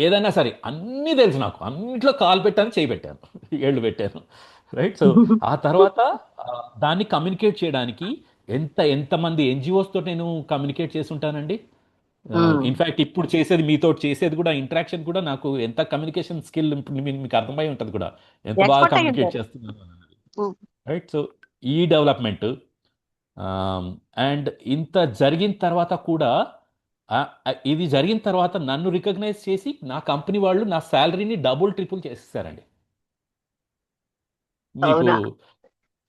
ఏదైనా సరే అన్నీ తెలుసు నాకు. అన్నిట్లో కాలు పెట్టాను, చేయి పెట్టాను, ఏళ్ళు పెట్టాను. రైట్. సో ఆ తర్వాత ఆ, దాన్ని కమ్యూనికేట్ చేయడానికి ఎంతమంది ఎన్జిఓస్ తోటి నేను కమ్యూనికేట్ చేస్తుంటానండి. ఇన్ఫ్యాక్ట్ ఇప్పుడు చేసేది మీతో చేసేది కూడా ఇంటరాక్షన్ కూడా నాకు ఎంత కమ్యూనికేషన్ స్కిల్ మీకు అర్థమై ఉంటుంది కూడా, ఎంత బాగా ఎక్స్పర్ట్ అయి కమ్యూనికేట్ ఉంటారు. చేస్తున్నాను అన్నది. రైట్. సో ఈ డెవలప్మెంట్ అండ్ ఇంత జరిగిన తర్వాత కూడా ఇది జరిగిన తర్వాత నన్ను రికగ్నైజ్ చేసి నా కంపెనీ వాళ్ళు నా శాలరీని డబుల్ ట్రిపుల్ చేసేసారండి. మీకు అవునా?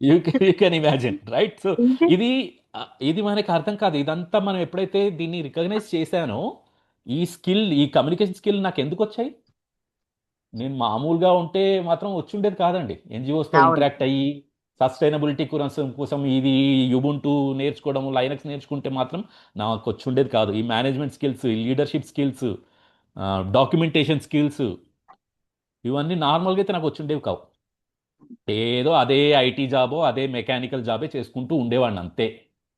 You can imagine, right. So ఇది ఇది మనకి అర్థం కాదు. ఇదంతా మనం ఎప్పుడైతే దీన్ని రికగ్నైజ్ చేశానో, ఈ కమ్యూనికేషన్ స్కిల్ నాకు ఎందుకు వచ్చాయి? నేను మామూలుగా ఉంటే మాత్రం వచ్చుండేది కాదండి. ఎన్జిఓస్తో అవును. ఇంటరాక్ట్ అయ్యి సస్టైనబిలిటీ కోసం ఇది యుబుంటు నేర్చుకోవడం, లైనక్స్ నేర్చుకుంటే మాత్రం నాకు వచ్చుండేది కాదు. ఈ మేనేజ్మెంట్ స్కిల్స్, ఈ లీడర్షిప్ స్కిల్స్, డాక్యుమెంటేషన్ స్కిల్స్, ఇవన్నీ నార్మల్గా అయితే నాకు వచ్చుండేవి కావు. ఏదో అదే ఐటీ జాబో అదే మెకానికల్ జాబే చేసుకుంటూ ఉండేవాడిని అంతే.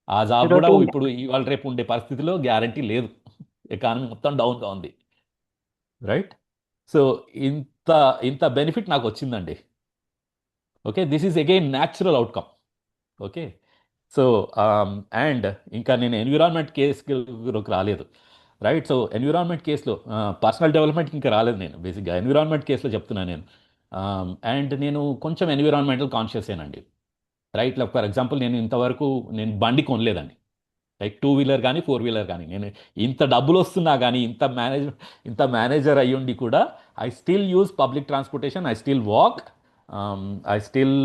ఆ జాబ్ కూడా రొటీన్. ఇప్పుడు ఇవాళ రేపు ఉండే పరిస్థితిలో గ్యారంటీ లేదు. ఎకానమీ మొత్తం డౌన్గా ఉంది. రైట్. సో ఇంత ఇంత బెనిఫిట్ నాకు వచ్చిందండి. Okay, this is again natural outcome. Okay. So and ఇంకా నేను ఎన్విరాన్మెంట్ కేసుకి రాలేదు. రైట్. సో ఎన్విరాన్మెంట్ కేసులో పర్సనల్ డెవలప్మెంట్కి ఇంకా రాలేదు నేను. బేసిక్గా ఎన్విరాన్మెంట్ కేసులో చెప్తున్నాను నేను. అండ్ నేను కొంచెం ఎన్విరాన్మెంటల్ కాన్షియస్ ఏనండి. రైట్. ఫర్ ఎగ్జాంపుల్ నేను బండి కొనలేదండి. లైక్ టూ వీలర్ కానీ ఫోర్ వీలర్ కానీ. నేను ఇంత డబ్బులు వస్తున్నా కానీ ఇంత మేనేజర్ అయ్యుండి కూడా I still use public transportation, I still walk, I still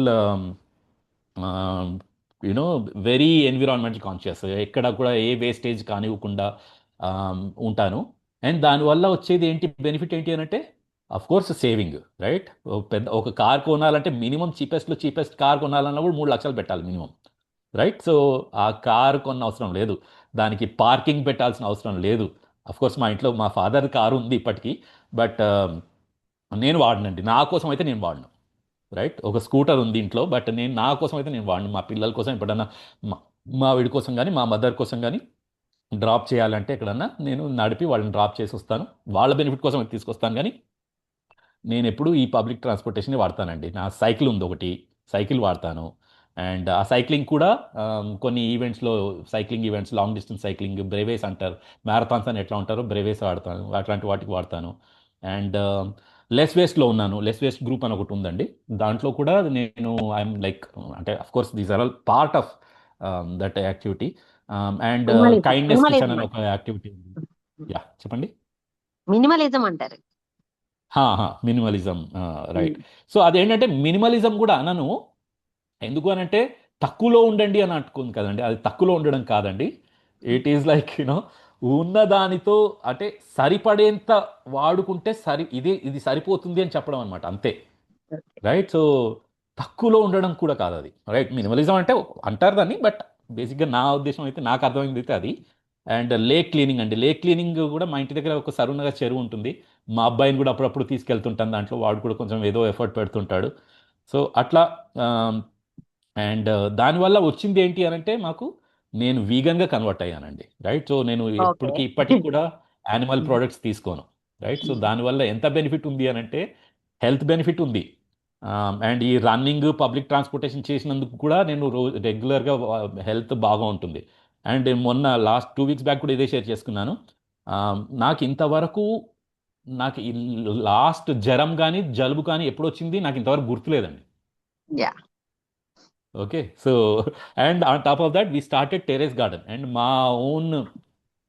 you know very environmental conscious. ఎక్కడ కూడా ఏ వేస్టేజ్ కానివ్వకుండా ఉంటాను. అండ్ దానివల్ల వచ్చేది ఏంటి, బెనిఫిట్ ఏంటి అని అంటే, అఫ్ కోర్స్ సేవింగ్. రైట్. ఒక కార్ కొనాలంటే మినిమం చీపెస్ట్ కార్ కొనాలన్నా కూడా 3 లక్షలు పెట్టాలి మినిమం. రైట్. సో ఆ కారు కొన్న అవసరం లేదు, దానికి పార్కింగ్ పెట్టాల్సిన అవసరం లేదు. అఫ్ కోర్స్ మా ఇంట్లో మా ఫాదర్ కారు ఉంది ఇప్పటికీ, బట్ నేను వాడనండి. నా కోసం అయితే నేను వాడను. రైట్. ఒక స్కూటర్ ఉంది ఇంట్లో, బట్ నా కోసం అయితే నేను వాడను. మా పిల్లల కోసం ఎప్పుడన్నా, మా మా వీడి కోసం కానీ మా మదర్ కోసం కానీ డ్రాప్ చేయాలంటే ఎక్కడన్నా నేను నడిపి వాళ్ళని డ్రాప్ చేసి వస్తాను. వాళ్ళ బెనిఫిట్ కోసం అయితే తీసుకొస్తాను. కానీ నేను ఎప్పుడు ఈ పబ్లిక్ ట్రాన్స్పోర్టేషన్ వాడతానండి. నా సైకిల్ ఉంది ఒకటి, సైకిల్ వాడతాను. అండ్ ఆ సైక్లింగ్ కూడా కొన్ని ఈవెంట్స్లో, cycling events, long distance cycling, brevets అంటారు, మ్యారథాన్స్ అని ఎట్లా ఉంటారో బ్రెవేస్ వాడతాను, అట్లాంటి వాటికి వాడతాను. అండ్ లెస్ వేస్ట్లో ఉన్నాను. లెస్ వేస్ట్ గ్రూప్ అని ఒకటి ఉందండి. దాంట్లో కూడా నేను ఐఎమ్ లైక్, అంటే of course these are all part of that activity. And minimalism. Kindness kitchen minimalism అని ఒక యాక్టివిటీ ఉంది. యా, చెప్పండి. మినిమలిజం అంటారు. మినిమలిజం. రైట్. సో అదేంటంటే మినిమలిజం కూడా అనను. ఎందుకు అని అంటే తక్కువలో ఉండండి అని అంటుకుంది కదండి, అది తక్కువలో ఉండడం కాదండి. ఇట్ ఈజ్ లైక్ ఉన్న దానితో అంటే సరిపడేంత వాడుకుంటే ఇది సరిపోతుంది అని చెప్పడం అనమాట, అంతే. రైట్. సో తక్కువలో ఉండడం కూడా కాదు అది. రైట్. మినిమలిజం అంటే అంటారు దాన్ని, బట్ బేసిక్గా నా ఉద్దేశం అయితే, నాకు అర్థమైంది అయితే అది. అండ్ లేక్ క్లీనింగ్ అండి. లేక్ క్లీనింగ్ కూడా మా ఇంటి దగ్గర ఒక సరువునగా చెరువు ఉంటుంది. మా అబ్బాయిని కూడా అప్పుడప్పుడు తీసుకెళ్తుంటాను దాంట్లో. వాడు కూడా కొంచెం ఏదో ఎఫర్ట్ పెడుతుంటాడు. సో అట్లా. అండ్ దానివల్ల వచ్చింది ఏంటి అని అంటే, నేను వీగన్గా కన్వర్ట్ అయ్యానండి. రైట్. సో నేను ఓకే. ఇప్పటికి కూడా యానిమల్ ప్రోడక్ట్స్ తీసుకోను. రైట్. సో దానివల్ల ఎంత బెనిఫిట్ ఉంది అని అంటే, హెల్త్ బెనిఫిట్ ఉంది. అండ్ ఈ రన్నింగ్, పబ్లిక్ ట్రాన్స్పోర్టేషన్ చేసినందుకు కూడా నేను రెగ్యులర్గా హెల్త్ బాగా ఉంటుంది. అండ్ మొన్న లాస్ట్ 2 వీక్స్ బ్యాక్ కూడా ఇదే షేర్ చేసుకున్నాను. నాకు ఇంతవరకు నాకు ఈ లాస్ట్ జ్వరం కానీ జలుబు కానీ ఎప్పుడు వచ్చింది నాకు ఇంతవరకు గుర్తులేదండి. Yeah. Okay. So and on top of that we started terrace garden. And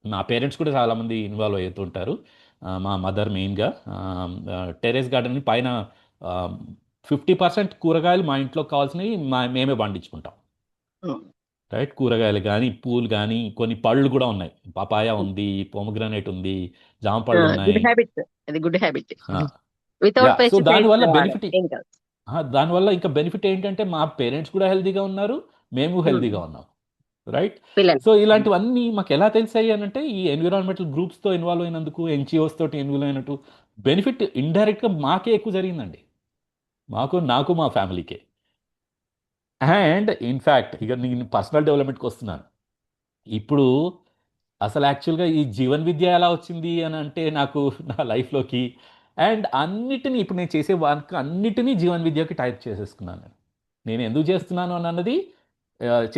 మా పేరెంట్స్ కూడా చాలామంది ఇన్వాల్వ్ అవుతుంటారు. మా మదర్ మెయిన్గా. టెరెస్ గార్డెన్ పైన 50% కూరగాయలు మా ఇంట్లో కావాల్సినవి మేమే పండించుకుంటాం. రైట్. కూరగాయలు కానీ, పూలు కానీ, కొన్ని పళ్ళు కూడా ఉన్నాయి. పపాయ ఉంది, పొమగ్రనేట్ ఉంది, జామ పళ్ళు ఉన్నాయి. Good habit. అది good habit. Yeah. Without so pesticides దానివల్ల బెనిఫిట్ ఏం కాదు. దానివల్ల ఇంకా బెనిఫిట్ ఏంటంటే, మా పేరెంట్స్ కూడా హెల్తీగా ఉన్నారు, మేము హెల్తీగా ఉన్నాం. రైట్. పిల్లలు. సో ఇలాంటివన్నీ మాకు ఎలా తెలిసాయి అని అంటే, ఈ ఎన్విరాన్మెంటల్ గ్రూప్స్తో ఇన్వాల్వ్ అయినందుకు, ఎన్జిఓస్ తోటి ఇన్వాల్వ్ అయినట్టు బెనిఫిట్ ఇండైరెక్ట్గా మాకే ఎక్కువ జరిగిందండి. నాకు మా ఫ్యామిలీకే. అండ్ ఇన్ఫ్యాక్ట్ ఇక నేను పర్సనల్ డెవలప్మెంట్కి వస్తున్నాను. ఇప్పుడు అసలు యాక్చువల్గా ఈ జీవన్ విద్య ఎలా వచ్చింది అని అంటే, నాకు నా లైఫ్లోకి అండ్ అన్నిటినీ ఇప్పుడు నేను చేసే వర్క్ అన్నిటినీ జీవన్ విద్యకి టైప్ చేసేసుకున్నాను నేను ఎందుకు చేస్తున్నాను అని అన్నది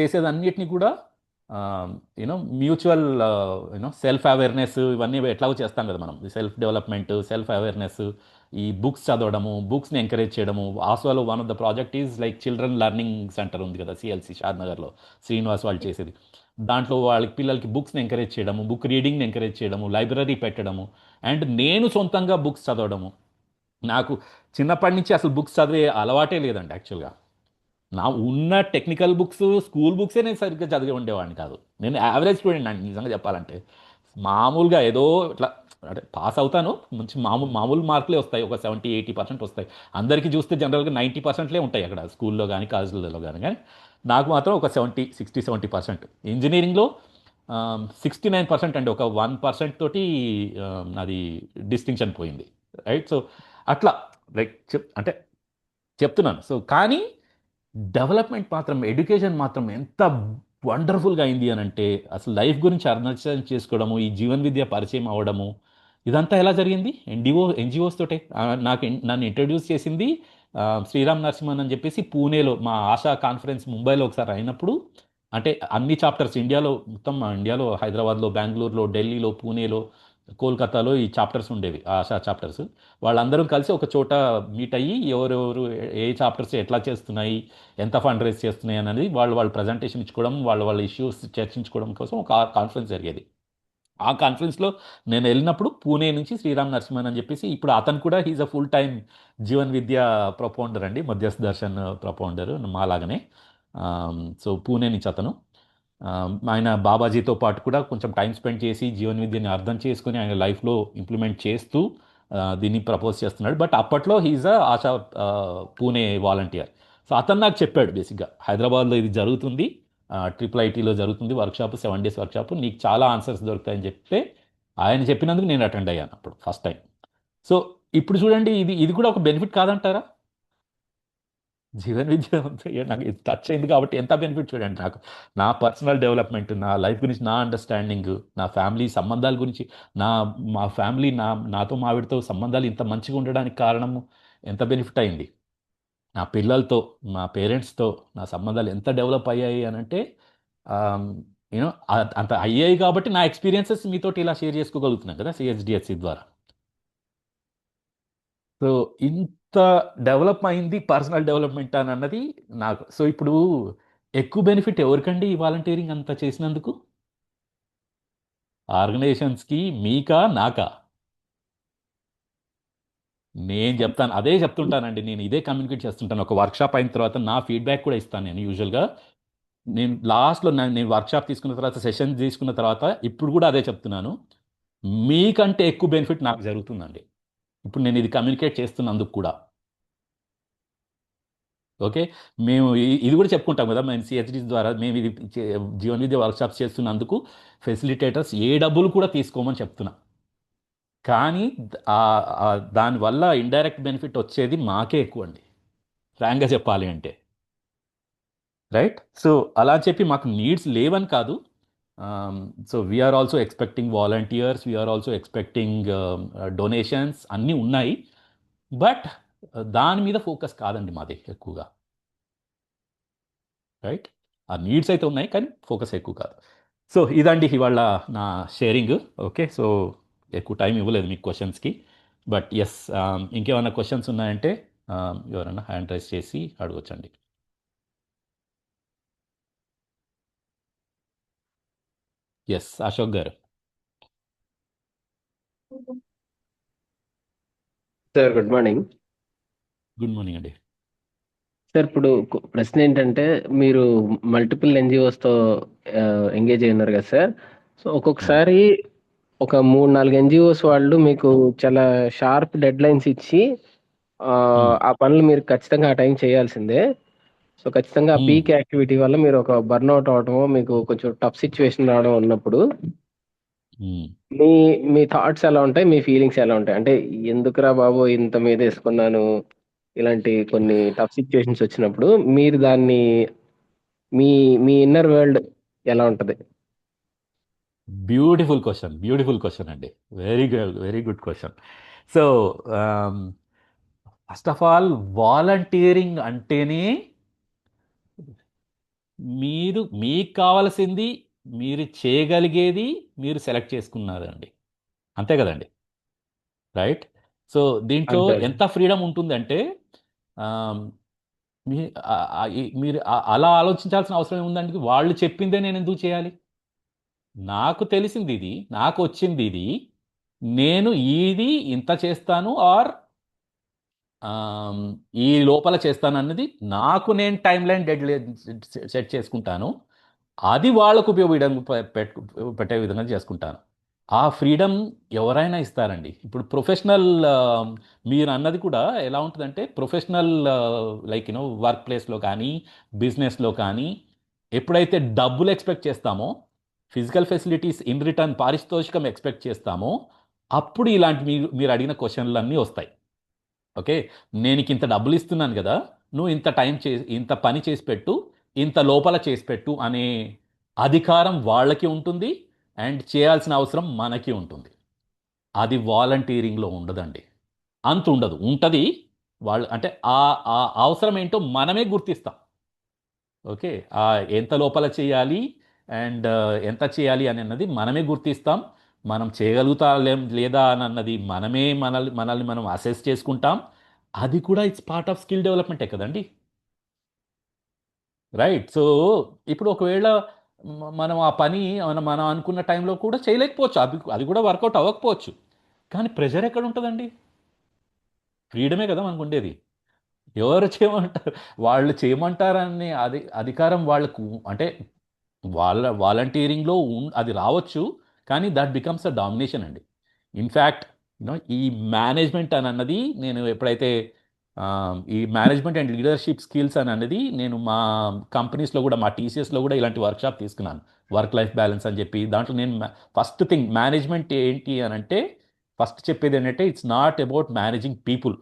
చేసేది అన్నిటినీ కూడా మ్యూచువల్ సెల్ఫ్ అవేర్నెస్ ఇవన్నీ ఎట్లాగో చేస్తాం కదా మనం సెల్ఫ్ డెవలప్మెంట్ సెల్ఫ్ అవేర్నెస్ ఈ బుక్స్ చదవడము బుక్స్ని ఎంకరేజ్ చేయడము ఆస్వాలో one of the project is like children learning centre ఉంది కదా సిఎల్సి షాద్నగర్లో శ్రీనివాస్ వాళ్ళు చేసేది దాంట్లో వాళ్ళకి పిల్లలకి బుక్స్ని ఎంకరేజ్ చేయడము బుక్ రీడింగ్ని ఎంకరేజ్ చేయడము లైబ్రరీ పెట్టడము అండ్ నేను సొంతంగా బుక్స్ చదవడము నాకు చిన్నప్పటి నుంచి అసలు బుక్స్ చదివే అలవాటే లేదండి యాక్చువల్గా నా ఉన్న టెక్నికల్ బుక్స్ స్కూల్ బుక్సే నేను సరిగ్గా చదివి ఉండేవాడిని కాదు నేను యావరేజ్ స్టూడెంట్ అండి నిజంగా చెప్పాలంటే మామూలుగా ఏదో ఇట్లా అంటే పాస్ అవుతాను మంచి మామూలు మార్కులే వస్తాయి ఒక 70-80% వస్తాయి అందరికీ చూస్తే జనరల్గా 90%లే ఉంటాయి అక్కడ స్కూల్లో కానీ కాలేజీలలో కానీ నాకు మాత్రం ఒక 60-70% ఇంజనీరింగ్లో 69% అండి ఒక 1% తోటి అది డిస్టింక్షన్ పోయింది రైట్ సో అట్లా లైక్ అంటే చెప్తున్నాను సో కానీ డెవలప్మెంట్ మాత్రం ఎడ్యుకేషన్ మాత్రం ఎంత వండర్ఫుల్గా అయింది అని అంటే అసలు లైఫ్ గురించి అర్థం చేసుకోవడము ఈ జీవన్ విద్య పరిచయం అవ్వడము ఇదంతా ఎలా జరిగింది ఎన్జిఓస్ తోటే నన్ను ఇంట్రడ్యూస్ చేసింది శ్రీరామ్ నరసింహన్ అని చెప్పేసి పూణేలో మా ఆశా కాన్ఫరెన్స్ ముంబైలో ఒకసారి అయినప్పుడు అంటే అన్ని చాప్టర్స్ ఇండియాలో హైదరాబాద్లో బెంగళూరులో ఢిల్లీలో పూణేలో కోల్కతాలో ఈ చాప్టర్స్ ఉండేవి ఆశా చాప్టర్స్ వాళ్ళందరూ కలిసి ఒక చోట మీట్ అయ్యి ఎవరెవరు ఏ చాప్టర్స్ ఎట్లా చేస్తున్నాయి ఎంత ఫండ్ రైజ్ చేస్తున్నాయి అనేది వాళ్ళు ప్రజెంటేషన్ ఇచ్చుకోవడం వాళ్ళ ఇష్యూస్ చర్చించుకోవడం కోసం ఒక కాన్ఫరెన్స్ జరిగేది ఆ కాన్ఫరెన్స్లో నేను వెళ్ళినప్పుడు పూణే నుంచి శ్రీరామ్ నరసింహన్ అని చెప్పేసి ఇప్పుడు అతను కూడా he's a full time Jeevan Vidya propounder అండి మధ్యస్థ దర్శన్ ప్రొపౌండర్ మాలాగనే సో పూణే నుంచి అతను ఆయన బాబాజీతో పాటు కూడా కొంచెం టైం స్పెండ్ చేసి జీవన్ విద్యని అర్థం చేసుకుని ఆయన లైఫ్లో ఇంప్లిమెంట్ చేస్తూ దీన్ని ప్రపోజ్ చేస్తున్నాడు బట్ అప్పట్లో he's Asha Pune volunteer so అతను నాకు చెప్పాడు బేసిక్గా హైదరాబాద్లో ఇది జరుగుతుంది IIITలో జరుగుతుంది వర్క్షాప్ 7 days వర్క్షాప్ నీకు చాలా ఆన్సర్స్ దొరుకుతాయని చెప్తే ఆయన చెప్పినందుకు నేను అటెండ్ అయ్యాను అప్పుడు ఫస్ట్ టైం సో ఇప్పుడు చూడండి ఇది కూడా ఒక బెనిఫిట్ కాదంటారా జీవన్ విద్య నాకు ఇది టచ్ అయింది కాబట్టి ఎంత బెనిఫిట్ చూడండి నాకు నా పర్సనల్ డెవలప్మెంట్ నా లైఫ్ గురించి నా అండర్స్టాండింగ్ నా ఫ్యామిలీ సంబంధాల గురించి మా ఫ్యామిలీ నాతో మా ఆవిడతో సంబంధాలు ఇంత మంచిగా ఉండడానికి కారణము ఎంత బెనిఫిట్ అయింది నా పిల్లలతో నా పేరెంట్స్తో నా సంబంధాలు ఎంత డెవలప్ అయ్యాయి అని అంటే యూనో అంత అయ్యాయి కాబట్టి నా ఎక్స్పీరియన్సెస్ మీతోటి ఇలా షేర్ చేసుకోగలుగుతున్నాను కదా CHDSC ద్వారా సో ఇంత డెవలప్ అయింది పర్సనల్ డెవలప్మెంట్ అని అన్నది నాకు సో ఇప్పుడు ఎక్కువ బెనిఫిట్ ఎవరికండి ఈ వాలంటీరింగ్ అంత చేసినందుకు ఆర్గనైజేషన్స్కి మీకా నాకా నేను చెప్తాను అదే చెప్తుంటానండి నేను ఇదే కమ్యూనికేట్ చేస్తుంటాను ఒక వర్క్షాప్ అయిన తర్వాత నా ఫీడ్బ్యాక్ కూడా ఇస్తాను నేను యూజువల్గా నేను లాస్ట్లో నేను వర్క్షాప్ తీసుకున్న తర్వాత సెషన్ తీసుకున్న తర్వాత ఇప్పుడు కూడా అదే చెప్తున్నాను మీకంటే ఎక్కువ బెనిఫిట్ నాకు జరుగుతుందండి ఇప్పుడు నేను ఇది కమ్యూనికేట్ చేస్తున్నందుకు కూడా ఓకే మేము ఇది కూడా చెప్పుకుంటాం కదా మేము CHDS ద్వారా మేము ఇది జీవన్ విద్య వర్క్షాప్స్ చేస్తున్నందుకు ఫెసిలిటేటర్స్ ఏ డబ్బులు కూడా తీసుకోమని చెప్తున్నా కానీ దానివల్ల ఇండైరెక్ట్ బెనిఫిట్ వచ్చేది మాకే ఎక్కువ అండి ఫ్రాంక్గా చెప్పాలి అంటే రైట్ సో అలా చెప్పి మాకు నీడ్స్ లేవని కాదు so we are also expecting volunteers we are also expecting donations అన్నీ ఉన్నాయి బట్ దాని మీద ఫోకస్ కాదండి మాది ఎక్కువగా రైట్ ఆ నీడ్స్ అయితే ఉన్నాయి కానీ ఫోకస్ ఎక్కువ కాదు సో ఇదండి ఇవాళ నా షేరింగ్ ఓకే సో ఎక్కువ టైం ఇవ్వలేదు మీకు క్వశ్చన్స్కి బట్ ఎస్ ఇంకేమైనా క్వశ్చన్స్ ఉన్నాయంటే ఎవరైనా హ్యాండ్ రైజ్ చేసి అడగొచ్చండి yes Ashok garu sir good morning good morning అండి సార్ ఇప్పుడు ప్రశ్న ఏంటంటే మీరు మల్టిపుల్ NGOsతో ఎంగేజ్ అయి ఉన్నారు కదా సార్ సో ఒక్కొక్కసారి ఒక 3-4 NGOs వాళ్ళు మీకు చాలా షార్ప్ డెడ్ లైన్స్ ఇచ్చి ఆ పనులు మీరు ఖచ్చితంగా ఆ టైం చేయాల్సిందే సో ఖచ్చితంగా ఆ పీక్ యాక్టివిటీ వల్ల మీరు ఒక బర్న్అవుట్ అవడమో మీకు కొంచెం టఫ్ సిచ్యువేషన్ రావడం ఉన్నప్పుడు మీ థాట్స్ ఎలా ఉంటాయి మీ ఫీలింగ్స్ ఎలా ఉంటాయి అంటే ఎందుకురా బాబు ఇంత మీద వేసుకున్నాను ఇలాంటి కొన్ని టఫ్ సిచ్యువేషన్స్ వచ్చినప్పుడు మీరు దాన్ని మీ మీ ఇన్నర్ వరల్డ్ ఎలా ఉంటది బ్యూటిఫుల్ క్వశ్చన్ అండి very good question so first of all volunteering అంటేనే మీకు కావాల్సింది, మీరు చేయగలిగేది మీరు సెలెక్ట్ చేసుకున్నారండి. అంతే కదండి, రైట్? సో దీంట్లో అంతే అండి. ఎంత ఫ్రీడమ్ ఉంటుందంటే ఆమ్, మీ మీరు అలా ఆలోచించాల్సిన అవసరం ఏముందండి? వాళ్ళు చెప్పిందే నేను ఎందుకు చేయాలి? నాకు తెలిసింది ఇది, నాకు వచ్చింది ఇది, నేను ఇది ఇంత చేస్తాను ఆర్ ఆమ్, ఈ లోపల చేస్తాను అన్నది నాకు నేను టైం లైన్ డెడ్ సెట్ చేసుకుంటాను. అది వాళ్ళకు ఉపయోగపడడం పెట్టే విధంగా చేసుకుంటాను. ఆ ఫ్రీడమ్ ఎవరైనా ఇస్తారండి. ఇప్పుడు ప్రొఫెషనల్, మీరు అన్నది కూడా ఎలా ఉంటుందంటే ప్రొఫెషనల్, లైక్ వర్క్ ప్లేస్లో కానీ బిజినెస్లో కానీ ఎప్పుడైతే డబ్బులు ఎక్స్పెక్ట్ చేస్తామో, ఫిజికల్ ఫెసిలిటీస్ ఇన్ రిటర్న్ పారితోషికం ఎక్స్పెక్ట్ చేస్తామో, అప్పుడు ఇలాంటి మీరు అడిగిన క్వశ్చన్లు అన్నీ వస్తాయి. ఓకే, నేను ఇంత డబ్బులు ఇస్తున్నాను కదా, నువ్వు ఇంత టైం ఇంత పని చేసి పెట్టు, ఇంత లోపల చేసి పెట్టు అనే అధికారం వాళ్ళకి ఉంటుంది, అండ్ చేయాల్సిన అవసరం మనకి ఉంటుంది. అది వాలంటీరింగ్లో ఉండదండి. అంత ఉండదు, ఉంటుంది. వాళ్ళు అంటే ఆ అవసరం ఏంటో మనమే గుర్తిస్తాం. ఓకే, ఎంత లోపల చేయాలి అండ్ ఎంత చేయాలి అని అన్నది మనమే గుర్తిస్తాం. మనం చేయగలుగుతా లేదా అని అన్నది మనమే మనల్ని మనం అసెస్ చేసుకుంటాం. అది కూడా ఇట్స్ పార్ట్ ఆఫ్ స్కిల్ డెవలప్మెంటే కదండి, రైట్? సో ఇప్పుడు ఒకవేళ మనం ఆ పని మనం అనుకున్న టైంలో కూడా చేయలేకపోవచ్చు, అది కూడా వర్కౌట్ అవ్వకపోవచ్చు. కానీ ప్రెషర్ ఎక్కడ ఉంటుందండి? ఫ్రీడమే కదా మనకు ఉండేది. ఎవరు చేయమంటారు? వాళ్ళు చేయమంటారనే అధికారం వాళ్ళకు, అంటే వాలంటీరింగ్లో అది రావచ్చు, కానీ దట్ బికమ్స్ అ డామినేషన్ అండి. ఇన్ఫ్యాక్ట్ ఈ మేనేజ్మెంట్ అని అన్నది, నేను ఎప్పుడైతే ఈ మేనేజ్మెంట్ అండ్ లీడర్షిప్ స్కిల్స్ అని అన్నది నేను మా కంపెనీస్లో కూడా, మా టీసీఎస్లో కూడా ఇలాంటి వర్క్షాప్ తీసుకున్నాను. వర్క్ లైఫ్ బ్యాలెన్స్ అని చెప్పి దాంట్లో నేను ఫస్ట్ థింగ్ మేనేజ్మెంట్ ఏంటి అని అంటే, ఫస్ట్ చెప్పేది ఏంటంటే it's not about managing people,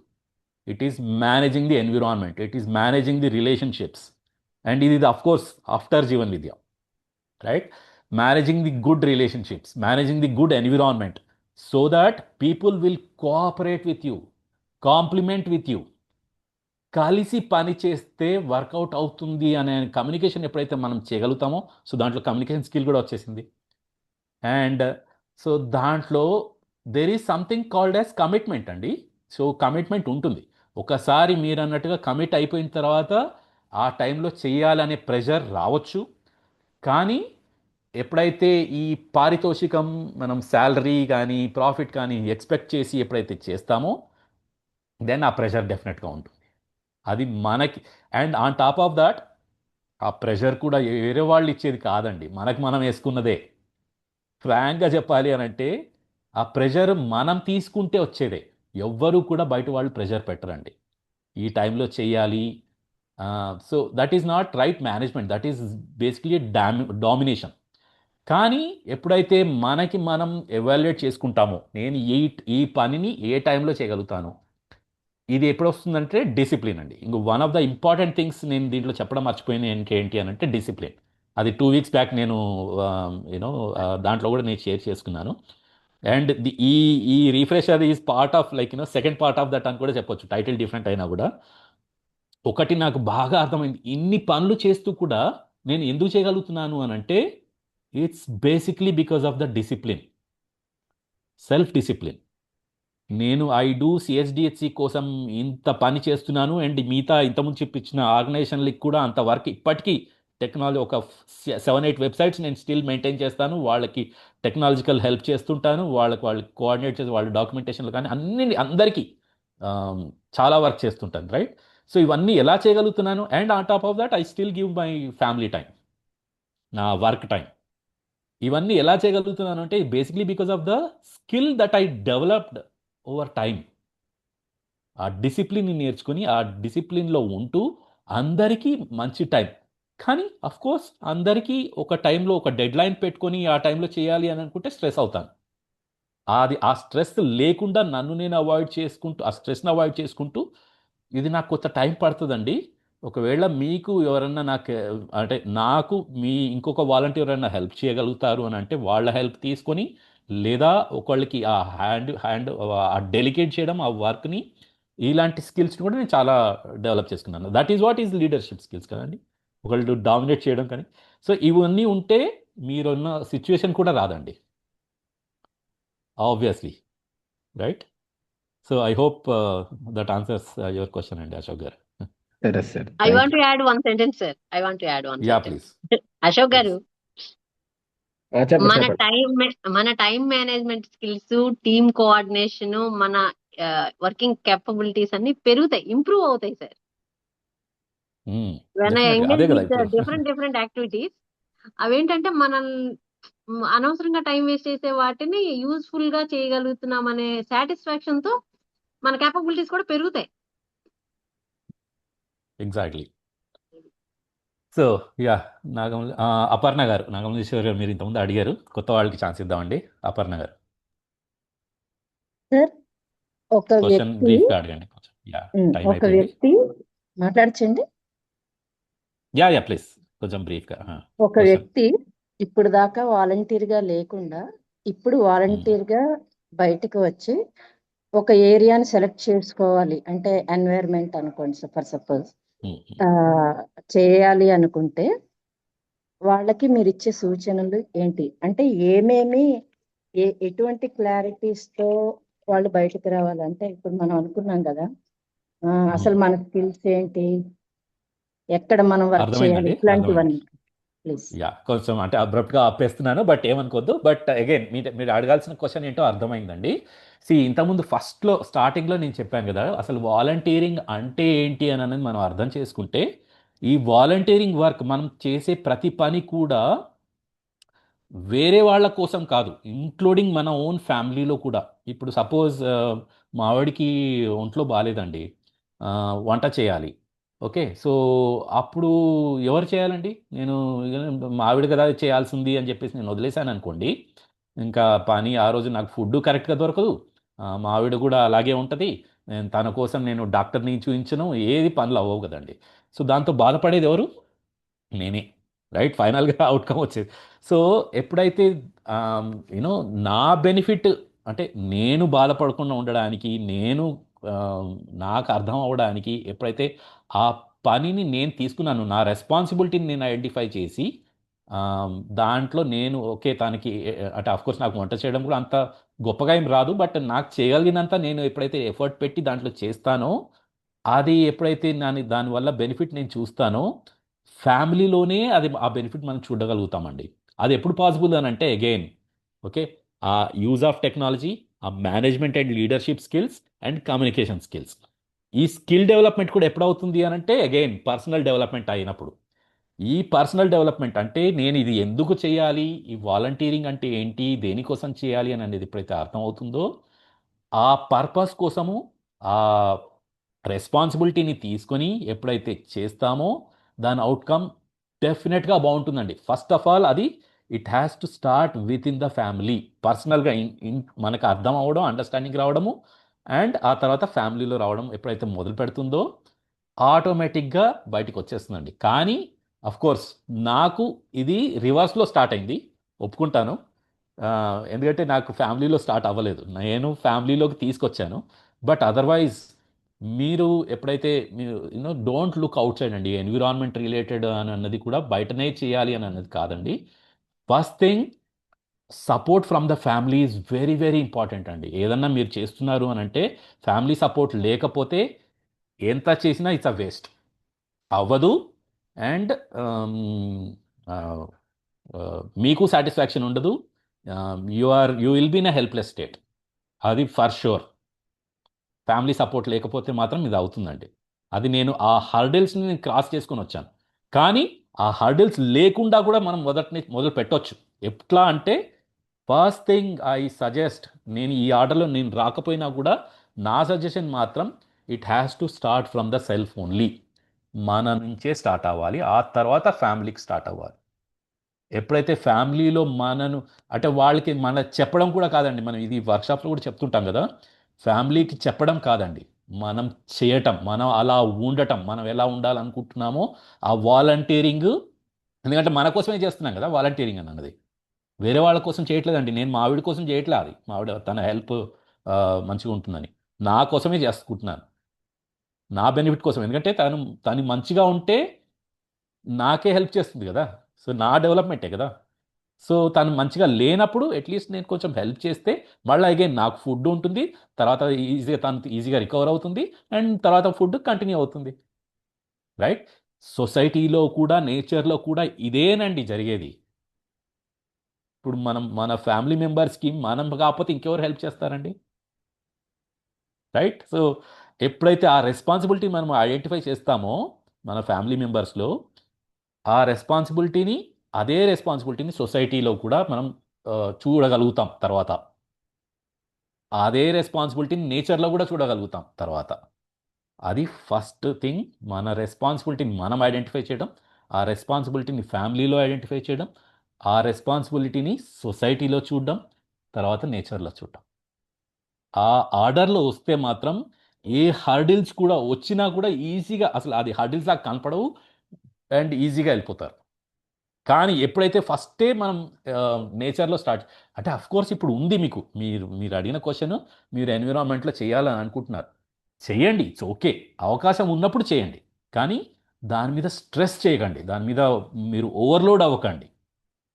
it is managing the environment, it is managing the relationships. And ఇది of course after Jeevan Vidya, right? Managing the good relationships, managing the good environment, so that people will cooperate with you, compliment with you, కలిసి పని చేస్తే work out అవుతుంది అనే communication ఎప్పుడైతే మనం చేయగలుగుతామో, so దాంట్లో కమ్యూనికేషన్ స్కిల్ కూడా వచ్చేసింది. అండ్ సో దాంట్లో there is something called as commitment అండి. సో కమిట్మెంట్ ఉంటుంది. ఒకసారి మీరు అన్నట్టుగా కమిట్ అయిపోయిన తర్వాత ఆ టైంలో చేయాలనే ప్రెషర్ రావచ్చు. కానీ ఎప్పుడైతే ఈ పారితోషికం, మనం శాలరీ కానీ ప్రాఫిట్ కానీ ఎక్స్పెక్ట్ చేసి ఎప్పుడైతే చేస్తామో, దెన్ ఆ ప్రెషర్ డెఫినెట్గా ఉంటుంది. అది మనకి. And on top of that, ఆ ప్రెషర్ కూడా వేరే వాళ్ళు ఇచ్చేది కాదండి, మనకు మనం వేసుకున్నదే. ఫ్రాంక్గా చెప్పాలి అని అంటే ఆ ప్రెషర్ మనం తీసుకుంటే వచ్చేదే. ఎవ్వరూ కూడా బయట వాళ్ళు ప్రెషర్ పెట్టరండి, ఈ టైంలో చేయాలి. So that is not right management, that is basically domination. కానీ ఎప్పుడైతే మనకి మనం ఎవాల్యుయేట్ చేసుకుంటామో, నేను ఈ పనిని ఏ టైంలో చేయగలుగుతాను, ఇది ఎప్పుడు వస్తుందంటే డిసిప్లిన్ అండి. ఇంకో one of the important things నేను దీంట్లో చెప్పడం మర్చిపోయిన ఏంటి అని అంటే డిసిప్లిన్. అది 2 weeks బ్యాక్ నేను యూనో దాంట్లో కూడా నేను షేర్ చేసుకున్నాను. అండ్ ఈ refresher is part of, like second part of that అని కూడా చెప్పొచ్చు, టైటిల్ డిఫరెంట్ అయినా కూడా. ఒకటి నాకు బాగా అర్థమైంది, ఇన్ని పనులు చేస్తూ కూడా నేను ఎందుకు చేయగలుగుతున్నాను అని అంటే, it's basically because of the discipline, self discipline. నేను ఐ డూ సిహెచ్డిహెచ్సి కోసం ఇంత పని చేస్తున్నాను, అండ్ మిగతా ఇంతకుముందు చెప్పించిన ఆర్గనైజేషన్లకి కూడా అంత వర్క్ ఇప్పటికీ టెక్నాలజీ ఒక 7-8 వెబ్సైట్స్ నేను స్టిల్ మెయింటైన్ చేస్తాను, వాళ్ళకి టెక్నాలజికల్ హెల్ప్ చేస్తుంటాను, వాళ్ళు కోఆర్డినేట్ చేసి వాళ్ళ డాక్యుమెంటేషన్లు కానీ అందరికీ చాలా వర్క్ చేస్తుంటాను, రైట్? సో ఇవన్నీ ఎలా చేయగలుగుతున్నాను? And on top of that I still give my family time, నా వర్క్ టైం. ఇవన్నీ ఎలా చేయగలుగుతున్నాను అంటే basically because of the skill that I developed over time. ఆ డిసిప్లిన్ని నేర్చుకుని ఆ డిసిప్లిన్లో ఉంటూ అందరికీ మంచి టైం. కానీ అఫ్ కోర్స్ అందరికీ ఒక టైంలో ఒక డెడ్ లైన్ పెట్టుకొని ఆ టైంలో చేయాలి అని అనుకుంటే స్ట్రెస్ అవుతాను. ఆ స్ట్రెస్ లేకుండా నన్ను నేను అవాయిడ్ చేసుకుంటూ, ఆ స్ట్రెస్ని అవాయిడ్ చేసుకుంటూ, ఇది నాకు కొంత టైం పడుతుందండి. ఒకవేళ మీకు ఎవరన్నా నాకు మీ ఇంకొక వాలంటీర్ ఎవరైనా హెల్ప్ చేయగలుగుతారు అని అంటే వాళ్ళ హెల్ప్ తీసుకొని లేదా ఒకళ్ళకి ఆ హ్యాండ్ ఆ డెలికేట్ చేయడం ఆ వర్క్ని, ఇలాంటి స్కిల్స్ని కూడా నేను చాలా డెవలప్ చేసుకున్నాను. That is what is leadership skills కదండి, ఒకళ్ళు డామినేట్ చేయడం కానీ. సో ఇవన్నీ ఉంటే మీరున్న సిచ్యువేషన్ కూడా రాదండి, obviously, right? So I hope that answers your question అండి అశోక్ గారు. సరే sir, I thank want you. To add one sentence sir. I want to add one yeah sentence. Please Ashok please. గారు, చెప్పండి మన చెప్పండి. మన time management skills, team coordination, మన working capabilities అన్ని పెరుగుతాయి, ఇంప్రూవ్ అవుతాయి సార్. వెన్ ఐ డెఫినెట్గా అదే ఎంగేజ్ కదా విత్ ఇప్పుడు. డిఫరెంట్ యాక్టివిటీస్, అవేంటంటే మనల్ని అనవసరంగా టైం వేస్ట్ చేసే వాటిని యూస్ఫుల్ గా చేయగలుగుతున్నాం అనే సాటిస్ఫాక్షన్ తో మన కేపబిలిటీస్ కూడా పెరుగుతాయి. ఎగ్జాక్ట్లీ. సో యా, అపర్ణ గారు, నాగమల్లేశ్వరి గారు, మీరు ఇంతకుముందు అడిగారు, కొత్త వాళ్ళకి ఛాన్స్ ఇద్దామండి. అపర్ణ గారు సార్, ఒక క్వశ్చన్ వ్యక్తి బ్రీఫ్గా అడగండి కొంచెం. యా, టైం ఒక అయిపోయింది. వ్యక్తి మాట్లాడచ్చండి. యా ప్లీజ్, కొంచెం బ్రీఫ్గా ఒక క్వశ్చన్. వ్యక్తి ఇప్పుడు దాకా వాలంటీర్ గా లేకుండా ఇప్పుడు వాలంటీర్ గా బయటకు వచ్చి ఒక ఏరియాని సెలెక్ట్ చేసుకోవాలి అంటే ఎన్వైర్న్మెంట్ అనుకోండి ఫర్ సపోజ్ చేయాలి అనుకుంటే వాళ్ళకి మీరు ఇచ్చే సూచనలు ఏంటి? అంటే ఏమేమి ఎటువంటి క్లారిటీస్ తో వాళ్ళు బయటకు రావాలంటే ఇప్పుడు మనం అనుకున్నాం కదా, అసలు మన స్కిల్స్ ఏంటి, ఎక్కడ మనం వర్క్ చేయాలి, అర్థమైందండి, ఇట్లాంటివన్నీ ప్లీజ్. యా, కొంచెం అంటే అబ్రప్ట్గా ఆపేస్తున్నాను, బట్ ఏమనుకోద్దు. బట్ అగైన్ మీరు అడగాల్సిన క్వశ్చన్ ఏంటో అర్థమైందండి. ఇంతకుముందు ఫస్ట్లో స్టార్టింగ్లో నేను చెప్పాను కదా, అసలు వాలంటీరింగ్ అంటే ఏంటి అని అనేది మనం అర్థం చేసుకుంటే, ఈ వాలంటీరింగ్ వర్క్ మనం చేసే ప్రతి పని కూడా వేరే వాళ్ళ కోసం కాదు, ఇంక్లూడింగ్ మన ఓన్ ఫ్యామిలీలో కూడా. ఇప్పుడు సపోజ్ మా ఆవిడకి ఒంట్లో బాగాలేదండి, వంట చేయాలి. ఓకే, సో అప్పుడు ఎవరు చేయాలండి? నేను మా ఆవిడ కదా చేయాల్సింది అని చెప్పేసి నేను వదిలేశాను అనుకోండి, ఇంకా పని ఆ రోజు నాకు ఫుడ్ కరెక్ట్గా దొరకదు, మా ఆవిడ కూడా అలాగే ఉంటుంది, నేను తన కోసం నేను డాక్టర్ని చూపించను, ఏది పనులు అవ్వవు కదండి. సో దాంతో బాధపడేది ఎవరు? నేనే, రైట్? ఫైనల్గా అవుట్కమ్ వచ్చేది. సో ఎప్పుడైతే యూనో నా బెనిఫిట్, అంటే నేను బాధపడకుండా ఉండడానికి, నేను నాకు అర్థం అవ్వడానికి ఎప్పుడైతే ఆ పనిని నేను తీసుకున్నాను, నా రెస్పాన్సిబిలిటీని నేను ఐడెంటిఫై చేసి దాంట్లో నేను ఓకే తనకి, అంటే ఆఫ్కోర్స్ నాకు వంట చేయడం కూడా అంత గొప్పగా ఏం రాదు, బట్ నాకు చేయగలిగినంత నేను ఎప్పుడైతే ఎఫర్ట్ పెట్టి దాంట్లో చేస్తానో, అది ఎప్పుడైతే దానివల్ల బెనిఫిట్ నేను చూస్తానో, ఫ్యామిలీలోనే అది ఆ బెనిఫిట్ మనం చూడగలుగుతామండి. అది ఎప్పుడు పాసిబుల్ అని అంటే అగైన్, ఓకే, ఆ యూజ్ ఆఫ్ టెక్నాలజీ, ఆ management and leadership skills and communication skills. ఈ స్కిల్ డెవలప్మెంట్ కూడా ఎప్పుడు అవుతుంది అని అంటే అగైన్ పర్సనల్ డెవలప్మెంట్ అయినప్పుడు. ఈ పర్సనల్ డెవలప్మెంట్ అంటే నేను ఇది ఎందుకు చేయాలి, ఈ వాలంటీరింగ్ అంటే ఏంటి, దేనికోసం చేయాలి అని అనేది ఎప్పుడైతే అర్థం అవుతుందో, ఆ పర్పస్ కోసము ఆ రెస్పాన్సిబిలిటీని తీసుకొని ఎప్పుడైతే చేస్తామో దాని అవుట్కమ్ డెఫినెట్గా బాగుంటుందండి. ఫస్ట్ ఆఫ్ ఆల్ అది it has to start with in the family, పర్సనల్గా మనకు అర్థం అవ్వడం, అండర్స్టాండింగ్ రావడము, అండ్ ఆ తర్వాత ఫ్యామిలీలో రావడం ఎప్పుడైతే మొదలు పెడుతుందో ఆటోమేటిక్గా బయటికి వచ్చేస్తుందండి. కానీ కోర్స్ నాకు ఇది రివర్స్లో స్టార్ట్ అయింది, ఒప్పుకుంటాను. ఎందుకంటే నాకు ఫ్యామిలీలో స్టార్ట్ అవ్వలేదు, నేను ఫ్యామిలీలోకి తీసుకొచ్చాను. బట్ అదర్వైజ్ మీరు ఎప్పుడైతే మీరు డోంట్ లుక్ అవుట్ సైడ్ అండి, ఎన్విరాన్మెంట్ రిలేటెడ్ అని అన్నది కూడా బయటనే చేయాలి అని అన్నది కాదండి. First thing, support from the family is very very important అండి. ఏదన్నా మీరు చేస్తున్నారు అని అంటే ఫ్యామిలీ సపోర్ట్ లేకపోతే ఎంత చేసినా ఇట్స్ అ వేస్ట్, అవ్వదు. అండ్ మీకు సాటిస్ఫాక్షన్ ఉండదు, you will be in a helpless state, అది ఫర్ షూర్. ఫ్యామిలీ సపోర్ట్ లేకపోతే మాత్రం ఇది అవుతుందండి. అది నేను ఆ హర్డిల్స్ని నేను క్రాస్ చేసుకొని వచ్చాను. కానీ ఆ హర్డిల్స్ లేకుండా కూడా మనం మొదలు పెట్టవచ్చు. ఎట్లా అంటే ఫస్ట్ థింగ్ ఐ సజెస్ట్, నేను ఈ ఆర్డర్లో నేను రాకపోయినా కూడా నా సజెషన్ మాత్రం it has to start from the self only. మన నుంచే స్టార్ట్ అవ్వాలి, ఆ తర్వాత ఫ్యామిలీకి స్టార్ట్ అవ్వాలి. ఎప్పుడైతే ఫ్యామిలీలో మనను, అంటే వాళ్ళకి మన చెప్పడం కూడా కాదండి, మనం ఇది వర్క్షాప్లో కూడా చెప్తుంటాం కదా, ఫ్యామిలీకి చెప్పడం కాదండి, మనం చేయటం, మనం అలా ఉండటం, మనం ఎలా ఉండాలనుకుంటున్నామో ఆ వాలంటీరింగ్. ఎందుకంటే మన కోసమే చేస్తున్నాం కదా వాలంటీరింగ్ అన్నది. వేరే వాళ్ళ కోసం చేయట్లేదండి, నేను మా ఆవిడ కోసం చేయట్లే, అది మా ఆవిడ తన హెల్ప్ మంచిగా ఉంటుందని నా కోసమే చేసుకుంటున్నాను, నా బెనిఫిట్ కోసం. ఎందుకంటే తను మంచిగా ఉంటే నాకే హెల్ప్ చేస్తుంది కదా, సో నా డెవలప్మెంటే కదా. సో తను మంచిగా లేనప్పుడు అట్లీస్ట్ నేను కొంచెం హెల్ప్ చేస్తే మళ్ళీ అగైన్ నాకు ఫుడ్ ఉంటుంది, తర్వాత తను ఈజీగా రికవర్ అవుతుంది, అండ్ తర్వాత ఫుడ్ కంటిన్యూ అవుతుంది, రైట్? సొసైటీలో కూడా నేచర్లో కూడా ఇదేనండి జరిగేది. ఇప్పుడు మన ఫ్యామిలీ మెంబర్స్కి మనం కాకపోతే ఇంకెవరు హెల్ప్ చేస్తారండి, రైట్? సో ఎప్పుడైతే ఆ రెస్పాన్సిబిలిటీ మనం ఐడెంటిఫై చేస్తామో మన ఫ్యామిలీ మెంబర్స్లో, ఆ రెస్పాన్సిబిలిటీని అదే రెస్పాన్సిబిలిటీని సొసైటీలో కూడా మనం చూడగలుగుతాం తర్వాత, అదే రెస్పాన్సిబిలిటీని నేచర్లో కూడా చూడగలుగుతాం తర్వాత. అది ఫస్ట్ థింగ్, మన రెస్పాన్సిబిలిటీని మనం ఐడెంటిఫై చేయడం, ఆ రెస్పాన్సిబిలిటీని ఫ్యామిలీలో ఐడెంటిఫై చేయడం, ఆ రెస్పాన్సిబిలిటీని సొసైటీలో చూడడం, తర్వాత నేచర్లో చూడడం. ఆ ఆర్డర్లో వస్తే మాత్రం ఏ హర్డిల్స్ కూడా వచ్చినా కూడా ఈజీగా, అసలు అది హర్డిల్స్ లాగా కనపడవు అండ్ ఈజీగా వెళ్ళిపోతారు. కానీ ఎప్పుడైతే ఫస్టే మనం నేచర్లో స్టార్ట్, అంటే కోర్స్ ఇప్పుడు ఉంది మీకు, మీరు అడిగిన క్వశ్చన్, మీరు ఎన్విరాన్మెంట్లో చేయాలని అనుకుంటున్నారు, చేయండి, ఇట్స్ ఓకే, అవకాశం ఉన్నప్పుడు చేయండి. కానీ దాని మీద స్ట్రెస్ చేయకండి, దాని మీద మీరు ఓవర్లోడ్ అవ్వకండి.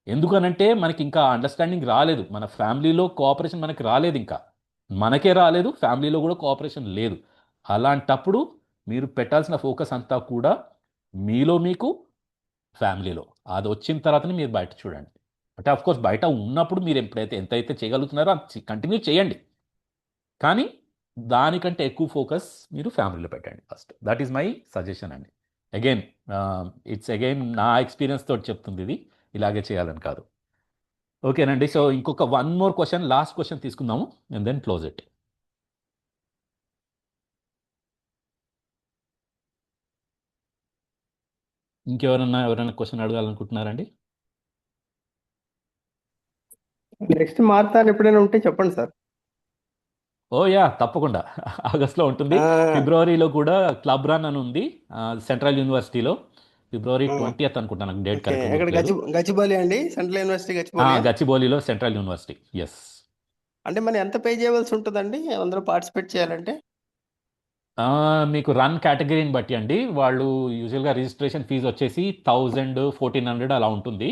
ఎందుకనంటే మనకి ఇంకా అండర్స్టాండింగ్ రాలేదు, మన ఫ్యామిలీలో కోఆపరేషన్ మనకి రాలేదు, ఇంకా మనకే రాలేదు, ఫ్యామిలీలో కూడా కోఆపరేషన్ లేదు. అలాంటప్పుడు మీరు పెట్టాల్సిన ఫోకస్ అంతా కూడా మీలో మీకు, ఫ్యామిలీలో. అది వచ్చిన తర్వాతనే మీరు బయట చూడండి. అంటే కోర్స్ బయట ఉన్నప్పుడు మీరు ఎంతైతే చేయగలుగుతున్నారో అది కంటిన్యూ చేయండి, కానీ దానికంటే ఎక్కువ ఫోకస్ మీరు ఫ్యామిలీలో పెట్టండి first. That is my suggestion అండి. అగైన్ ఇట్స్ అగైన్ నా ఎక్స్పీరియన్స్ తోటి చెప్తుంది, ఇది ఇలాగే చేయాలని కాదు. ఓకేనండి. సో ఇంకొక one more question, last question తీసుకుందాము అండ్ దెన్ క్లోజ్ ఇట్. ఎవరైనా క్వశ్చన్ అడగాలనుకుంటున్నారండి? నెక్స్ట్ మారథాన్ ఎప్పుడైనా ఉంటే చెప్పండి సార్. ఓ యా, తప్పకుండా. ఆగస్ట్లో ఉంటుంది. ఫిబ్రవరిలో కూడా క్లబ్ రన్ అని ఉంది సెంట్రల్ యూనివర్సిటీలో, ఫిబ్రవరి 20th అనుకుంటా, నాకు డేట్ కరెక్ట్ ఎక్కడ గచ్చిబౌలి అండి? Central university Gachibowli? గచ్చిబౌలిలో సెంట్రల్ యూనివర్సిటీ, ఎస్. అంటే మనం ఎంత పే చేయవలసి ఉంటుందండి అందరూ పార్టిసిపేట్ చేయాలంటే? మీకు రన్ కేటగిరీని బట్టి అండి, వాళ్ళు యూజువల్గా రిజిస్ట్రేషన్ ఫీజు వచ్చేసి 1000, 1400 అలా ఉంటుంది.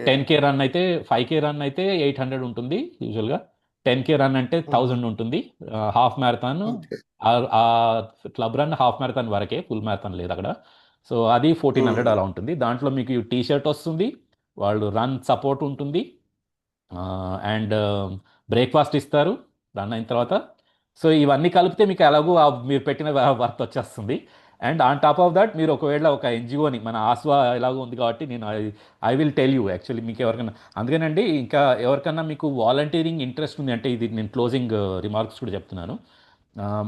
10K రన్ అయితే, 5K రన్ అయితే 800 ఉంటుంది యూజువల్గా, 10K రన్ అంటే 1000 ఉంటుంది. Half marathon, club run half marathon వరకే, ఫుల్ మ్యారథాన్ లేదు అక్కడ. సో అది 1400 అలా ఉంటుంది. దాంట్లో మీకు టీ షర్ట్ వస్తుంది, వాళ్ళు రన్ సపోర్ట్ ఉంటుంది, అండ్ బ్రేక్ఫాస్ట్ ఇస్తారు రన్ అయిన తర్వాత. సో ఇవన్నీ కలిపితే మీకు ఎలాగో మీరు పెట్టిన వర్త్ వచ్చేస్తుంది. And on top of that మీరు ఒకవేళ ఒక ఎన్జిఓని, మన ఆస్వా ఎలాగో ఉంది కాబట్టి నేను I will tell you actually, మీకు ఎవరికైనా, అందుకేనండి ఇంకా ఎవరికన్నా మీకు వాలంటీరింగ్ ఇంట్రెస్ట్ ఉంది అంటే, ఇది నేను క్లోజింగ్ రిమార్క్స్ కూడా చెప్తున్నాను,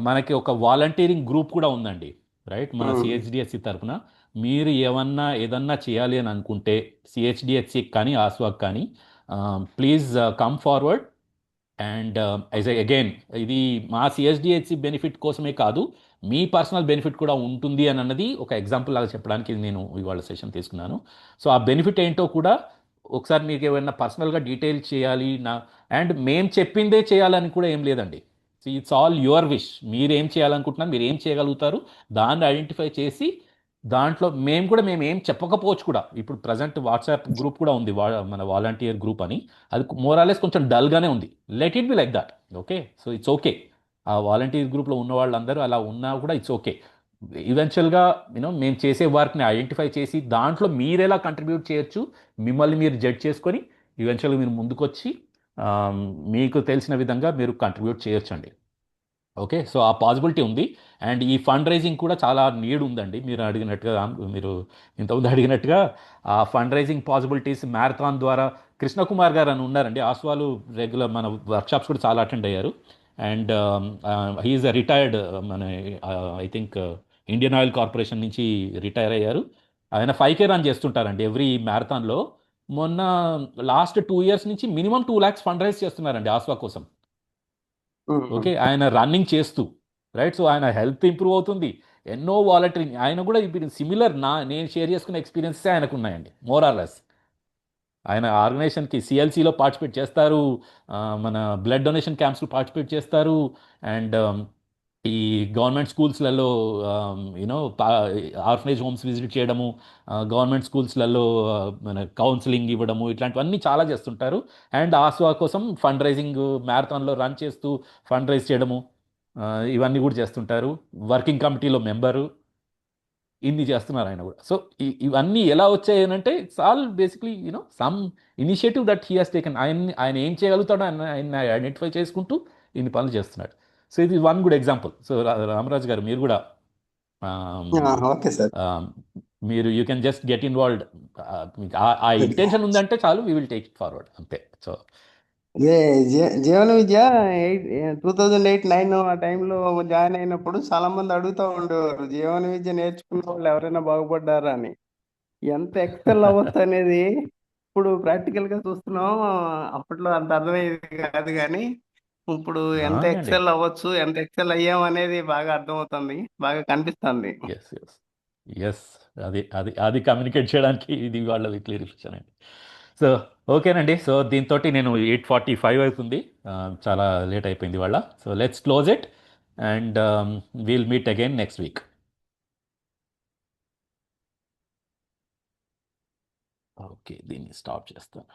మనకి ఒక వాలంటీరింగ్ గ్రూప్ కూడా ఉందండి, రైట్? మన సిహెచ్డిఎస్సి తరఫున మీరు ఏదన్నా చేయాలి అని అనుకుంటే, సిహెచ్డిఎస్సికి కానీ ఆస్వాకి కానీ, please come forward. And again ఇది మా సిహెచ్డిహెచ్సి బెనిఫిట్ కోసమే కాదు, మీ పర్సనల్ బెనిఫిట్ కూడా ఉంటుంది అని అన్నది ఒక ఎగ్జాంపుల్ లాగా చెప్పడానికి నేను ఇవాళ సెషన్ తీసుకున్నాను. సో ఆ బెనిఫిట్ ఏంటో కూడా ఒకసారి మీకు ఏమైనా పర్సనల్గా డీటెయిల్ చేయాలి అండ్ మేము చెప్పిందే చేయాలని కూడా ఏం లేదండి. So it's all your wish, మీరు ఏం చేయాలనుకుంటున్నారు, మీరు ఏం చేయగలుగుతారు, దాన్ని ఐడెంటిఫై చేసి దాంట్లో మేము ఏం చెప్పకపోవచ్చు కూడా. ఇప్పుడు ప్రజెంట్ వాట్సాప్ గ్రూప్ కూడా ఉంది, మన వాలంటీర్ గ్రూప్ అని, అది మోరాలెస్ కొంచెం డల్గానే ఉంది, let it be like that, okay? So it's okay, ఆ వాలంటీర్ గ్రూప్లో ఉన్న వాళ్ళందరూ అలా ఉన్నా కూడా ఇట్స్ ఓకే. ఈవెన్చువల్గా మేము చేసే వర్క్ని ఐడెంటిఫై చేసి దాంట్లో మీరు ఎలా కంట్రిబ్యూట్ చేయొచ్చు, మిమ్మల్ని మీరు జడ్జ్ చేసుకొని ఈవెన్చువల్గా మీరు ముందుకొచ్చి మీకు తెలిసిన విధంగా మీరు కంట్రిబ్యూట్ చేయొచ్చండి, ఓకే? సో ఆ పాసిబిలిటీ ఉంది. అండ్ ఈ ఫండ్ రైజింగ్ కూడా చాలా నీడ్ ఉందండి, మీరు ఇంతకుముందు అడిగినట్టుగా ఆ ఫండ్ రైజింగ్ పాసిబిలిటీస్ మ్యారథాన్ ద్వారా. కృష్ణకుమార్ గారు అని ఉన్నారండి, ఆస్వాలు రెగ్యులర్ మన వర్క్షాప్స్ కూడా చాలా అటెండ్ అయ్యారు. అండ్ హీఈస్ రిటైర్డ్, మన I think Indian oil corporation నుంచి రిటైర్ అయ్యారు. ఆయన 5K రన్ చేస్తుంటారండి ఎవ్రీ మ్యారథాన్లో. మొన్న లాస్ట్ 2 years నుంచి మినిమం 2 lakhs ఫండ్ రైజ్ చేస్తున్నారండి ఆస్వా కోసం, ఓకే? ఆయన రన్నింగ్ చేస్తూ, రైట్? సో ఆయన హెల్త్ ఇంప్రూవ్ అవుతుంది, ఎన్నో వాలంటీరింగ్, ఆయన కూడా ఇప్పుడు సిమిలర్ నేను షేర్ చేసుకున్న ఎక్స్పీరియన్సెస్ ఆయనకు ఉన్నాయండి, మోర్ ఆర్ లెస్, ఆయన ఆర్గనైజేషన్కి సిఎల్సిలో పార్టిసిపేట్ చేస్తారు, మన బ్లడ్ డొనేషన్ క్యాంప్స్లో పార్టిసిపేట్ చేస్తారు, అండ్ ఈ గవర్నమెంట్ స్కూల్స్లలో యూనో ఆర్ఫనేజ్ హోమ్స్ విజిట్ చేయడము, గవర్నమెంట్ స్కూల్స్లలో మన కౌన్సిలింగ్ ఇవ్వడము, ఇట్లాంటివన్నీ చాలా చేస్తుంటారు. అండ్ ఆస్వా కోసం ఫండ్ రైజింగ్ మ్యారథాన్లో రన్ చేస్తూ ఫండ్ రైజ్ చేయడము, ఇవన్నీ కూడా చేస్తుంటారు. వర్కింగ్ కమిటీలో మెంబరు, ఇన్ని చేస్తున్నారు ఆయన కూడా. సో ఇవన్నీ ఎలా వచ్చాయి అంటే it's all basically you know some initiative that he has taken. ఆయన ఏం చేయగలుగుతాడో ఆయన ఐడెంటిఫై చేసుకుంటూ ఇన్ని పనులు చేస్తున్నాడు. సో ఇది one good example. So Ramaraju గారు మీరు కూడా ఓకే సార్. మీరు you can just get involved. మీకు ఆ ఇంటెన్షన్ ఉందంటే చాలు, we will take it forward అంతే. సో ఇదే జీవన విద్య 2008-9 ఆ టైంలో జాయిన్ అయినప్పుడు చాలా మంది అడుగుతూ ఉండేవారు, జీవన విద్య నేర్చుకున్న వాళ్ళు ఎవరైనా బాగుపడ్డారా అని. ఎంత ఎక్సెల్ అవ్వచ్చు అనేది ఇప్పుడు ప్రాక్టికల్ గా చూస్తున్నాం. అప్పట్లో అంత అర్థమయ్యేది కాదు, కానీ ఇప్పుడు ఎంత అవునండి. ఎక్సెల్ అవ్వచ్చు, ఎంత ఎక్సెల్ అయ్యాం అనేది బాగా అర్థమవుతుంది, బాగా కనిపిస్తుంది. ఎస్ ఎస్ ఎస్ అది అది అది కమ్యూనికేట్ చేయడానికి ఇది వాళ్ళ వీక్లీ రిఫ్లెక్షన్ అండి. సో ఓకేనండి. సో దీంతో నేను 8:45 అవుతుంది, చాలా లేట్ అయిపోయింది వాళ్ళ. So let's close it and wheel meet again next week. Okay, దీన్ని స్టాప్ చేస్తాను.